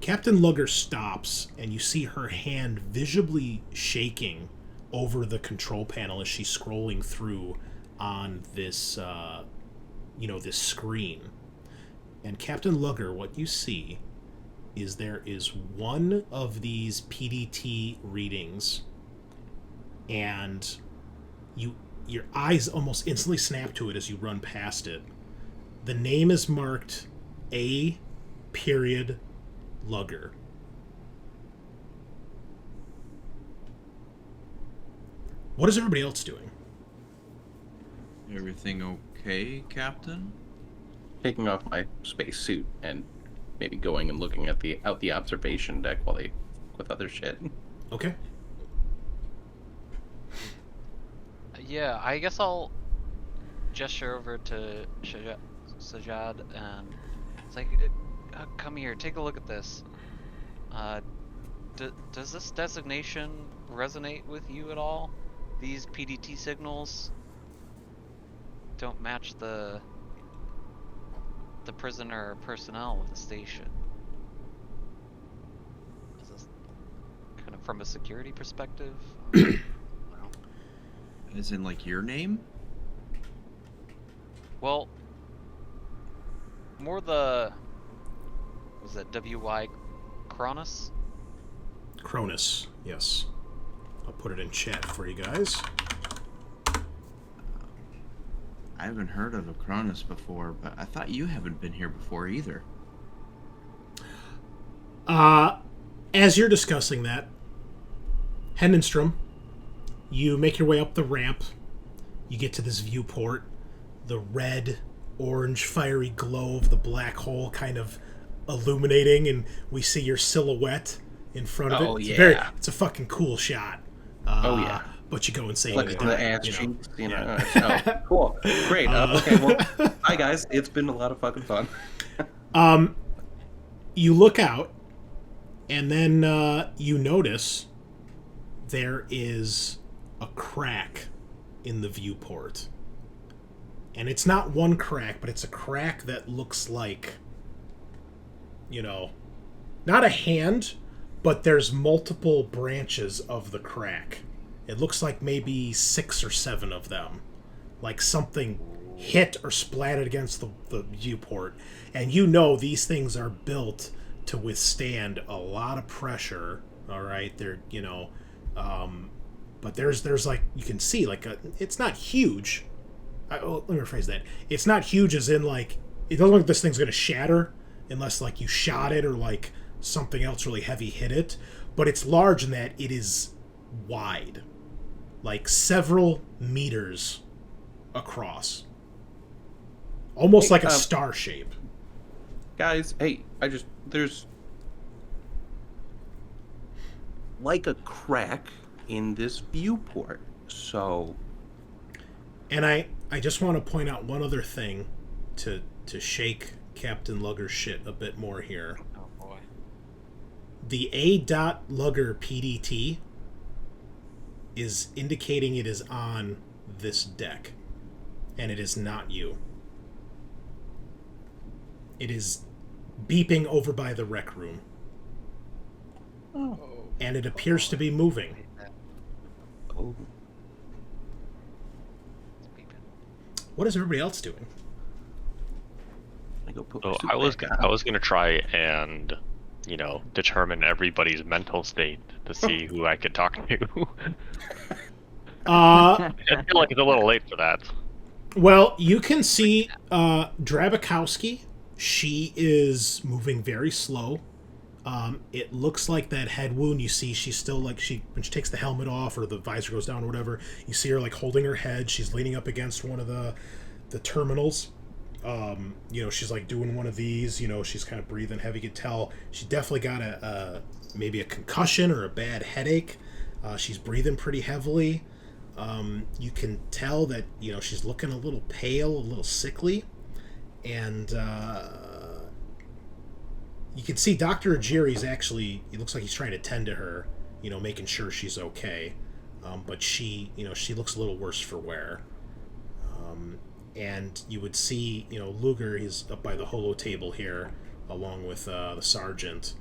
Captain Lugar stops, and you see her hand visibly shaking over the control panel as she's scrolling through on this, this screen. And Captain Lugar, what you see is there is one of these PDT readings, and your eyes almost instantly snap to it as you run past it. The name is marked A. Lugar. What is everybody else doing? Everything okay, Captain? Taking off my spacesuit and maybe going and looking at the observation deck while they with other shit. Okay. Yeah, I guess I'll gesture over to Sajaad and it's like, come here, take a look at this. Does this designation resonate with you at all? These PDT signals don't match the prisoner personnel of the station. Is this kind of from a security perspective? As in, like, your name? Well, more the... Was that W.Y. Cronus? Cronus, yes. I'll put it in chat for you guys. I haven't heard of a Cronus before, but I thought you haven't been here before either. As you're discussing that, Hedenstrom, you make your way up the ramp. You get to this viewport. The red, orange, fiery glow of the black hole kind of illuminating, and we see your silhouette in front of it. Oh, It's yeah. it's a fucking cool shot. Oh, yeah. But you go insane. Look with at the it, ass you know. cheeks, you know. Yeah. Oh, cool. Great. Okay, well, hi guys. It's been a lot of fucking fun. You look out, and then you notice there is a crack in the viewport. And it's not one crack, but it's a crack that looks like, not a hand, but there's multiple branches of the crack. It looks like maybe 6 or 7 of them. Like something hit or splattered against the viewport. And these things are built to withstand a lot of pressure. All right, they're but there's like, you can see like it's not huge. Let me rephrase that. It's not huge as in like it doesn't look like this thing's gonna shatter unless like you shot it or like something else really heavy hit it. But it's large in that it is wide, like several meters across, almost like a star shape. Guys, hey, there's like a crack in this viewport. So, and I just want to point out one other thing to shake Captain Lugar's shit a bit more here. Oh boy. The A. Lugar PDT is indicating it is on this deck, and it is not you. It is beeping over by the rec room. oh, And it appears to be moving. oh. It's beeping. What is everybody else doing? I go put So my suit I was back I on. was gonna try and determine everybody's mental state to see who I could talk to. I feel like it's a little late for that. Well, you can see Drabakowski. She is moving very slow. It looks like that head wound. You see, she's still like when she takes the helmet off or the visor goes down or whatever. You see her like holding her head. She's leaning up against one of the terminals. She's like doing one of these. She's kind of breathing heavy. You can tell she definitely got maybe a concussion or a bad headache. She's breathing pretty heavily. You can tell that she's looking a little pale, a little sickly. And you can see Dr. Ajiri's actually, it looks like he's trying to tend to her, making sure she's okay. But she looks a little worse for wear. And you would see, Lugar, he's up by the holo table here, along with the sergeant.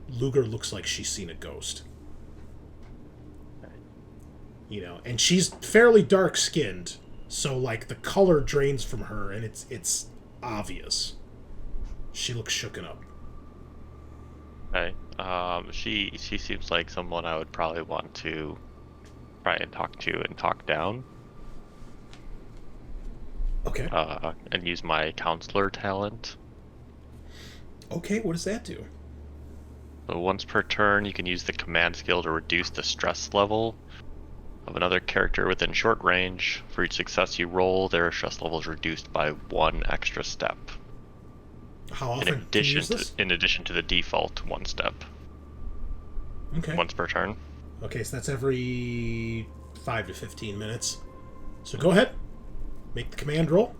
Lugar looks like she's seen a ghost. you know, and she's fairly dark skinned, so like the color drains from her, and it's obvious. She looks shooken up. Okay. She seems like someone I would probably want to try and talk to and talk down. Okay. And use my counselor talent. Okay, what does that do? So once per turn, you can use the command skill to reduce the stress level of another character within short range. For each success you roll, their stress level is reduced by 1 extra step. How often can you use this? In addition to the default 1 step. Okay. Once per turn. Okay, so that's every 5 to 15 minutes. So go ahead. Make the command roll.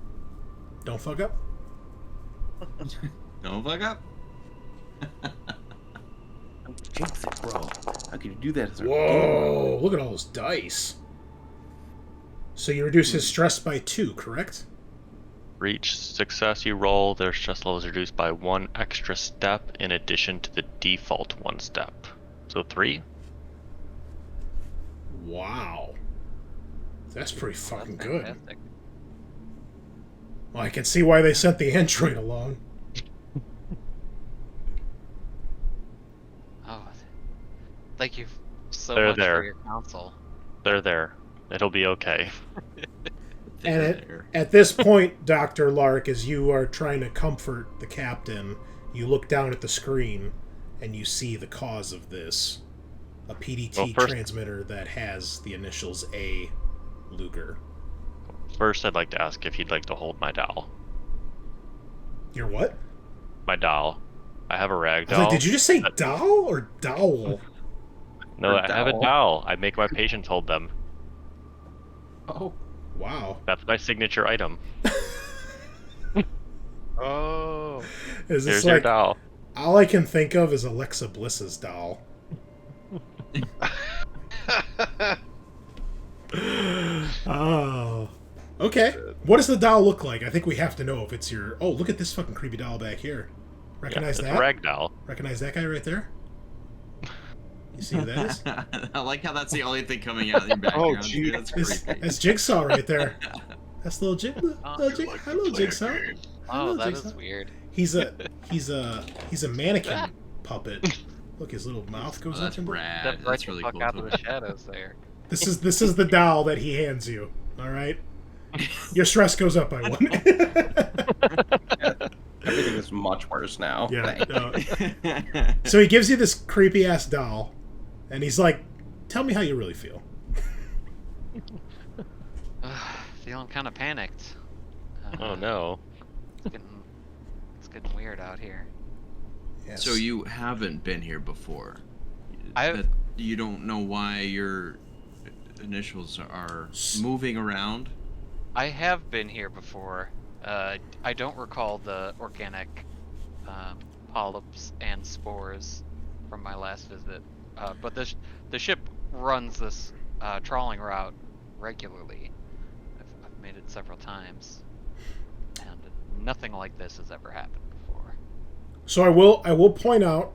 Don't fuck up. Don't fuck up. Jinx it, bro. How can you do that? Whoa, look at all those dice. So you reduce his stress by 2, correct? For each success you roll, their stress level is reduced by 1 extra step in addition to the default 1 step. So 3. Wow. That's pretty fucking good. Fantastic. Well, I can see why they sent the android along. Oh, thank you so They're much there. for your counsel. They're there. It'll be okay. And at this point, Dr. Lark, as you are trying to comfort the captain, you look down at the screen and you see the cause of this. A PDT Well, first- transmitter that has the initials A, Lugar. First, I'd like to ask if you'd like to hold my doll. Your what? My doll. I have a rag I was doll. like, did you just say that- doll or dowel? No, Or I have a doll? doll. I make my patients hold them. Oh, Wow. That's my signature item. Oh. Is There's this your like doll. all I can think of is Alexa Bliss's doll. Oh. Okay. What does the doll look like? I think we have to know if it's your. Oh, look at this fucking creepy doll back here. Recognize It's that? a rag doll. Recognize that guy right there? You see who that is? I like how that's the only thing coming out of your background. gee. That's It's- creepy. That's Jigsaw right there. That's little Jig. Oh, Hello, Jigsaw. Oh, Hello, that is Jigsaw. weird. He's a mannequin puppet. Look, his little mouth goes Oh, up that's and down. rad. Step right That's the really fuck cool. out of the shadows there. This is the doll that he hands you. All right. Your stress goes up by 1. everything is much worse now. Yeah. Thank no. So he gives you this creepy ass doll, and he's like, "Tell me how you really feel." Feeling kind of panicked. Oh no. It's getting weird out here. Yes. So you haven't been here before. I've- You don't know why your initials are moving around. I have been here before. I don't recall the organic polyps and spores from my last visit, but the ship runs this trawling route regularly. I've made it several times, and nothing like this has ever happened before. So I will point out,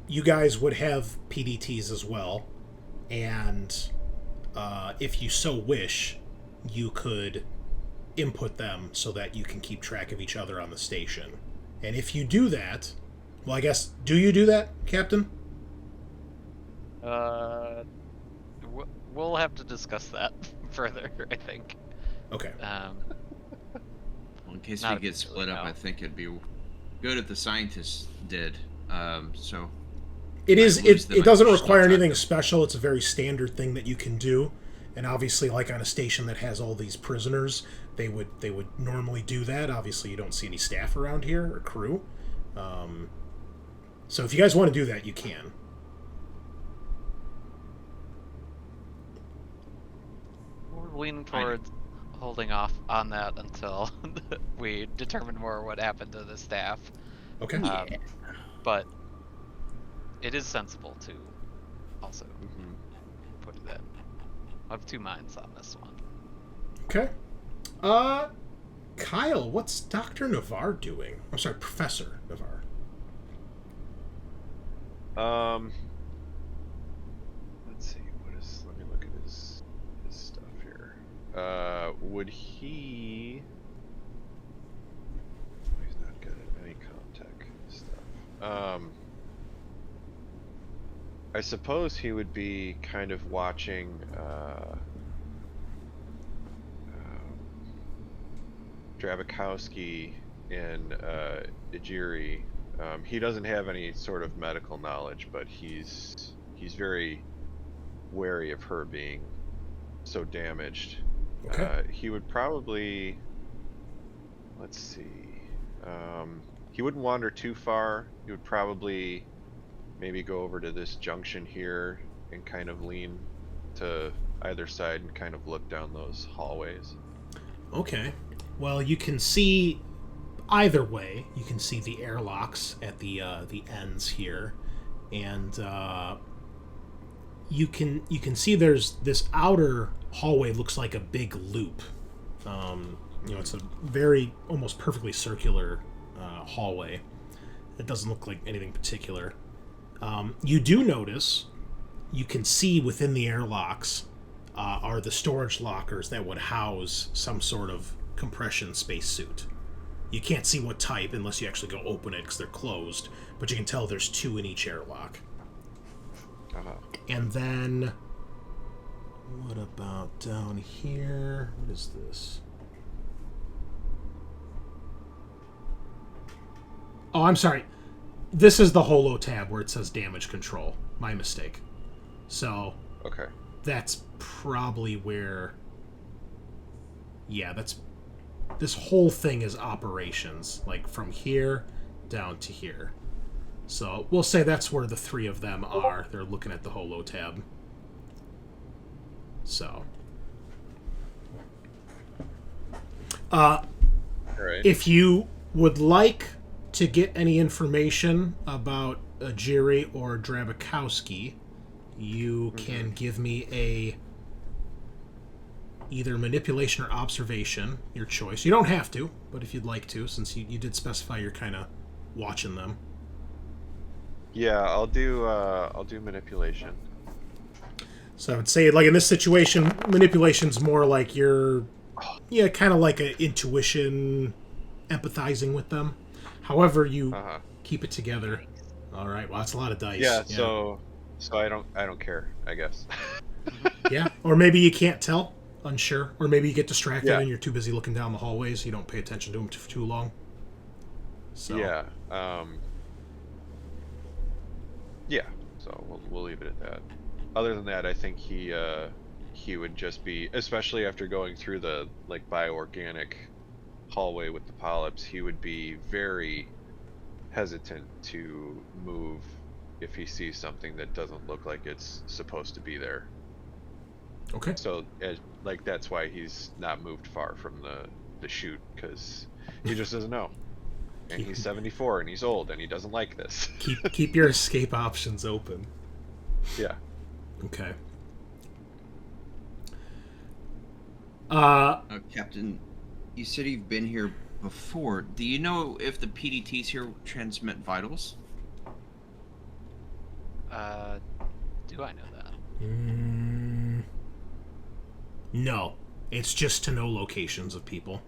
you guys would have PDTs as well, and if you so wish, you could input them so that you can keep track of each other on the station. And if you do that, well, I guess, do you do that, Captain? We'll have to discuss that further, I think. Okay. Well, in case Not we get split up, no. I think it'd be good if the scientists did. So It is. might lose them. It doesn't I just require don't anything have to- special. It's a very standard thing that you can do, and obviously, like on a station that has all these prisoners, they would normally do that. Obviously, you don't see any staff around here or crew, so if you guys want to do that, you can. We're leaning towards holding off on that until we determine more what happened to the staff. Okay. But it is sensible to also put that. I have two minds on this one. Okay. Kyle, what's Dr. Navarre doing? I'm sorry, Professor Navarre. Let's see. Let me look at would he... He's not good at any Comtech stuff. I suppose he would be kind of watching Drabakowski and Ijiri. He doesn't have any sort of medical knowledge, but he's very wary of her being so damaged. Okay. He would probably, let's see, he wouldn't wander too far. He would probably maybe go over to this junction here and kind of lean to either side and kind of look down those hallways. Okay. Well, you can see either way. You can see the airlocks at the ends here, and you can see there's this outer hallway looks like a big loop. It's a very almost perfectly circular hallway. It doesn't look like anything particular. You do notice, you can see within the airlocks are the storage lockers that would house some sort of compression spacesuit. You can't see what type unless you actually go open it because they're closed, but you can tell there's 2 in each airlock. And then, what about down here? What is this? Oh, I'm sorry. This is the holo tab where it says damage control. My mistake. So, Okay. that's probably where... Yeah, this whole thing is operations, like from here down to here. So we'll say that's where the 3 of them are. They're looking at the holo tab. So, Right. if you would like to get any information about Ijiri or Drabakowski, you can give me a either manipulation or observation, your choice. You don't have to, but if you'd like to, since you did specify you're kind of watching them. Yeah, I'll do manipulation. So I would say, like, in this situation, manipulation's more like you're, kind of like an intuition, empathizing with them. However, you keep it together. All right. Well, that's a lot of dice. Yeah. So I don't care, I guess. Yeah. Or maybe you can't tell. Unsure. Or maybe you get distracted Yeah. and you're too busy looking down the hallways. You don't pay attention to them for too long. So. Yeah. Yeah. So we'll leave it at that. Other than that, I think he would just be, especially after going through the like bioorganic hallway with the polyps, he would be very hesitant to move if he sees something that doesn't look like it's supposed to be there. Okay. So like that's why he's not moved far from the chute, because he just doesn't know. And he's 74 and he's old and he doesn't like this. keep your escape options open. Yeah. Okay. Captain, you said you've been here before. Do you know if the PDTs here transmit vitals? Do I know that? No. It's just to know locations of people.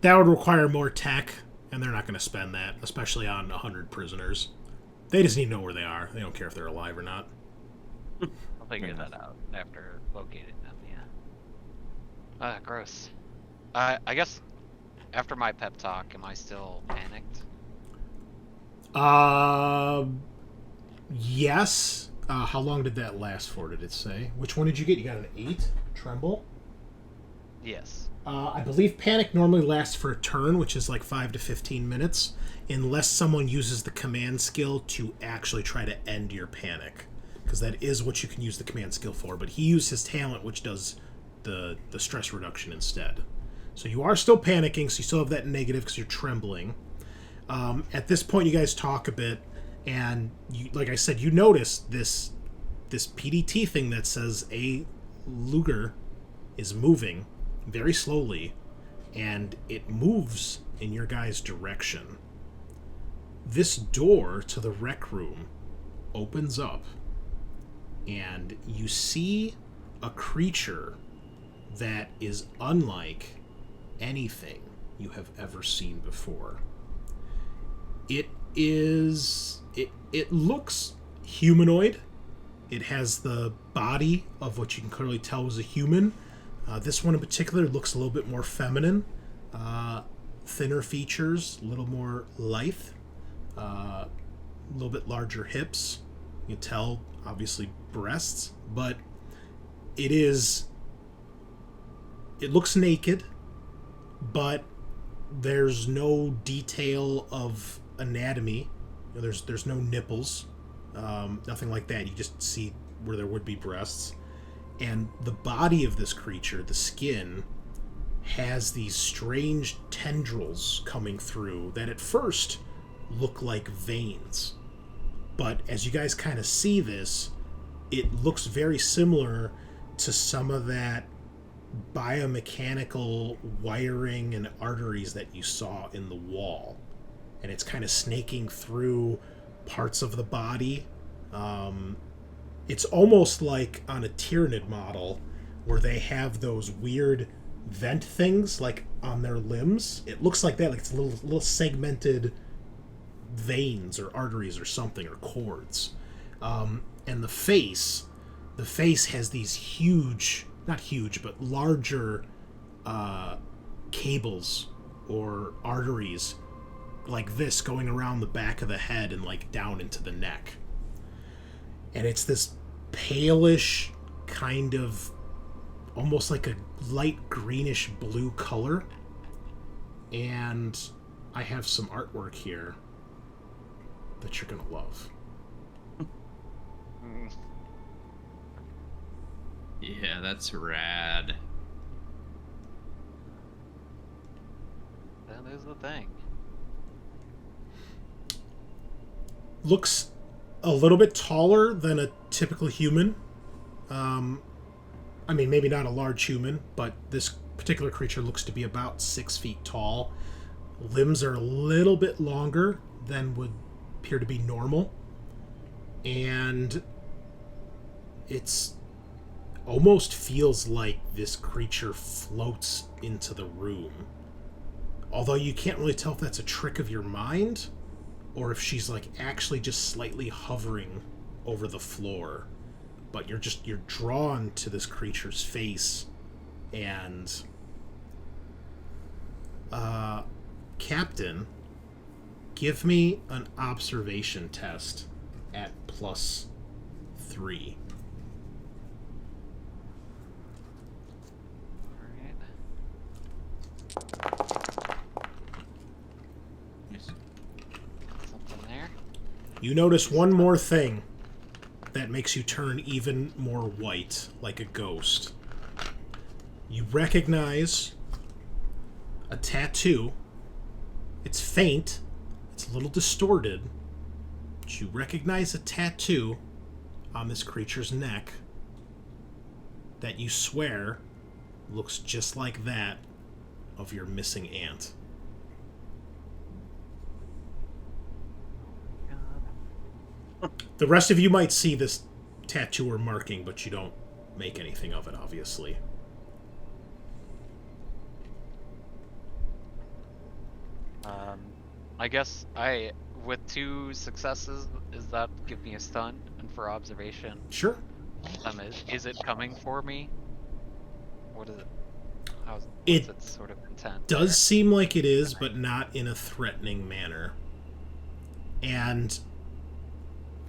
That would require more tech, and they're not going to spend that, especially on 100 prisoners. They just need to know where they are. They don't care if they're alive or not. I'll figure that out after locating them, yeah. Gross. I guess after my pep talk, am I still panicked? Yes. How long did that last for, did it say? Which one did you get? You got an 8? Tremble? Yes. I believe panic normally lasts for a turn, which is like 5 to 15 minutes, unless someone uses the command skill to actually try to end your panic. Because that is what you can use the command skill for, but he used his talent, which does the stress reduction instead. So you are still panicking, so you still have that negative because you're trembling. At this point, you guys talk a bit, and you, like I said, you notice this PDT thing that says a Lugar is moving very slowly, and it moves in your guys' direction. This door to the rec room opens up, and you see a creature that is unlike anything you have ever seen before. It looks humanoid. It has the body of what you can clearly tell was a human. This one in particular looks a little bit more feminine. Thinner features, a little more lithe, a little bit larger hips. You can tell, obviously, breasts, but it looks naked, but there's no detail of anatomy. You know, there's no nipples, nothing like that. You just see where there would be breasts. And the body of this creature, the skin, has these strange tendrils coming through that at first look like veins. But as you guys kind of see this, it looks very similar to some of that biomechanical wiring and arteries that you saw in the wall. And it's kind of snaking through parts of the body. It's almost like on a Tyranid model where they have those weird vent things like on their limbs. It looks like that, like it's little segmented veins or arteries or something, or cords. And the face has these huge, not huge, but larger cables or arteries like this going around the back of the head and like down into the neck. And it's this palish kind of almost like a light greenish blue color. And I have some artwork here that you're gonna love. Yeah, that's rad. That is the thing. Looks a little bit taller than a typical human. I mean, maybe not a large human, but this particular creature looks to be about 6 feet tall. Limbs are a little bit longer than would appear to be normal. And it's almost feels like this creature floats into the room. Although you can't really tell if that's a trick of your mind or if she's like actually just slightly hovering over the floor. But you're drawn to this creature's face. And Captain, give me an observation test at +3. Something there. You notice one more thing that makes you turn even more white, like a ghost. You recognize a tattoo. It's faint, it's a little distorted, but you recognize a tattoo on this creature's neck that you swear looks just like that of your missing aunt. The rest of you might see this tattoo or marking, but you don't make anything of it, obviously. I guess with 2 successes, does that give me a stun? And for observation, Sure. is it coming for me? What is it? What's It its sort of intent? Does there? seem like it is, but not in a threatening manner. And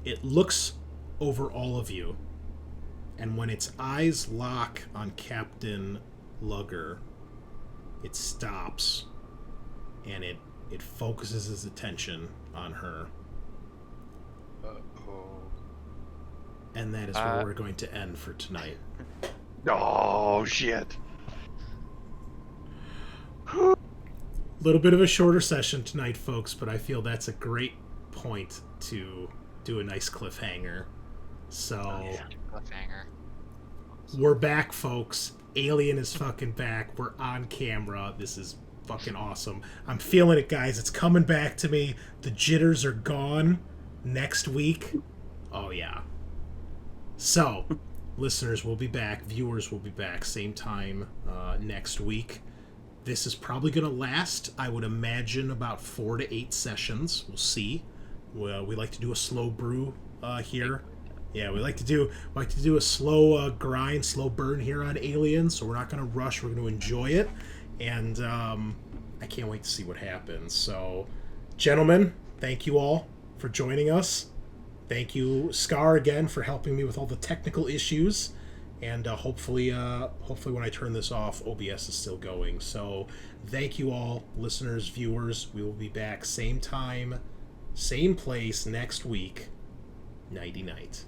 it looks over all of you. And when its eyes lock on Captain Lugar, it stops. And it focuses its attention on her. Uh-oh. And that is where we're going to end for tonight. Oh, shit. Little bit of a shorter session tonight, folks, but I feel that's a great point to do a nice cliffhanger. So, Cliffhanger. we're back, folks. Alien is fucking back. We're on camera. This is fucking awesome. I'm feeling it, guys. It's coming back to me. The jitters are gone next week. Oh, yeah. So, listeners will be back, viewers will be back, same time next week. This is probably going to last, I would imagine, about 4 to 8 sessions. We'll see. We like to do a slow brew here. Yeah, we like to do a slow grind, slow burn here on Alien. So we're not going to rush. We're going to enjoy it, and I can't wait to see what happens. So, gentlemen, thank you all for joining us. Thank you, Scaarr, again for helping me with all the technical issues. And hopefully when I turn this off, OBS is still going. So thank you all, listeners, viewers. We will be back same time, same place next week. Nighty night.